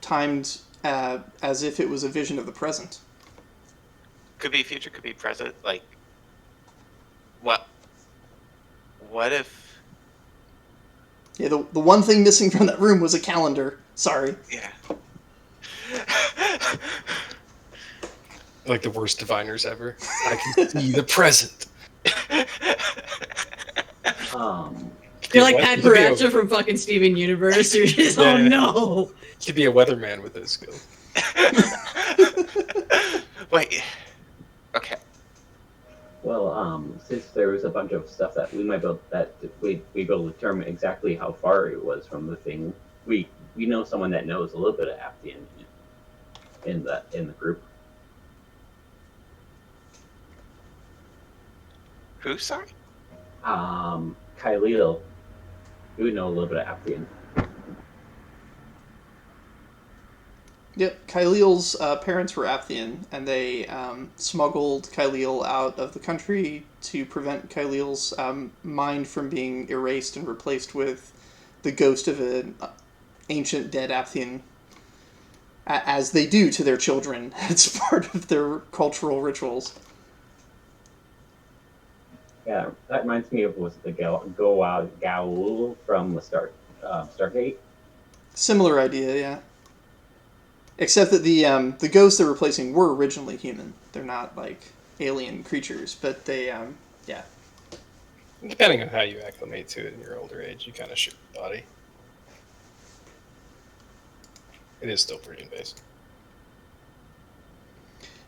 timed as if it was a vision of the present. Could be future. Could be present. Like, what? What if? Yeah, the one thing missing from that room was a calendar. Sorry. Yeah. Like the worst diviners ever. I can see the present. You're like What? Pat You could be a- Paracha from fucking Steven Universe. You're just, Yeah. oh no. You could be a weatherman with those skills. Wait. Okay. Well, since there was a bunch of stuff that we might be able, we'd be able to determine exactly how far it was from the thing, we know someone that knows a little bit of Aptian in the group. Who? Sorry. Kyleel, we would know a little bit of Aptian. Yep, Kyleel's parents were Apthian, and they smuggled Kyleel out of the country to prevent Kyleel's mind from being erased and replaced with the ghost of an ancient dead Apthian, as they do to their children. It's part of their cultural rituals. Yeah, that reminds me of was the Gaul from the Stargate. Similar idea, yeah. Except that the ghosts they're replacing were originally human. They're not like alien creatures, but they yeah. Depending on how you acclimate to it in your older age, you kind of shoot the body. It is still pretty invasive.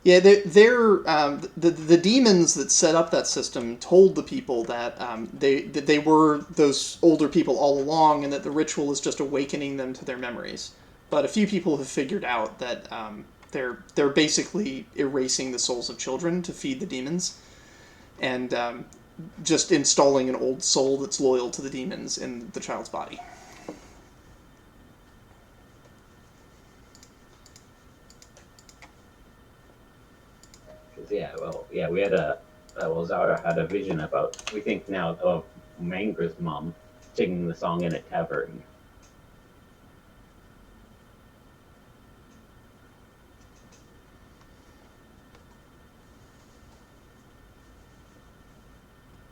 Yeah, they're the demons that set up that system told the people that they were those older people all along, and that the ritual is just awakening them to their memories. But a few people have figured out that they're basically erasing the souls of children to feed the demons, and just installing an old soul that's loyal to the demons in the child's body. We had Zara had a vision about, we think now, of Mangra's mom singing the song in a tavern.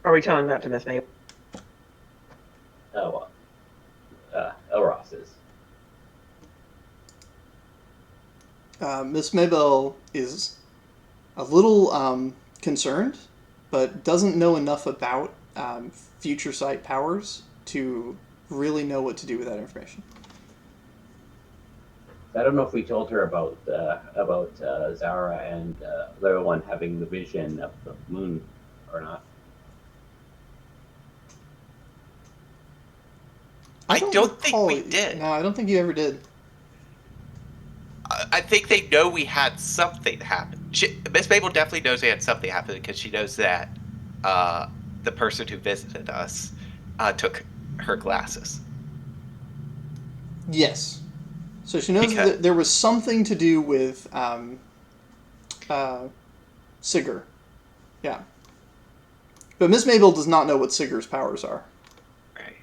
Are we telling that to Miss Mabel? Oh, Elros is. Miss Mabel is a little concerned, but doesn't know enough about future sight powers to really know what to do with that information. I don't know if we told her about Zara and the other one having the vision of the moon or not. I don't think recall we it. did. No, I don't think you ever did. I think they know we had something happen. Miss Mabel definitely knows we had something happen because she knows that the person who visited us took her glasses. Yes. So she knows Because- that there was something to do with Sigurd. Yeah. But Miss Mabel does not know what Sigurd's powers are. Right.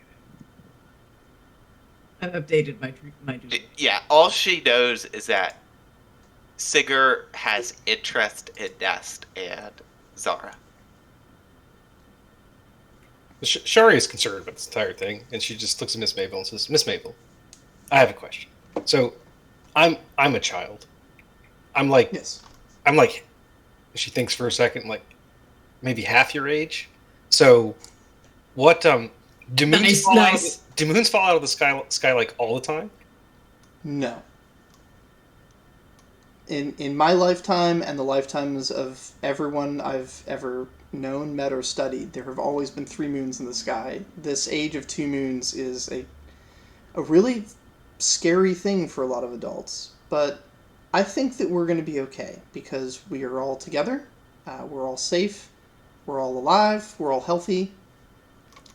I've updated my duty. Yeah, all she knows is that Sigurd has interest in Nest and Zara. Shari is concerned about this entire thing, and she just looks at Miss Mabel and says, "Miss Mabel, I have a question. So, I'm a child. Yes. I'm like." She thinks for a second, like maybe half your age. So, what? Do moons do moons fall out of the sky like all the time? No. In my lifetime and the lifetimes of everyone I've ever known, met, or studied, there have always been 3 moons in the sky. This age of 2 moons is a really scary thing for a lot of adults. But I think that we're going to be okay because we are all together, we're all safe, we're all alive, we're all healthy.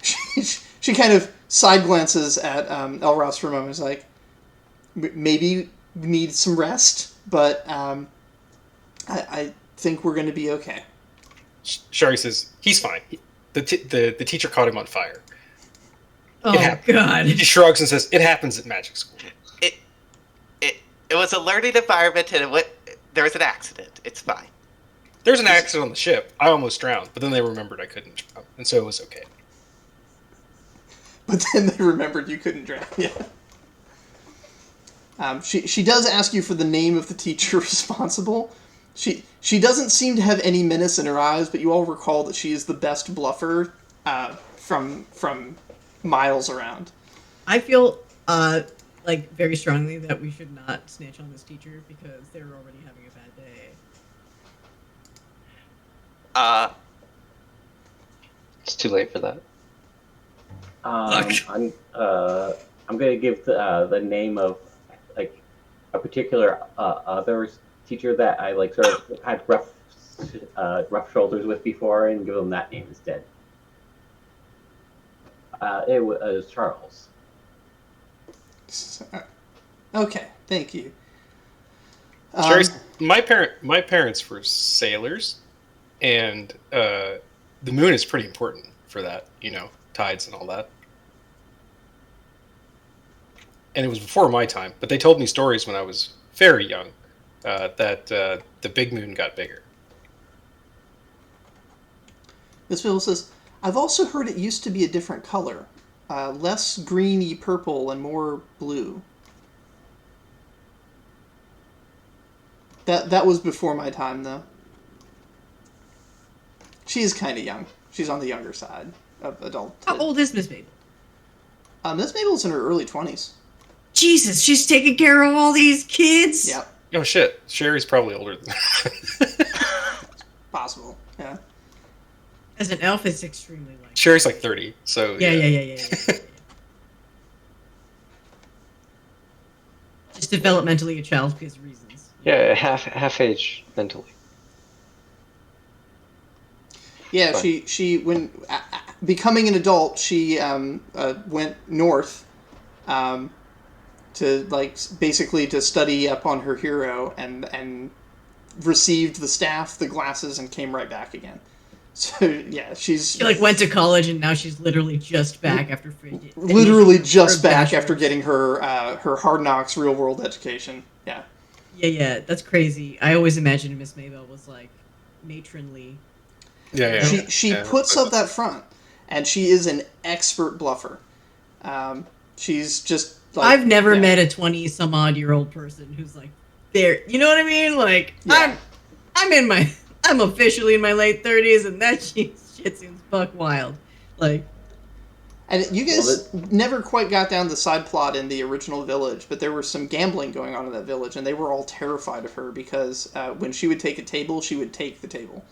She kind of side glances at Elros for a moment. Is like, maybe we need some rest, but I think we're going to be okay. Shari says he's fine. The teacher caught him on fire. Oh God! He shrugs and says, "It happens at magic school." It was a learning environment, and there was an accident. It's fine. There's an accident on the ship. I almost drowned, but then they remembered I couldn't drown, and so it was okay. But then they remembered you couldn't drown. Yeah. She does ask you for the name of the teacher responsible. She doesn't seem to have any menace in her eyes, but you all recall that she is the best bluffer from miles around. I feel like very strongly that we should not snitch on this teacher because they're already having a bad day. It's too late for that. I'm gonna give the name of like a particular other teacher that I like sort of had rough shoulders with before, and give them that name instead. It was Charles. Okay, thank you. My parents were sailors, and the moon is pretty important for that, tides and all that. And it was before my time, but they told me stories when I was very young that the big moon got bigger. Miss Bill says, I've also heard it used to be a different color. Less greeny purple and more blue. That was before my time, though. She is kind of young. She's on the younger side of adult. How old is Miss Mabel? Miss Mabel's in her early 20s. Jesus, she's taking care of all these kids? Yep. Oh shit, Sherry's probably older than that. Possible, yeah. As an elf, it's extremely likely. Sherry's like 30, so... Yeah. Just developmentally a child because of reasons. Yeah, half age mentally. Yeah, she when becoming an adult, she went north to basically to study up on her hero and received the staff, the glasses, and came right back again. So yeah, she went to college and now she's literally just back after after getting her her hard knocks real world education. Yeah. Yeah, that's crazy. I always imagined Miss Mabel was like matronly. Yeah. She puts up that front, and she is an expert bluffer. She's just like, I've never met a 20-some-odd-year-old person who's like there. You know what I mean? Like I'm officially in my late 30s, and that shit seems buck wild. Like, and you guys never quite got down the side plot in the original village, but there was some gambling going on in that village, and they were all terrified of her because when she would take a table, she would take the table.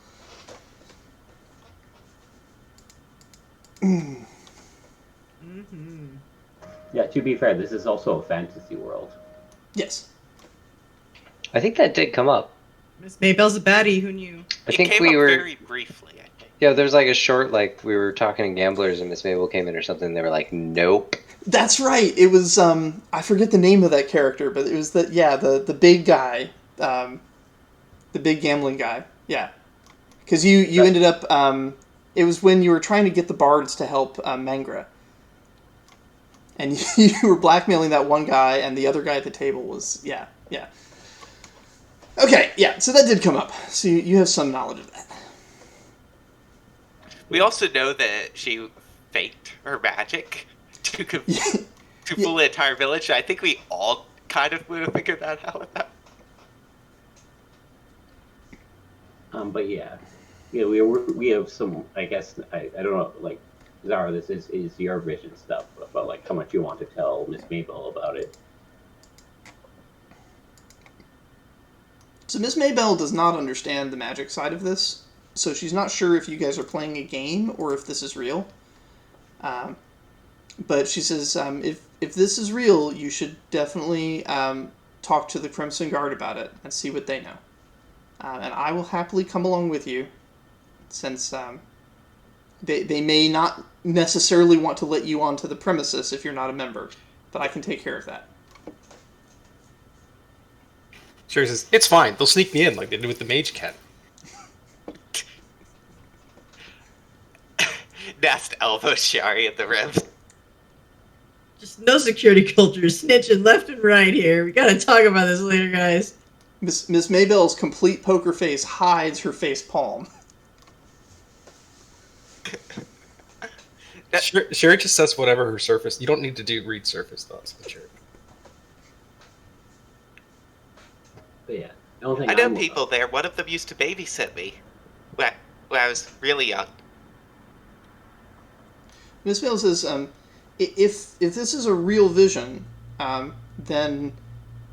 Mm-hmm. Yeah, to be fair, this is also a fantasy world. Yes. I think that did come up. Miss Mabel's a baddie. Who knew? I think came we up were very briefly. I think. Yeah, there's like a short we were talking to gamblers and Miss Mabel came in or something. And they were like, "Nope." That's right. It was I forget the name of that character, but it was the big guy, the big gambling guy. Yeah, because you ended up it was when you were trying to get the bards to help Mangra, and you were blackmailing that one guy, and the other guy at the table was yeah. Okay, yeah. So that did come up. So you have some knowledge of that. We also know that she faked her magic to fool the entire village. I think we all kind of would have figured that out. But yeah, we have some. I guess I don't know. Like Zara, this is your vision stuff about like how much you want to tell Miss Mabel about it. So Miss Maybell does not understand the magic side of this. so she's not sure if you guys are playing a game or if this is real. But she says, if this is real, you should definitely talk to the Crimson Guard about it and see what they know. And I will happily come along with you, since they may not necessarily want to let you onto the premises if you're not a member, but I can take care of that. Sherry says, it's fine. They'll sneak me in like they did with the Mage Cat. Nast elbow Shari at the ribs. Just no security culture, snitching left and right here. We gotta talk about this later, guys. Miss Maybell's complete poker face hides her face palm. Sherry just says whatever her surface. You don't need to read surface thoughts on Sherry. But yeah, the only thing I know will- people there. One of them used to babysit me when I was really young. Miss Maybell says, if this is a real vision, then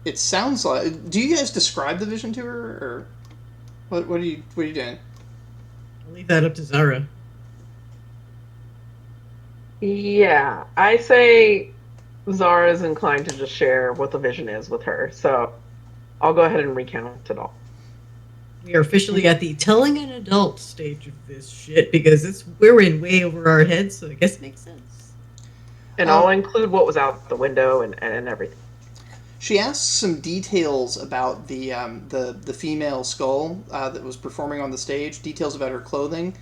it sounds like. Do you guys describe the vision to her, or what are you doing? I'll leave that up to Zara. Yeah, I say Zara's inclined to just share what the vision is with her, so I'll go ahead and recount it all. We are officially at the telling an adult stage of this shit because we're in way over our heads, so I guess it makes sense. And I'll include what was out the window and everything. She asks some details about the female skull that was performing on the stage. Details about her clothing.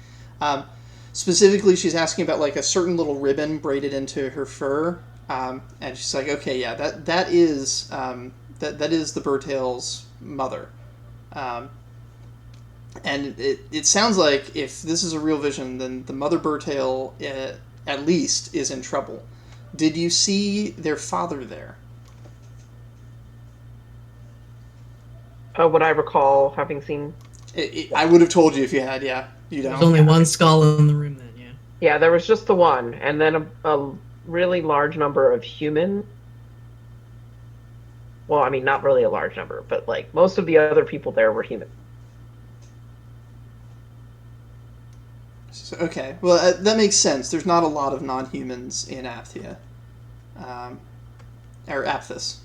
Specifically, she's asking about like a certain little ribbon braided into her fur, and she's like, "Okay, yeah, that is the Burtail's mother." And it sounds like if this is a real vision, then the Mother Burtail at least is in trouble. Did you see their father there? Would I recall having seen? I would have told you if you had. Yeah, you There's don't. only one skull in the room then, yeah. Yeah, there was just the one, and then a really large number of human. Well, I mean, not really a large number, but like most of the other people there were human. Okay, well, that makes sense. There's not a lot of non-humans in Apthia. Or Apthis.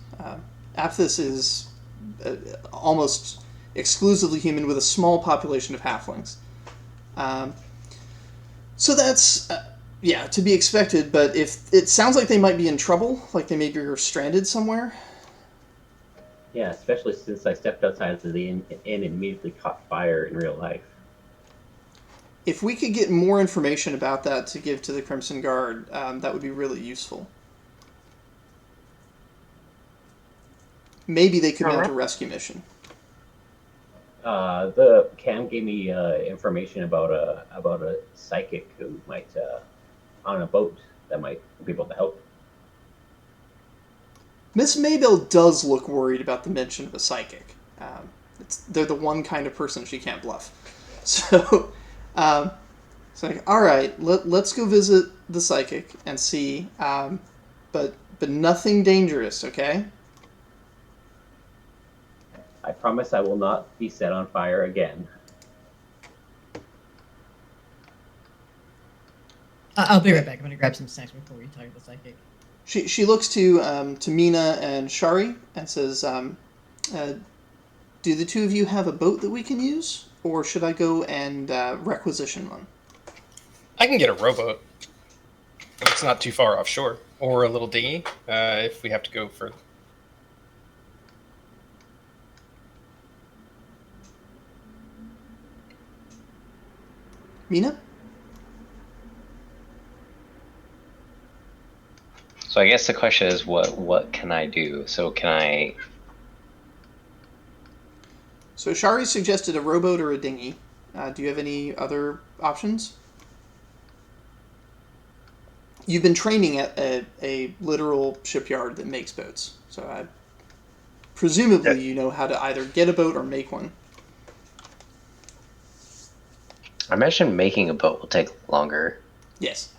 Apthis is almost exclusively human with a small population of halflings. So that's, to be expected, but if it sounds like they might be in trouble, like they maybe are stranded somewhere. Yeah, especially since I stepped outside of the inn and immediately caught fire in real life. If we could get more information about that to give to the Crimson Guard, that would be really useful. Maybe they could mount a rescue mission. The Cam gave me information about a psychic who might on a boat that might be able to help. Miss Maybell does look worried about the mention of a psychic. They're the one kind of person she can't bluff. So. It's like, all right, let's go visit the psychic and see, but nothing dangerous, okay? I promise I will not be set on fire again. I'll be right back. I'm going to grab some snacks before we talk to the psychic. She looks to Mina and Shari and says, do the two of you have a boat that we can use? Or should I go and requisition one? I can get a rowboat. It's not too far offshore. Or a little dinghy, if we have to go further. Mina? So I guess the question is, what can I do? So can I... So Shari suggested a rowboat or a dinghy. Do you have any other options? You've been training at a literal shipyard that makes boats, so presumably you know how to either get a boat or make one. I imagine making a boat will take longer. Yes.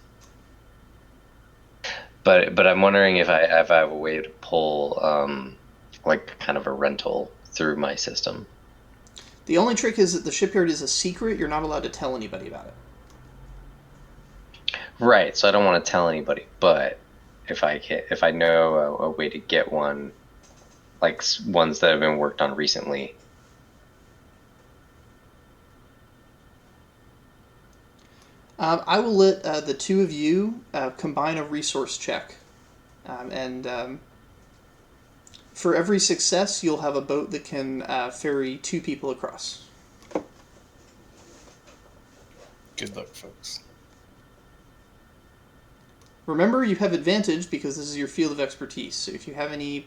But I'm wondering if I have a way to pull like kind of a rental through my system. The only trick is that the shipyard is a secret. You're not allowed to tell anybody about it. Right. So I don't want to tell anybody, but if I know a way to get one, like ones that have been worked on recently. I will let the two of you combine a resource check, and for every success, you'll have a boat that can ferry 2 people across. Good luck, folks. Remember, you have advantage because this is your field of expertise. So if you have any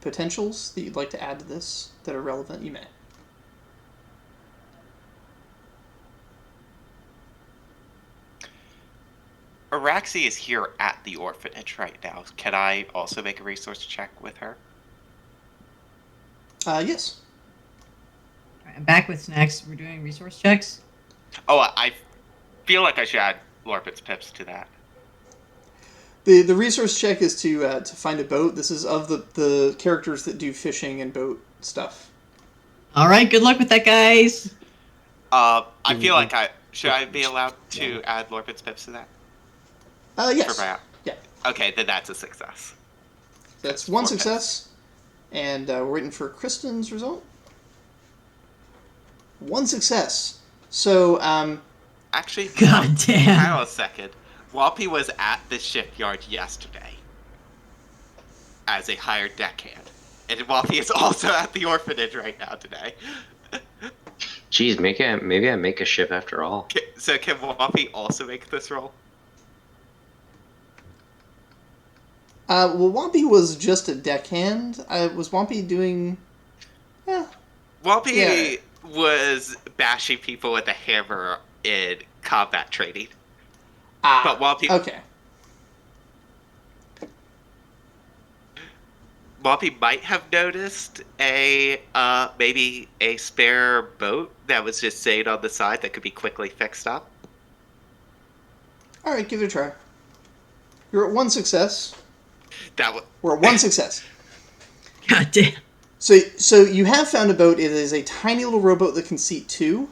potentials that you'd like to add to this that are relevant, you may. Araxi is here at the orphanage right now. Can I also make a resource check with her? Yes. All right, I'm back with snacks. We're doing resource checks. Oh, I feel like I should add Lorpit's pips to that. The resource check is to find a boat. This is of the characters that do fishing and boat stuff. All right, good luck with that, guys. I feel like should I be allowed to add Lorpit's pips to that? Yes. Yeah. Okay, then that's a success. That's 1 success. And we're waiting for Kristen's result. 1 success. So, Actually, God damn. hang on a second. Whoppy was at the shipyard yesterday as a hired deckhand. And Whoppy is also at the orphanage right now today. Geez, maybe I make a ship after all. So can Whoppy also make this roll? well, Wampy was just a deckhand. Was Wampy doing... Whoppy was bashing people with a hammer in combat training. But Whoppy... Okay. Whoppy might have noticed maybe a spare boat that was just sitting on the side that could be quickly fixed up. All right, give it a try. You're at 1 success. We're at 1 success. God damn. So you have found a boat. It is a tiny little rowboat that can seat 2,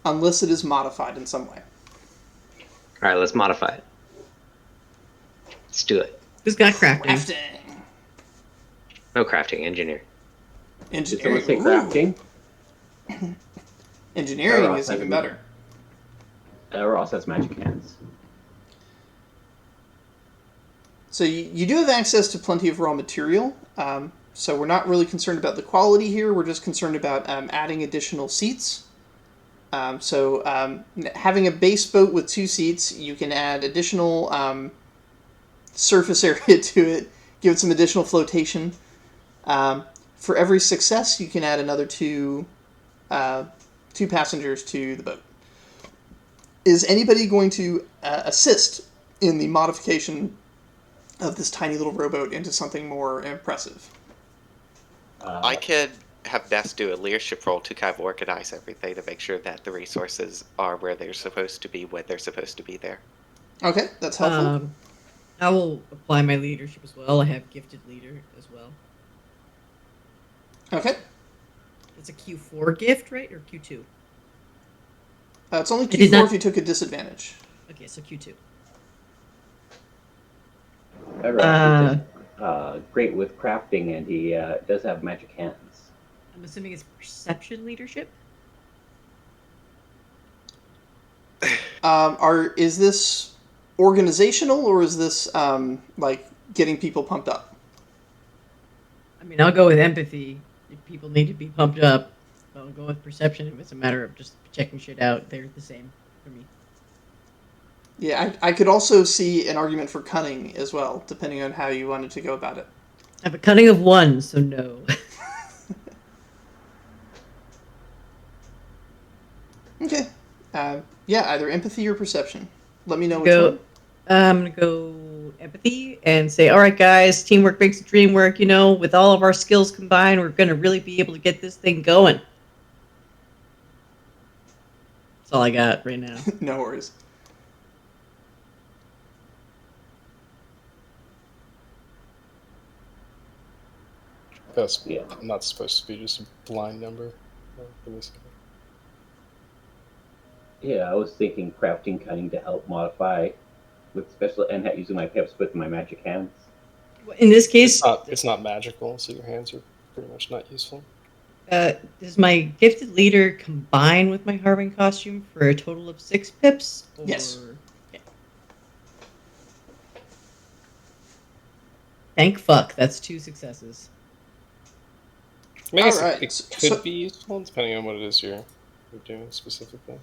unless it is modified in some way. All right, let's modify it. Let's do it. Who's got crafting? Crafting. No crafting, engineer. Did someone say crafting? Engineering is even better. Ross has magic hands. So you do have access to plenty of raw material. So we're not really concerned about the quality here. We're just concerned about adding additional seats. Having a base boat with 2 seats, you can add additional surface area to it, give it some additional flotation. For every success, you can add another 2 passengers to the boat. Is anybody going to assist in the modification of this tiny little rowboat into something more impressive? I could have Ness do a leadership role to kind of organize everything to make sure that the resources are where they're supposed to be when they're supposed to be there. Okay, that's helpful. I will apply my leadership as well. I have gifted leader as well. Okay. It's a Q4 gift, right? Or Q2? It's only Q4 if you took a disadvantage. Okay, so Q2. Ross is great with crafting, and he does have magic hands. I'm assuming it's perception leadership? Is this organizational, or is this like getting people pumped up? I mean, I'll go with empathy. If people need to be pumped up, I'll go with perception. If it's a matter of just checking shit out, they're the same for me. Yeah, I could also see an argument for cunning as well, depending on how you wanted to go about it. I have a cunning of 1, so no. Okay. Either empathy or perception. Let me know which one. I'm going to go empathy and say, all right, guys, teamwork makes the dream work. You know, with all of our skills combined, we're going to really be able to get this thing going. That's all I got right now. No worries. That's not supposed to be just a blind number. Give me a second. Yeah, I was thinking crafting cunning to help modify with special and using my pips with my magic hands. In this case, It's not magical, so your hands are pretty much not useful. does my gifted leader combine with my Harving costume for a total of 6 pips? Or... Yes. Okay. Thank fuck, that's 2 successes. I mean, I guess Alright, it could so- be useful depending on what it is you're doing specifically.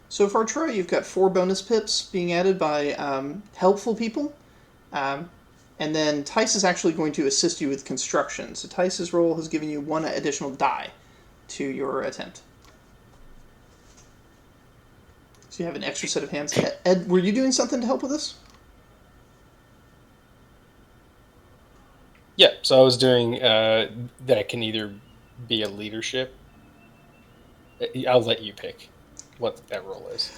So for Troy, you've got 4 bonus pips being added by helpful people. And then Tice is actually going to assist you with construction. So Tice's roll has given you 1 additional die to your attempt. So you have an extra set of hands. Ed, were you doing something to help with this? Yeah, so I was doing that can either be a leadership. I'll let you pick what that role is.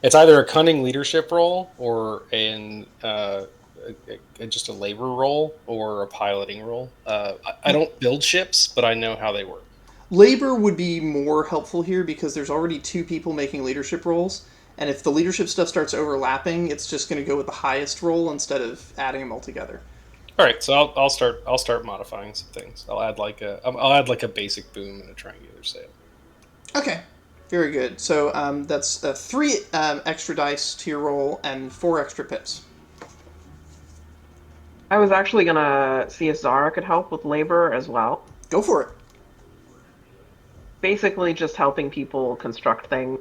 It's either a cunning leadership role or just a labor role or a piloting role. I don't build ships, but I know how they work. Labor would be more helpful here because there's already 2 people making leadership roles, and if the leadership stuff starts overlapping, it's just going to go with the highest role instead of adding them all together. All right, so I'll start modifying some things. I'll add like a basic boom and a triangular sail. Okay, very good. So that's 3 extra dice to your roll and 4 extra pips. I was actually gonna see if Zara could help with labor as well. Go for it. Basically, just helping people construct things.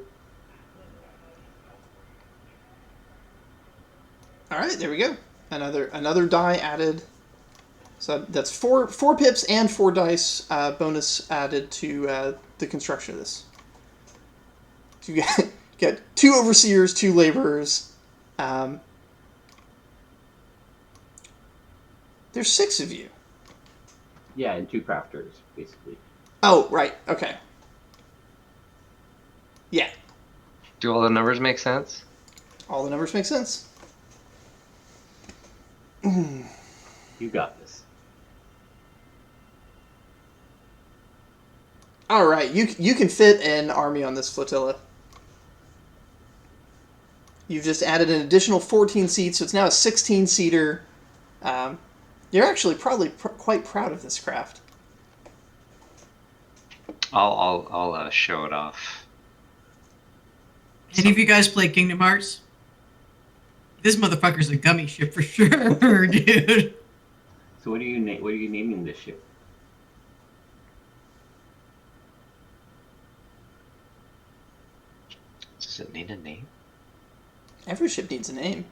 All right, there we go. Another die added. So that's 4 pips and 4 dice bonus added to the construction of this. So you get 2 overseers, 2 laborers. There's 6 of you. Yeah, and 2 crafters, basically. Oh, right. Okay. Yeah. Do all the numbers make sense? All the numbers make sense. You got this. All right, you can fit an army on this flotilla. You've just added an additional 14 seats, so it's now a 16-seater. You're actually probably quite proud of this craft. I'll show it off. Any of you guys play Kingdom Hearts? This motherfucker's a gummy ship for sure, dude. So what are you naming this ship? Does it need a name? Every ship needs a name.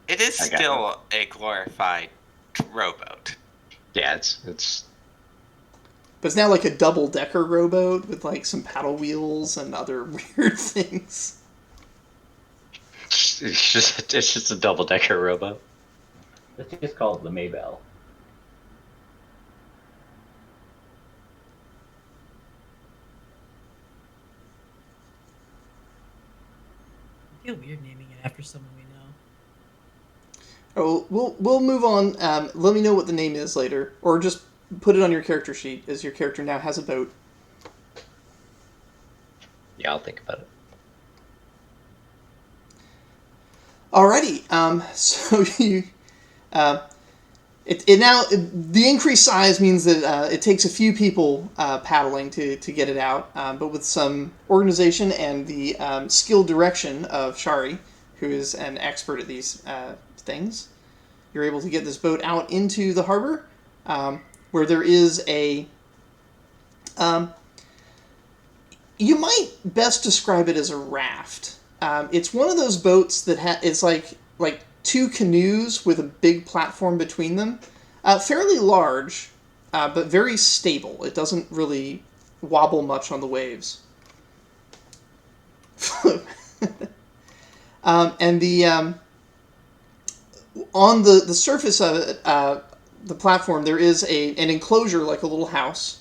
It is I got still a glorified rowboat. Yeah, it's But it's now like a double-decker rowboat with like some paddle wheels and other weird things. it's just a double decker rowboat. Let's just call it the Maybell. I feel weird naming it after someone we know. Oh, we'll move on. Let me know what the name is later, or just put it on your character sheet, as your character now has a boat. Yeah, I'll think about it. Alrighty. So you, it now the increased size means that it takes a few people paddling to get it out, but with some organization and the skilled direction of Shari, who is an expert at these things, you're able to get this boat out into the harbor, where there is a. You might best describe it as a raft. It's one of those boats that it's like 2 canoes with a big platform between them. Fairly large, but very stable. It doesn't really wobble much on the waves. And the on the surface of it, the platform, there is an enclosure like a little house,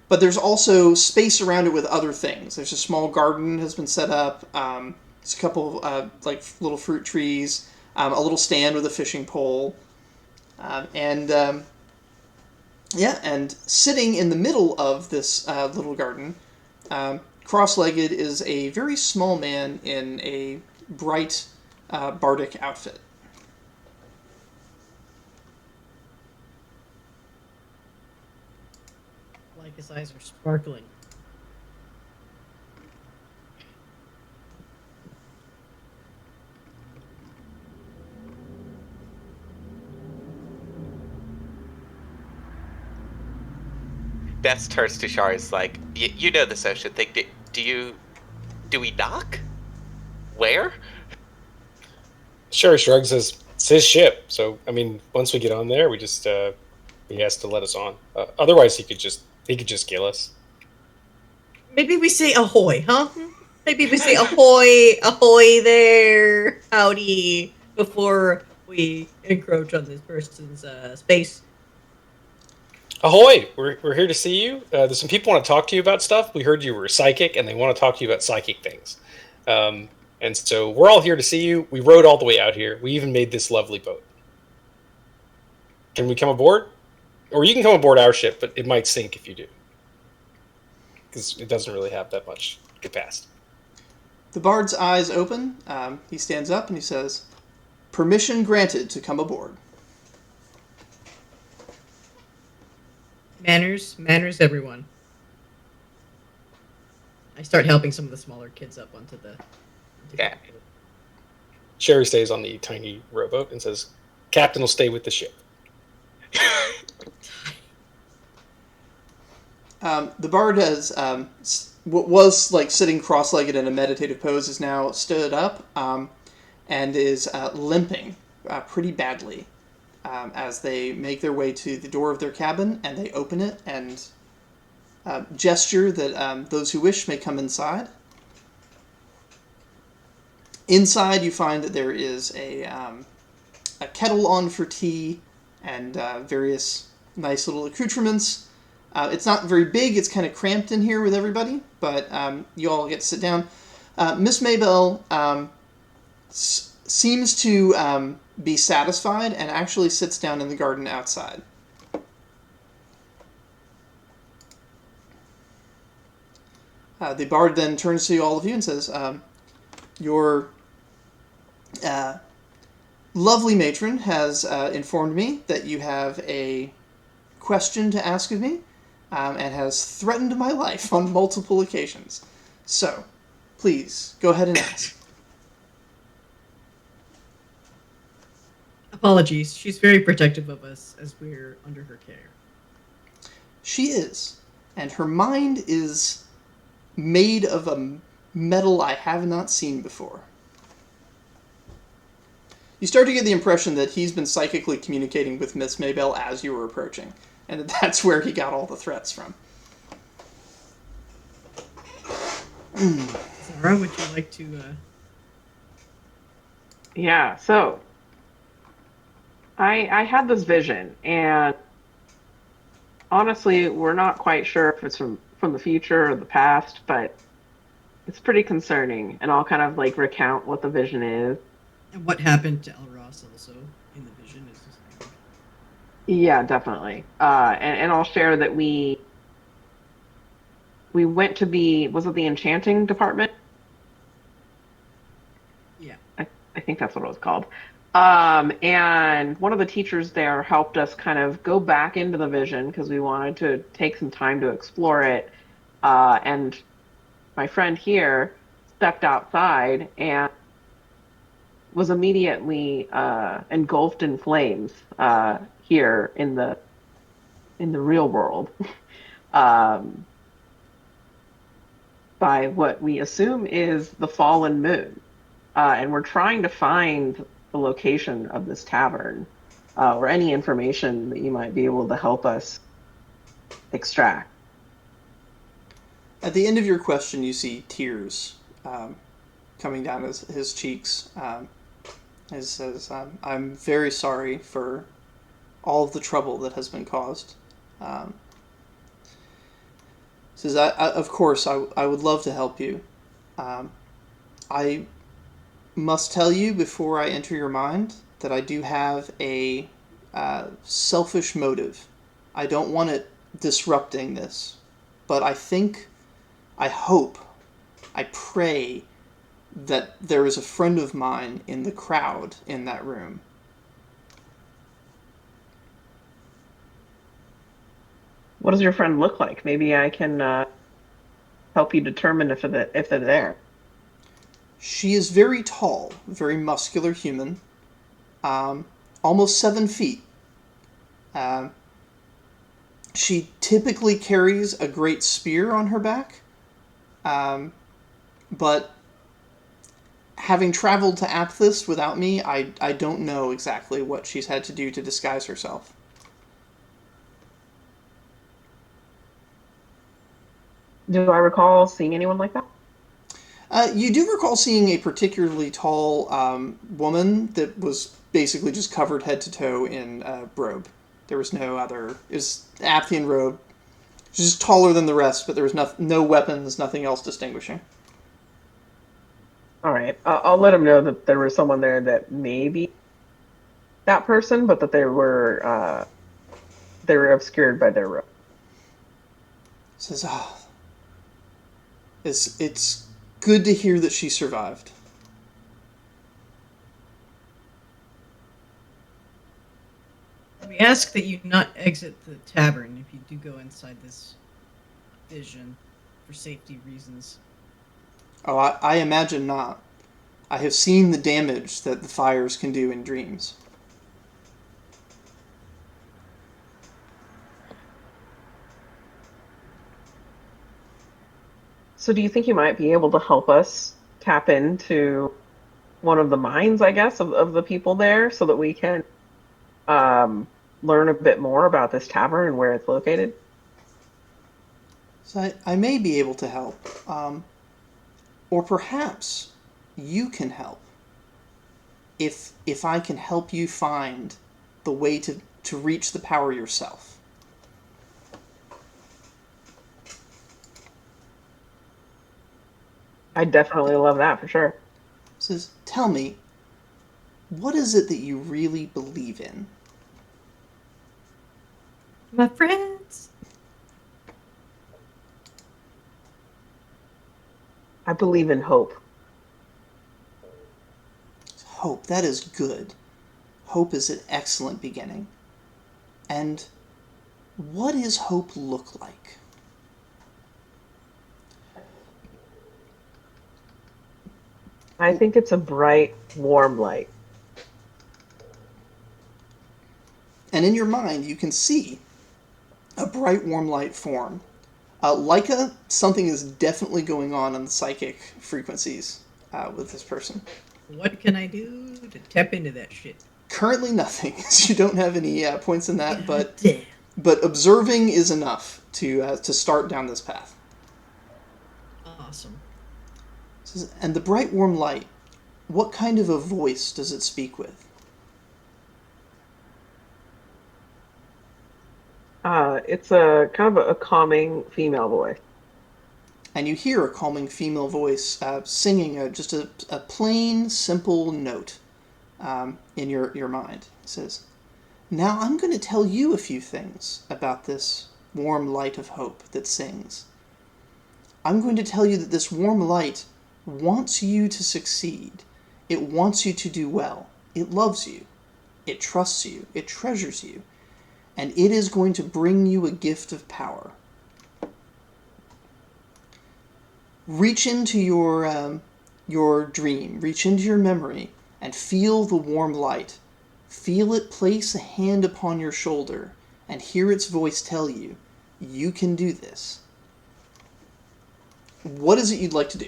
but there's also space around it with other things. There's a small garden has been set up. There's a couple of like little fruit trees, a little stand with a fishing pole, and yeah, and sitting in the middle of this little garden, cross-legged, is a very small man in a bright bardic outfit. Like his eyes are sparkling. Beth turns to Shar is like, you know this ocean thing. Do we knock? Where? Sure shrugs, says it's his ship. So I mean, once we get on there, we just he has to let us on. Otherwise, he could just kill us. Maybe we say ahoy, huh? Maybe we say ahoy, ahoy there, howdy, before we encroach on this person's space. Ahoy! We're here to see you. There's some people want to talk to you about stuff. We heard you were psychic, and they want to talk to you about psychic things. And so we're all here to see you. We rode all the way out here. We even made this lovely boat. Can we come aboard? Or you can come aboard our ship, but it might sink if you do. Because it doesn't really have that much capacity. The bard's eyes open. He stands up and he says, "Permission granted to come aboard." Manners, everyone. I start helping some of the smaller kids up onto the. Yeah. Sherry stays on the tiny rowboat and says, "Captain will stay with the ship." The bard has what was like sitting cross-legged in a meditative pose is now stood up and is limping pretty badly as they make their way to the door of their cabin, and they open it and gesture that those who wish may come inside. Inside, you find that there is a kettle on for tea and various nice little accoutrements. It's not very big. It's kind of cramped in here with everybody, but you all get to sit down. Miss Maybell seems to be satisfied and actually sits down in the garden outside. The bard then turns to all of you and says, "Your lovely matron has informed me that you have a question to ask of me, and has threatened my life on multiple occasions. So, please, go ahead and ask." Apologies. She's very protective of us as we're under her care. She is, and her mind is made of a metal I have not seen before. You start to get the impression that he's been psychically communicating with Miss Maybell as you were approaching, and that's where he got all the threats from. Zara, would you like to... Yeah, so I had this vision, and honestly, we're not quite sure if it's from the future or the past, but it's pretty concerning, and I'll kind of like recount what the vision is. And what happened to El Ross also in the vision is just... Yeah, definitely. And I'll share that we went to was it the enchanting department? Yeah. I think that's what it was called. And one of the teachers there helped us kind of go back into the vision because we wanted to take some time to explore it. And my friend here stepped outside and was immediately engulfed in flames here in the real world by what we assume is the fallen moon. And we're trying to find the location of this tavern or any information that you might be able to help us extract. At the end of your question, you see tears coming down his cheeks. He says, "I'm very sorry for all of the trouble that has been caused. Says, of course, I would love to help you. Um, I must tell you before I enter your mind that I do have a selfish motive. I don't want it disrupting this, but I hope, I pray that there is a friend of mine in the crowd in that room. What does your friend look like? Maybe I can help you determine if they're there. She is very tall, very muscular human, um, almost 7 feet. Um, she typically carries a great spear on her back, but having traveled to Apthis without me, I don't know exactly what she's had to do to disguise herself. Do I recall seeing anyone like that? You do recall seeing a particularly tall woman that was basically just covered head to toe in robe. There was no other. It was Apthian robe. She's just taller than the rest, but there was no weapons, nothing else distinguishing. All right. I'll let him know that there was someone there that maybe that person, but that they were obscured by their robe. Says, ah, it's good to hear that she survived. We ask that you not exit the tavern if you do go inside this vision for safety reasons. Oh, I imagine not. I have seen the damage that the fires can do in dreams. So do you think you might be able to help us tap into one of the minds, I guess, of the people there so that we can learn a bit more about this tavern and where it's located? So I may be able to help. Or perhaps you can help. If I can help you find the way to reach the power yourself. I definitely love that for sure. Says, tell me, what is it that you really believe in? My friends. I believe in hope. Hope, that is good. Hope is an excellent beginning. And what does hope look like? I think it's a bright, warm light. And in your mind, you can see a bright, warm light form. Leica, something is definitely going on the psychic frequencies with this person. What can I do to tap into that shit? Currently, nothing. You don't have any points in that, but Damn. but observing is enough to start down this path. Awesome. And the bright, warm light, what kind of a voice does it speak with? It's a kind of a calming female voice. And you hear a calming female voice singing just a plain, simple note in your mind. It says, now I'm going to tell you a few things about this warm light of hope that sings. I'm going to tell you that this warm light wants you to succeed. It wants you to do well. It loves you. It trusts you. It treasures you. And it is going to bring you a gift of power. Reach into your dream, reach into your memory, and feel the warm light. Feel it place a hand upon your shoulder, and hear its voice tell you, you can do this. What is it you'd like to do?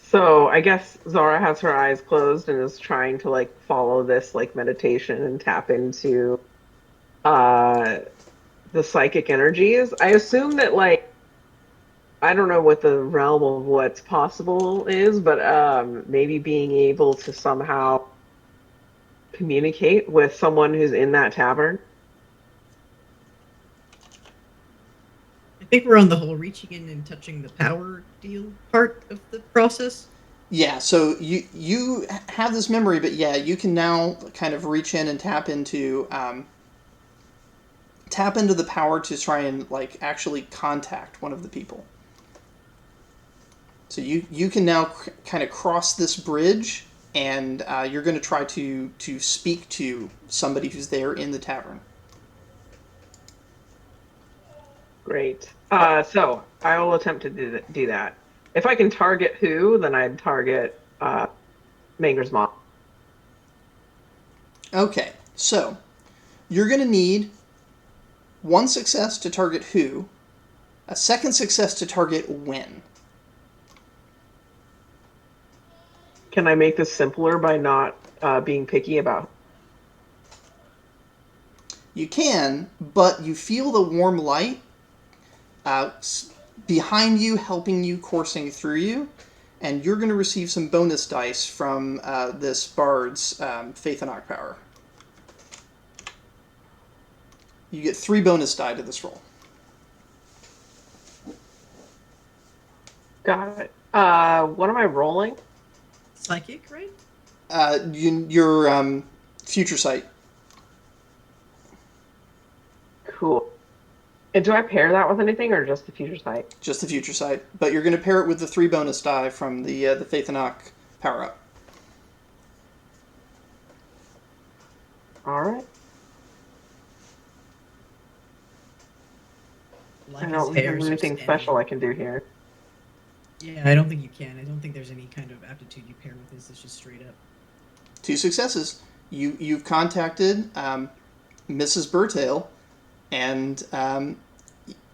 So I guess Zara has her eyes closed and is trying to like follow this like meditation and tap into uh the psychic energies. I assume that like I don't know what the realm of what's possible is, but maybe being able to somehow communicate with someone who's in that tavern? I think we're on the whole reaching in and touching the power deal part of the process. Yeah, so you have this memory, but yeah, you can now kind of reach in and tap into the power to try and like actually contact one of the people. So you can now kind of cross this bridge, and you're going to try to speak to somebody who's there in the tavern. Great. So I will attempt to do that. If I can target who, then I'd target Manger's mom. Okay, so you're going to need one success to target who, a second success to target when. Can I make this simpler by not being picky about? You can, but you feel the warm light behind you, helping you, coursing through you, and you're going to receive some bonus dice from this bard's Faith and Arc power. You get 3 bonus die to this roll. Got it. What am I rolling? Psychic, right? Your future sight. Cool. And do I pair that with anything, or just the future sight? Just the future sight. But you're going to pair it with the 3 bonus die from the Faith and Arc power-up. All right. I don't think there's anything special I can do here. Yeah, I don't think you can. I don't think there's any kind of aptitude you pair with this. It's just straight up. 2 successes. You've contacted Mrs. Burtail, and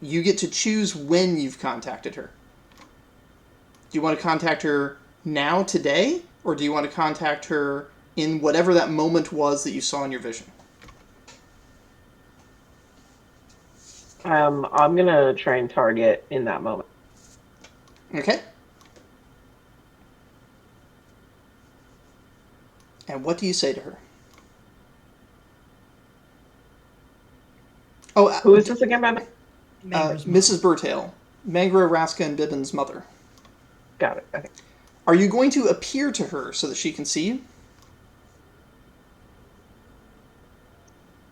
you get to choose when you've contacted her. Do you want to contact her now, today, or do you want to contact her in whatever that moment was that you saw in your vision? I'm gonna try and target in that moment. Okay. And what do you say to her? Oh, Who is this again, Batman? Mrs. Burtail, Mangra, Raska, and Bibbin's mother. Got it. Okay. Are you going to appear to her so that she can see you?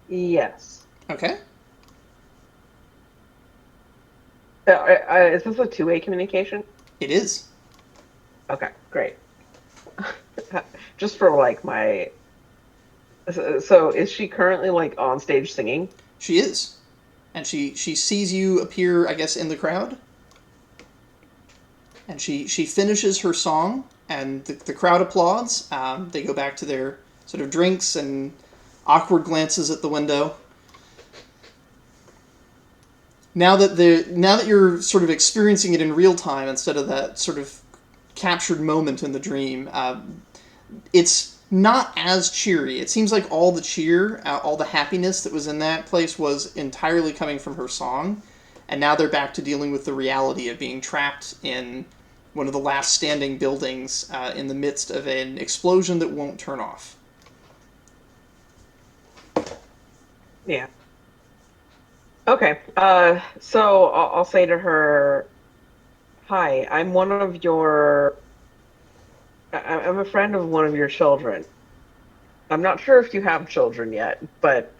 Yes. Okay. Is this a two-way communication? It is. Okay, great. Just for like my. So is she currently like on stage singing? She is. And she sees you appear, I guess, in the crowd. And she finishes her song, and the crowd applauds. They go back to their sort of drinks and awkward glances at the window. Now that you're sort of experiencing it in real time instead of that sort of captured moment in the dream, it's not as cheery. It seems like all the cheer, all the happiness that was in that place was entirely coming from her song, and now they're back to dealing with the reality of being trapped in one of the last standing buildings in the midst of an explosion that won't turn off. Yeah. Okay. So I'll say to her, "Hi, I'm one of your. I'm a friend of one of your children. I'm not sure if you have children yet, but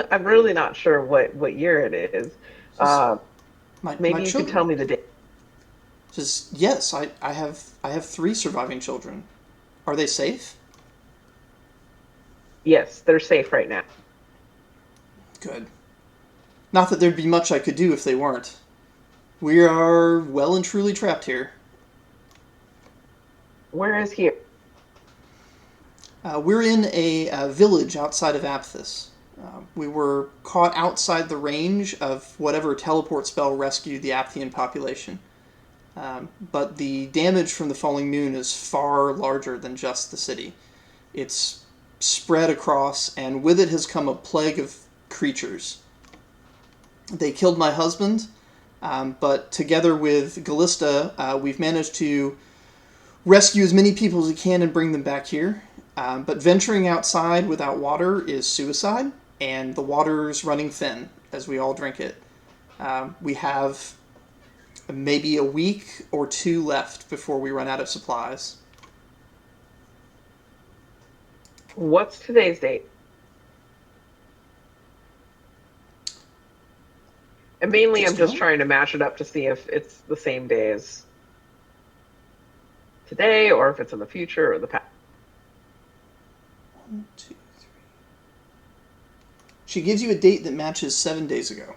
I'm really not sure what year it is. Maybe you could tell me the date." Says, yes, I have 3 surviving children. Are they safe? Yes, they're safe right now. Good. Not that there'd be much I could do if they weren't. We are well and truly trapped here. Where is here? We're in a village outside of Apthis. We were caught outside the range of whatever teleport spell rescued the Apthian population. But the damage from the falling moon is far larger than just the city. It's spread across, and with it has come a plague of creatures. They killed my husband, but together with Galista, we've managed to rescue as many people as we can and bring them back here. But venturing outside without water is suicide, and the water's running thin as we all drink it. We have maybe a week or two left before we run out of supplies. What's today's date? And mainly, Just I'm a just moment. trying to match it up to see if it's the same day as today, or if it's in the future or the past. 1, 2, 3. She gives you a date that matches 7 days ago.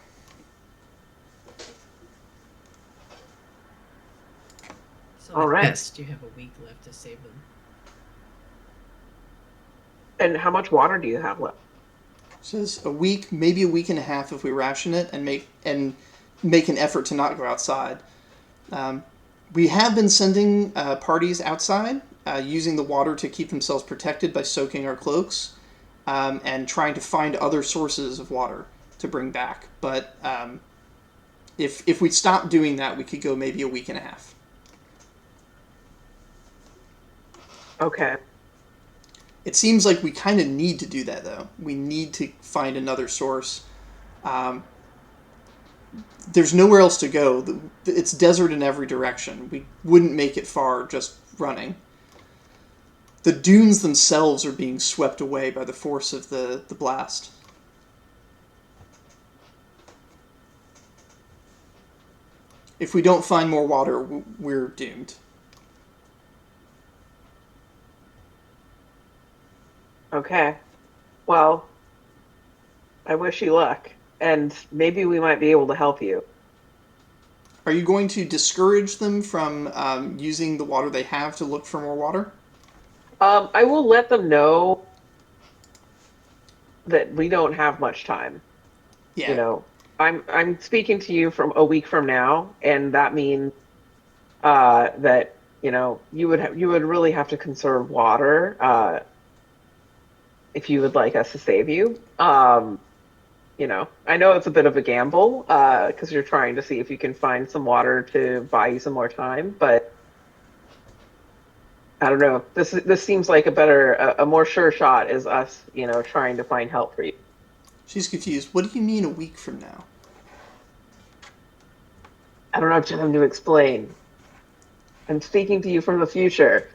So All at right. best, you have a week left to save them. And how much water do you have left? Says a week, maybe a week and a half if we ration it and make an effort to not go outside. We have been sending parties outside using the water to keep themselves protected by soaking our cloaks and trying to find other sources of water to bring back. But if we stopped doing that, we could go maybe a week and a half. Okay. It seems like we kind of need to do that, though. We need to find another source. There's nowhere else to go. It's desert in every direction. We wouldn't make it far just running. The dunes themselves are being swept away by the force of the blast. If we don't find more water, we're doomed. Okay. Well, I wish you luck, and maybe we might be able to help you. Are you going to discourage them from using the water they have to look for more water? I will let them know that we don't have much time. Yeah. You know, I'm speaking to you from a week from now, and that means that you would really have to conserve water if you would like us to save you. I know it's a bit of a gamble because you're trying to see if you can find some water to buy you some more time, but I don't know. This seems like a more sure shot is us, trying to find help for you. She's confused. What do you mean a week from now? I don't have time to explain. I'm speaking to you from the future.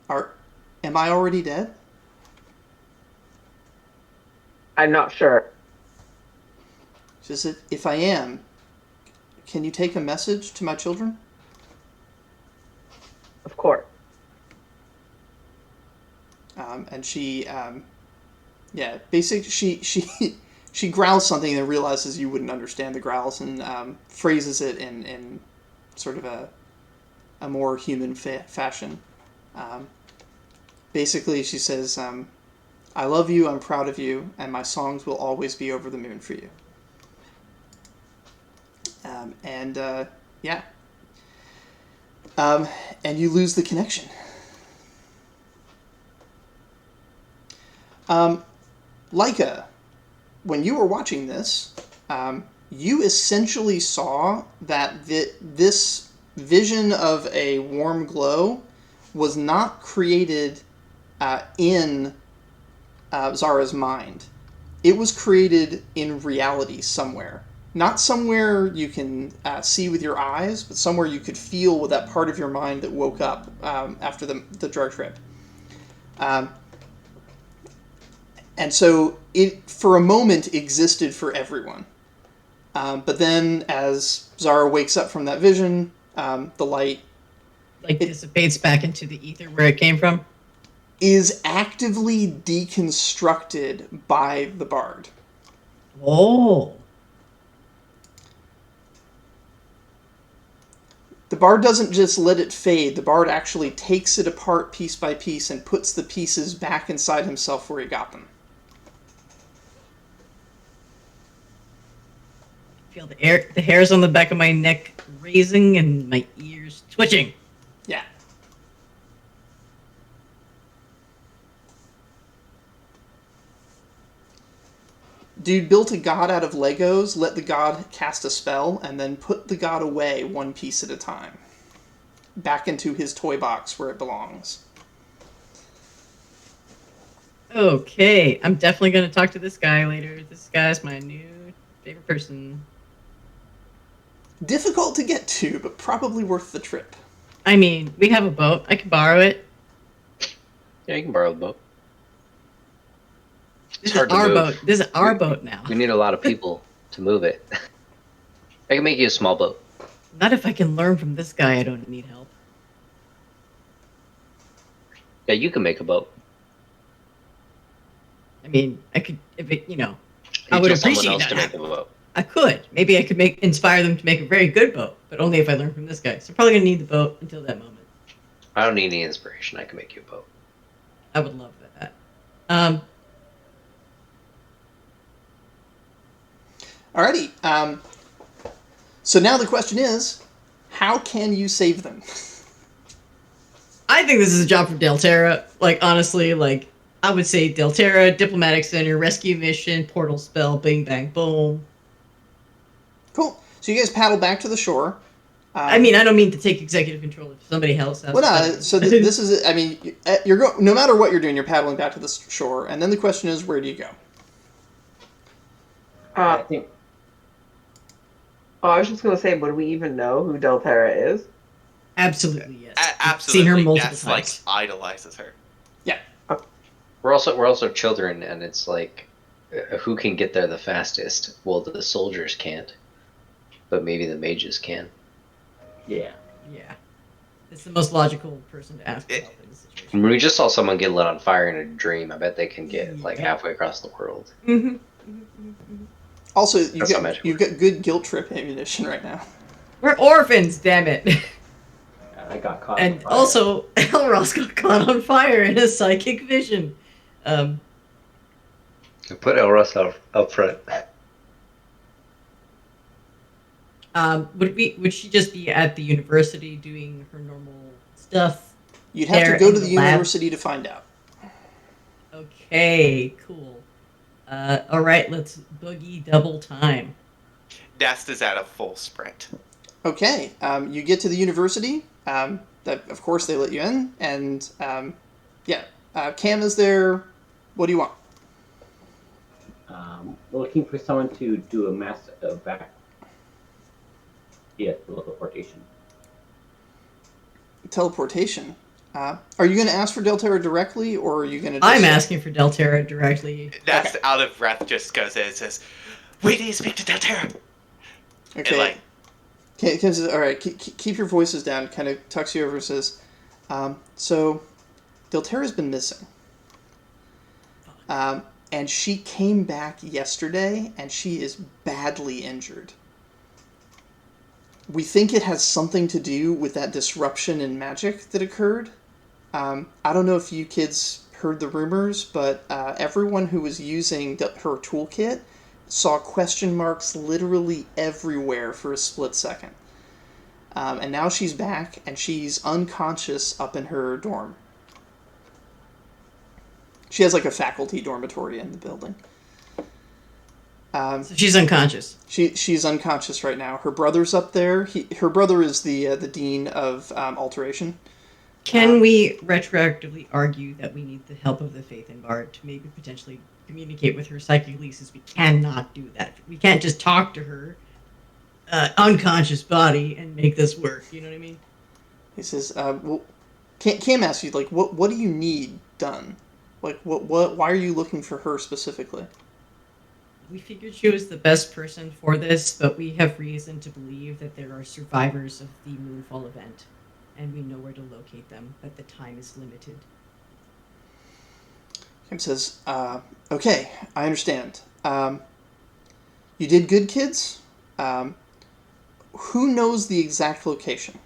Am I already dead? I'm not sure. She said, if I am, can you take a message to my children? Of course. And she, basically she growls something and realizes you wouldn't understand the growls and phrases it in sort of a more human fashion. Basically, she says, I love you, I'm proud of you, and my songs will always be over the moon for you. And you lose the connection. Leica, when you were watching this, you essentially saw that this vision of a warm glow was not created in Zara's mind. It was created in reality somewhere. Not somewhere you can see with your eyes, but somewhere you could feel with that part of your mind that woke up after the drug trip. And so it, for a moment, existed for everyone. But then as Zara wakes up from that vision, the light dissipates back into the ether where it came from? Is actively deconstructed by the bard. Oh. The bard doesn't just let it fade. The bard actually takes it apart piece by piece and puts the pieces back inside himself where he got them. Feel the hairs on the back of my neck raising and my ears twitching. Yeah. Dude built a god out of Legos, let the god cast a spell, and then put the god away one piece at a time. Back into his toy box where it belongs. Okay, I'm definitely gonna talk to this guy later. This guy's my new favorite person. Difficult to get to, but probably worth the trip. I mean, we have a boat. I can borrow it. Yeah, you can borrow the boat. This is hard to our move. boat. This is our boat now. We need a lot of people to move it. I can make you a small boat. Not if I can learn from this guy. I don't need help. Yeah, you can make a boat. I mean, I could, if it, You I would tell someone appreciate else that to make happen. a boat. I could. Maybe I could inspire them to make a very good boat, but only if I learn from this guy. So I'm probably gonna need the boat until that moment. I don't need any inspiration. I can make you a boat. I would love that. Um, Alrighty. So now the question is, how can you save them? I think this is a job for Delterra. Like, honestly, like, I would say Delterra, Diplomatic Center, Rescue Mission, Portal Spell, Bing Bang Boom. Cool. So you guys paddle back to the shore. I mean, I don't mean to take executive control if somebody else has. Well, no. So this is. I mean, you're no matter what you're doing, you're paddling back to the shore, and then the question is, where do you go? I think I was just going to say, would we even know who Delterra is? Absolutely, yes. Absolutely. Seen her multiple Ness, times. idolizes her. We're also children, and it's like, who can get there the fastest? Well, the soldiers can't, but maybe the mages can. yeah. Yeah. It's the most logical person to ask for help in this I situation. mean, we just saw someone get lit on fire in a dream. I bet they can get like Yeah. halfway across the world. Also, That's not magic you've got good guilt trip ammunition right now. We're orphans, damn it. I got caught. And also, Elros got caught on fire in a psychic vision. Put Elros up front. Would she just be at the university doing her normal stuff? You'd have There to go in to the the lab? university to find out. Okay, cool. All right, let's boogie double time. Nest is at a full sprint. Okay. You get to the university. That of course they let you in, and Cam is there. What do you want? We're looking for someone to do a mass evac. Yeah, teleportation. Teleportation. Are you going to ask for Delterra directly, or are you going to? I'm asking for Delterra directly. Nest, Okay. out of breath, just goes in and says, "We need to speak to Delterra." Okay. And like, Cam says, all right, keep your voices down. Kind of tucks you over and says, so Delterra's been missing. And she came back yesterday, and she is badly injured. We think it has something to do with that disruption in magic that occurred. I don't know if you kids heard the rumors, but everyone who was using her toolkit saw question marks literally everywhere for a split second. And now she's back, and she's unconscious up in her dorm. She has like a faculty dormitory in the building. So she's unconscious. She's unconscious right now. Her brother's up there. Her brother is the dean of alteration. Can we retroactively argue that we need the help of the Faith in Bard to maybe potentially communicate with her psychically, since we cannot do that? We can't just talk to her unconscious body and make this work. You know what I mean? He says, "Well, Cam asks you, like, what do you need done? Like, what? Why are you looking for her specifically?" We figured she was the best person for this, but we have reason to believe that there are survivors of the Moonfall event, and we know where to locate them, but the time is limited. Cam says, "Okay, I understand. You did good, kids. Who knows the exact location?"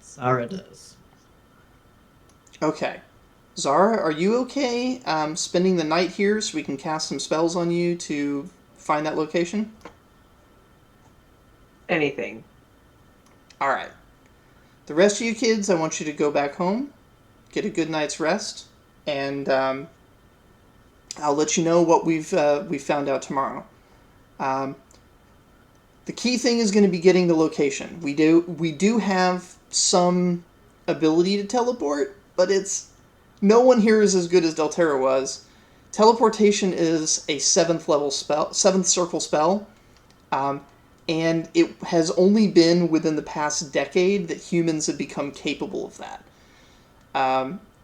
Zara does. Okay. Zara, are you okay spending the night here so we can cast some spells on you to find that location? Anything. All right. The rest of you kids, I want you to go back home, get a good night's rest, and I'll let you know what we've found out tomorrow. The key thing is going to be getting the location. We do have some ability to teleport, but it's no one here is as good as Delterra was. Teleportation is a 7th circle spell, and it has only been within the past decade that humans have become capable of that.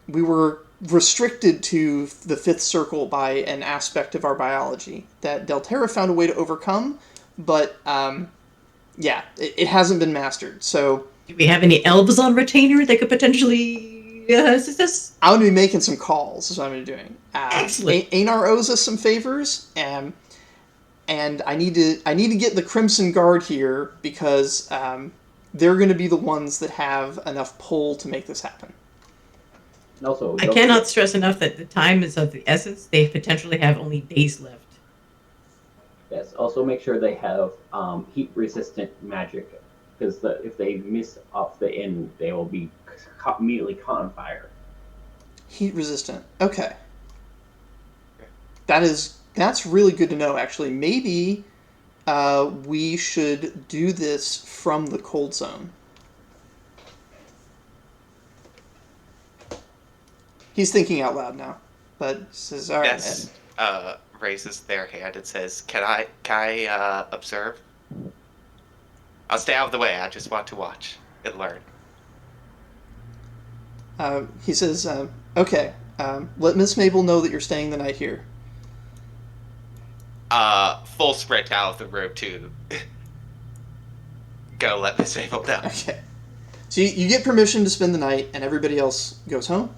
We were restricted to the 5th circle by an aspect of our biology that Delterra found a way to overcome, but it hasn't been mastered. So, Do we have any elves on retainer that could potentially assist us? I'm going to be making some calls, is what I'm going to be doing. Excellent. Einar owes us some favors, and I need to get the Crimson Guard here because they're going to be the ones that have enough pull to make this happen. And also, I cannot stress enough that the time is of the essence. They potentially have only days left. Yes. Also, make sure they have heat-resistant magic, because if they miss off the end, they will be immediately caught on fire. Heat resistant. Okay. That's really good to know. Actually, maybe we should do this from the cold zone. He's thinking out loud now, but says, "All right." Ness raises their hand and says, "Can I observe? I'll stay out of the way. I just want to watch and learn." He says, "Okay. Let Miss Mabel know that you're staying the night here." Full sprint out of the room to go let Miss Mabel know. Okay. So you get permission to spend the night, and everybody else goes home.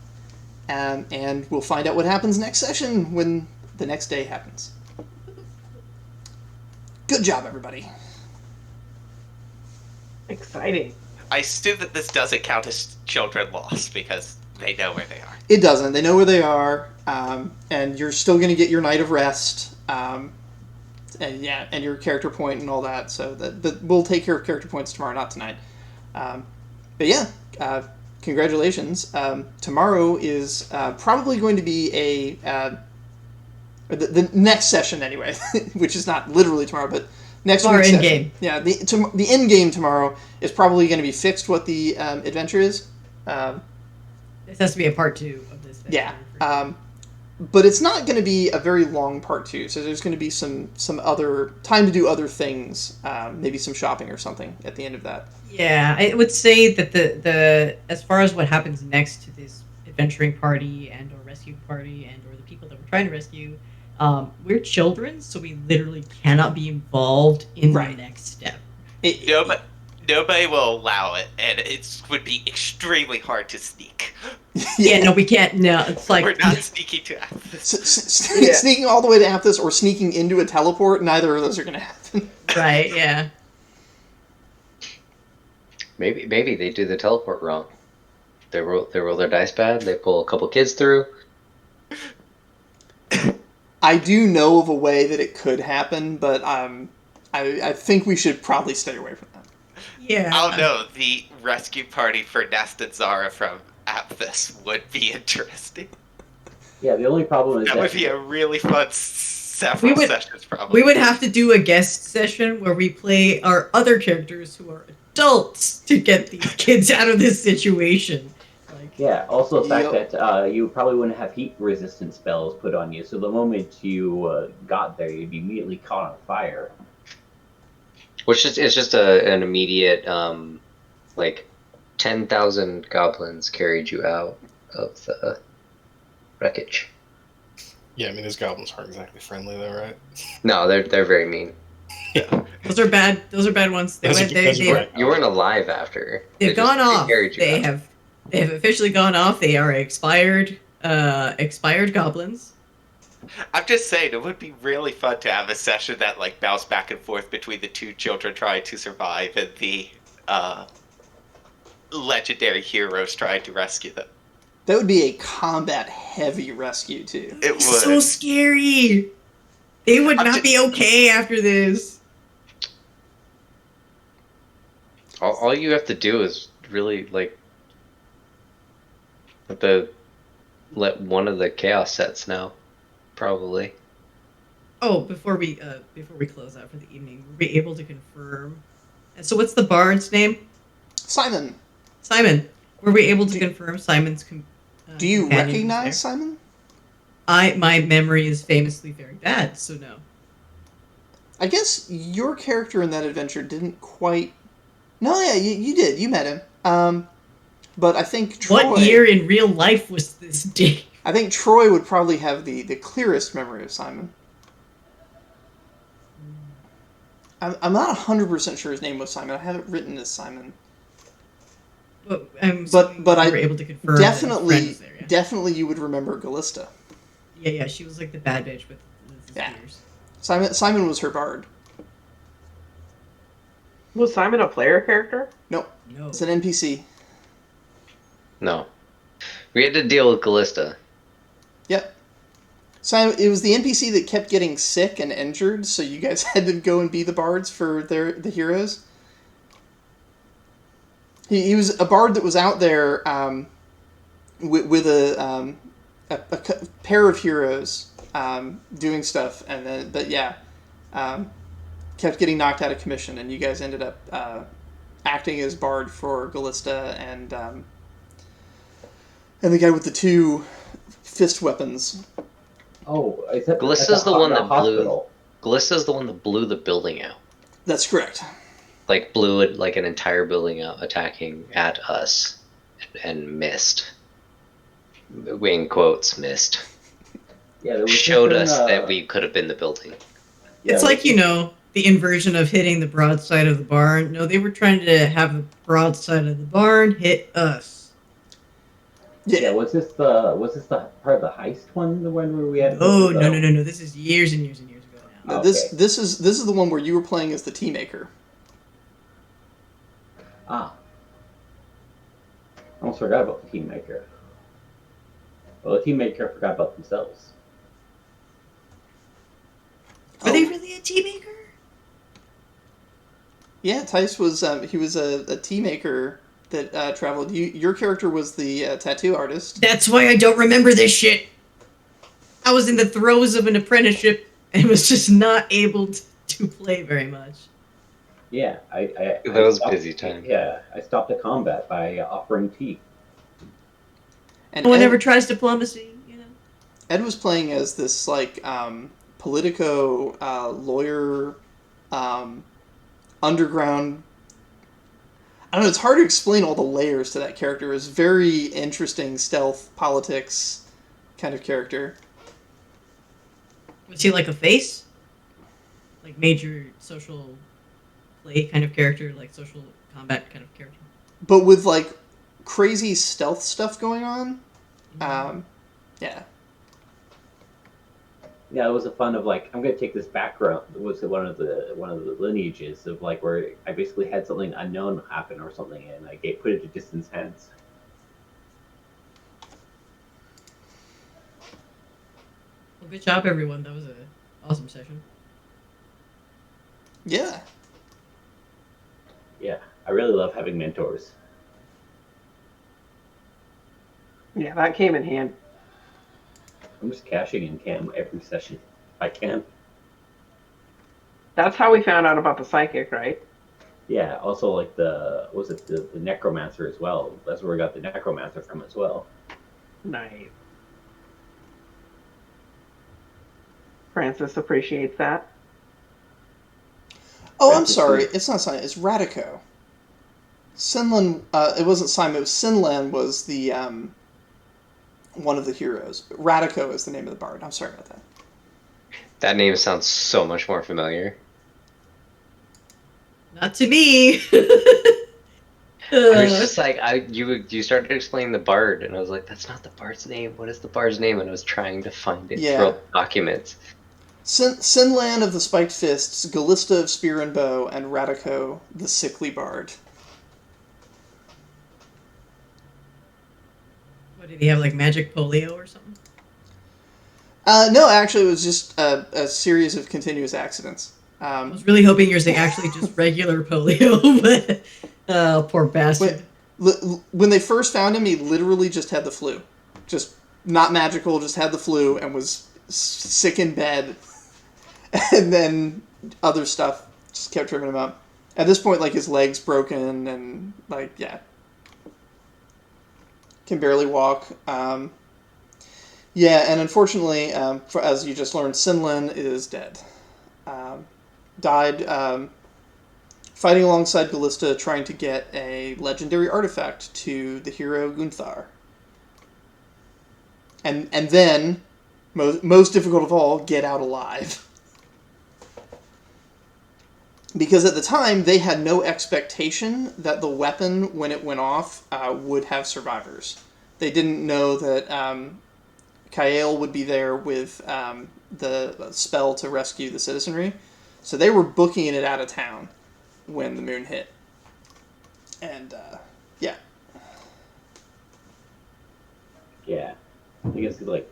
And we'll find out what happens next session when the next day happens. Good job, everybody. Exciting. I assume that this doesn't count as children lost because they know where they are. It doesn't. They know where they are, and you're still going to get your night of rest, and your character point and all that. So but we'll take care of character points tomorrow, not tonight. Congratulations. Tomorrow is probably going to be the next session anyway, which is not literally tomorrow, but next Our week's end session. game. Yeah, the end game tomorrow is probably going to be fixed what the adventure is. This has to be a part 2 of this. Yeah. But it's not going to be a very long part 2, so there's going to be some other time to do other things, maybe some shopping or something at the end of that. Yeah, I would say that the as far as what happens next to this adventuring party and or rescue party and or the people that we're trying to rescue, we're children, so we literally cannot be involved in Right. the next step. Nobody will allow it, and it would be extremely hard to sneak. Yeah, no, we can't. No, it's like We're not sneaking to Athens. Sneaking all the way to Athos or sneaking into a teleport, neither of those are going to happen. right. Yeah. Maybe they do the teleport wrong. They roll their dice bad. They pull a couple kids through. I do know of a way that it could happen, but I think we should probably stay away from that. Yeah. Oh no, the rescue party for Nest and Zara from Athos would be interesting. Yeah, the only problem is That would be a really fun several sessions, probably. We would have to do a guest session where we play our other characters who are adults to get these kids out of this situation. Yeah, also the fact that you probably wouldn't have heat resistant spells put on you, so the moment you got there, you'd be immediately caught on fire. Which is just an immediate 10,000 goblins carried you out of the wreckage. Yeah, I mean, those goblins aren't exactly friendly, though, right? No, they're very mean. Yeah. Those are bad. Those are bad ones. Those are great. You weren't alive after. They've gone off. carried you They out. have officially gone off. They are expired goblins. I'm just saying, it would be really fun to have a session that like bounced back and forth between the two children trying to survive and the legendary heroes trying to rescue them. That would be a combat-heavy rescue, too. It would. So scary. They would not be okay after this. All you have to do is really let one of the chaos sets know, probably. Oh, before we close out for the evening, were we able to confirm? And so, what's the bard's name? Simon. Simon. Were we able to confirm Simon's Do you companion who's recognize there. Simon? My memory is famously very bad, so no. I guess your character in that adventure didn't quite. No, yeah, you did. You met him. But I think Troy. What year in real life was this day? I think Troy would probably have the clearest memory of Simon. I'm not 100% sure his name was Simon. I have it written as Simon. But But I I were able to confirm that his friend definitely, was there, yeah. definitely you would remember Gallista. Yeah, she was like the bad bitch with the Yeah. spears. Simon was her bard. Was Simon a player character? Nope, No. it's an NPC. No. We had to deal with Callista. Yep. Simon, it was the NPC that kept getting sick and injured, so you guys had to go and be the bards for the heroes. He was a bard that was out there with a pair of heroes doing stuff, and then kept getting knocked out of commission, and you guys ended up acting as bard for Gallista and the guy with the 2 fist weapons. Oh, is that Gallista's the one that blew. hospital? Gallista's the one that blew the building out. That's correct. Like blew it like an entire building out, attacking at us, and missed. In quotes, missed. Yeah, there was Showed something, us that we could have been the building. It's like, the inversion of hitting the broadside of the barn. No, they were trying to have the broadside of the barn hit us. Yeah, was this the part of the heist one, the one where we had? Oh, no. This is years and years and years ago now. No, Okay. this is the one where you were playing as the tea maker. Ah, I almost forgot about the team maker. Well, the team maker forgot about themselves. Are they really a tea maker? Yeah, Tice was he was a tea maker that traveled. Your character was the tattoo artist. That's why I don't remember this shit. I was in the throes of an apprenticeship and was just not able to play very much. Yeah, I That was stopped- busy time. Yeah, I stopped the combat by offering tea. And No one Ed, ever tries diplomacy, Ed was playing as this Politico lawyer, underground. I don't know. It's hard to explain all the layers to that character. It was very interesting stealth politics kind of character. Was he like a face? Like major social play kind of character, like social combat kind of character? But with crazy stealth stuff going on. Yeah. Yeah, it was a fun of I'm gonna take this background. It was one of the lineages of where I basically had something unknown happen or something, and I put it to distance hands. Well, good job, everyone. That was an awesome session. Yeah. Yeah, I really love having mentors. Yeah, that came in hand. I'm just cashing in cam every session if I can. That's how we found out about the psychic, right? Yeah, also the necromancer as well. That's where we got the necromancer from as well. Nice. Francis appreciates that. Oh, I'm Francis sorry. Lee. It's not Simon. It's Radico. Sinlan. It wasn't Simon. It was Sinlan. Was the one of the heroes. Radico is the name of the bard. I'm sorry about that. That name sounds so much more familiar. Not to me. I was just like, you started explaining the bard, and I was like, that's not the bard's name. What is the bard's name? And I was trying to find it Yeah. through documents. Sinlan of the Spiked Fists, Gallista of Spear and Bow, and Radico the Sickly Bard. What, did he have magic polio or something? No, actually, it was just a series of continuous accidents. I was really hoping you were saying actually just regular polio, but poor bastard. When they first found him, he literally just had the flu. Just not magical, just had the flu and was sick in bed. And then other stuff just kept tripping him up. At this point, his leg's broken and, yeah. can barely walk. Yeah, and unfortunately, as you just learned, Sinlin is dead. Died fighting alongside Ballista, trying to get a legendary artifact to the hero Gunthar. And then, most difficult of all, get out alive. Because at the time, they had no expectation that the weapon, when it went off, would have survivors. They didn't know that Kael would be there with the spell to rescue the citizenry. So they were booking it out of town when the moon hit. And, yeah. Yeah. I guess like.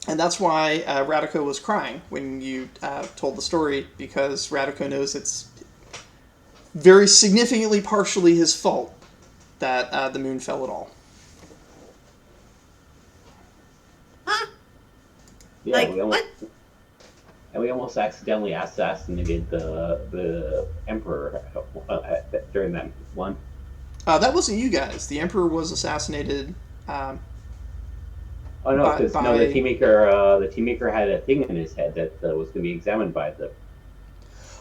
And that's why Radico was crying when you told the story, because Radico knows it's very significantly partially his fault that the moon fell at all. Huh? Yeah, Like, what? what? And we almost accidentally assassinated the Emperor during that one. That wasn't you guys. The Emperor was assassinated. Oh no, because by... no, the team maker had a thing in his head that was going to be examined by the.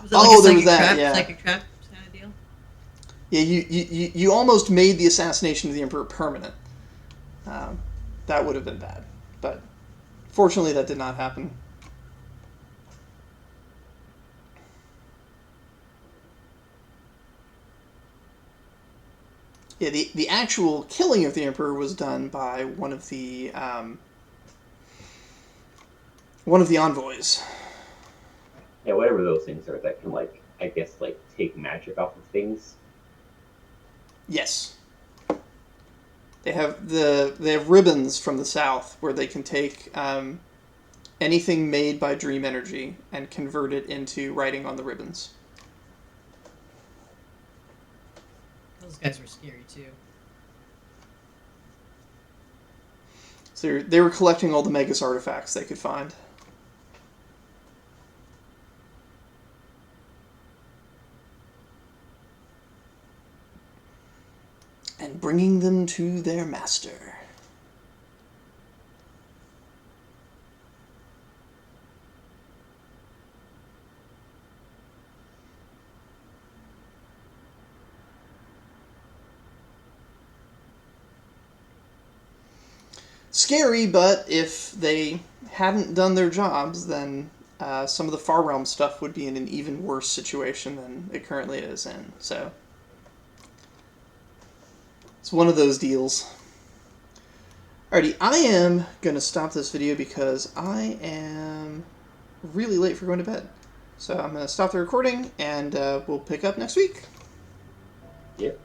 Was it like a there was that. trap, Yeah, psychic trap kind of deal. Yeah, you almost made the assassination of the Emperor permanent. That would have been bad, but fortunately, that did not happen. Yeah, the actual killing of the Emperor was done by one of the envoys. Yeah, whatever those things are that can like, I guess, like take magic off of things. Yes. They have ribbons from the south where they can take anything made by dream energy and convert it into writing on the ribbons. Those guys were scary too. So they were collecting all the Magus artifacts they could find. And bringing them to their master. Scary, but if they hadn't done their jobs, then some of the Far Realm stuff would be in an even worse situation than it currently is in. So it's one of those deals. Alrighty, I am going to stop this video because I am really late for going to bed. So I'm going to stop the recording, and we'll pick up next week. Yep.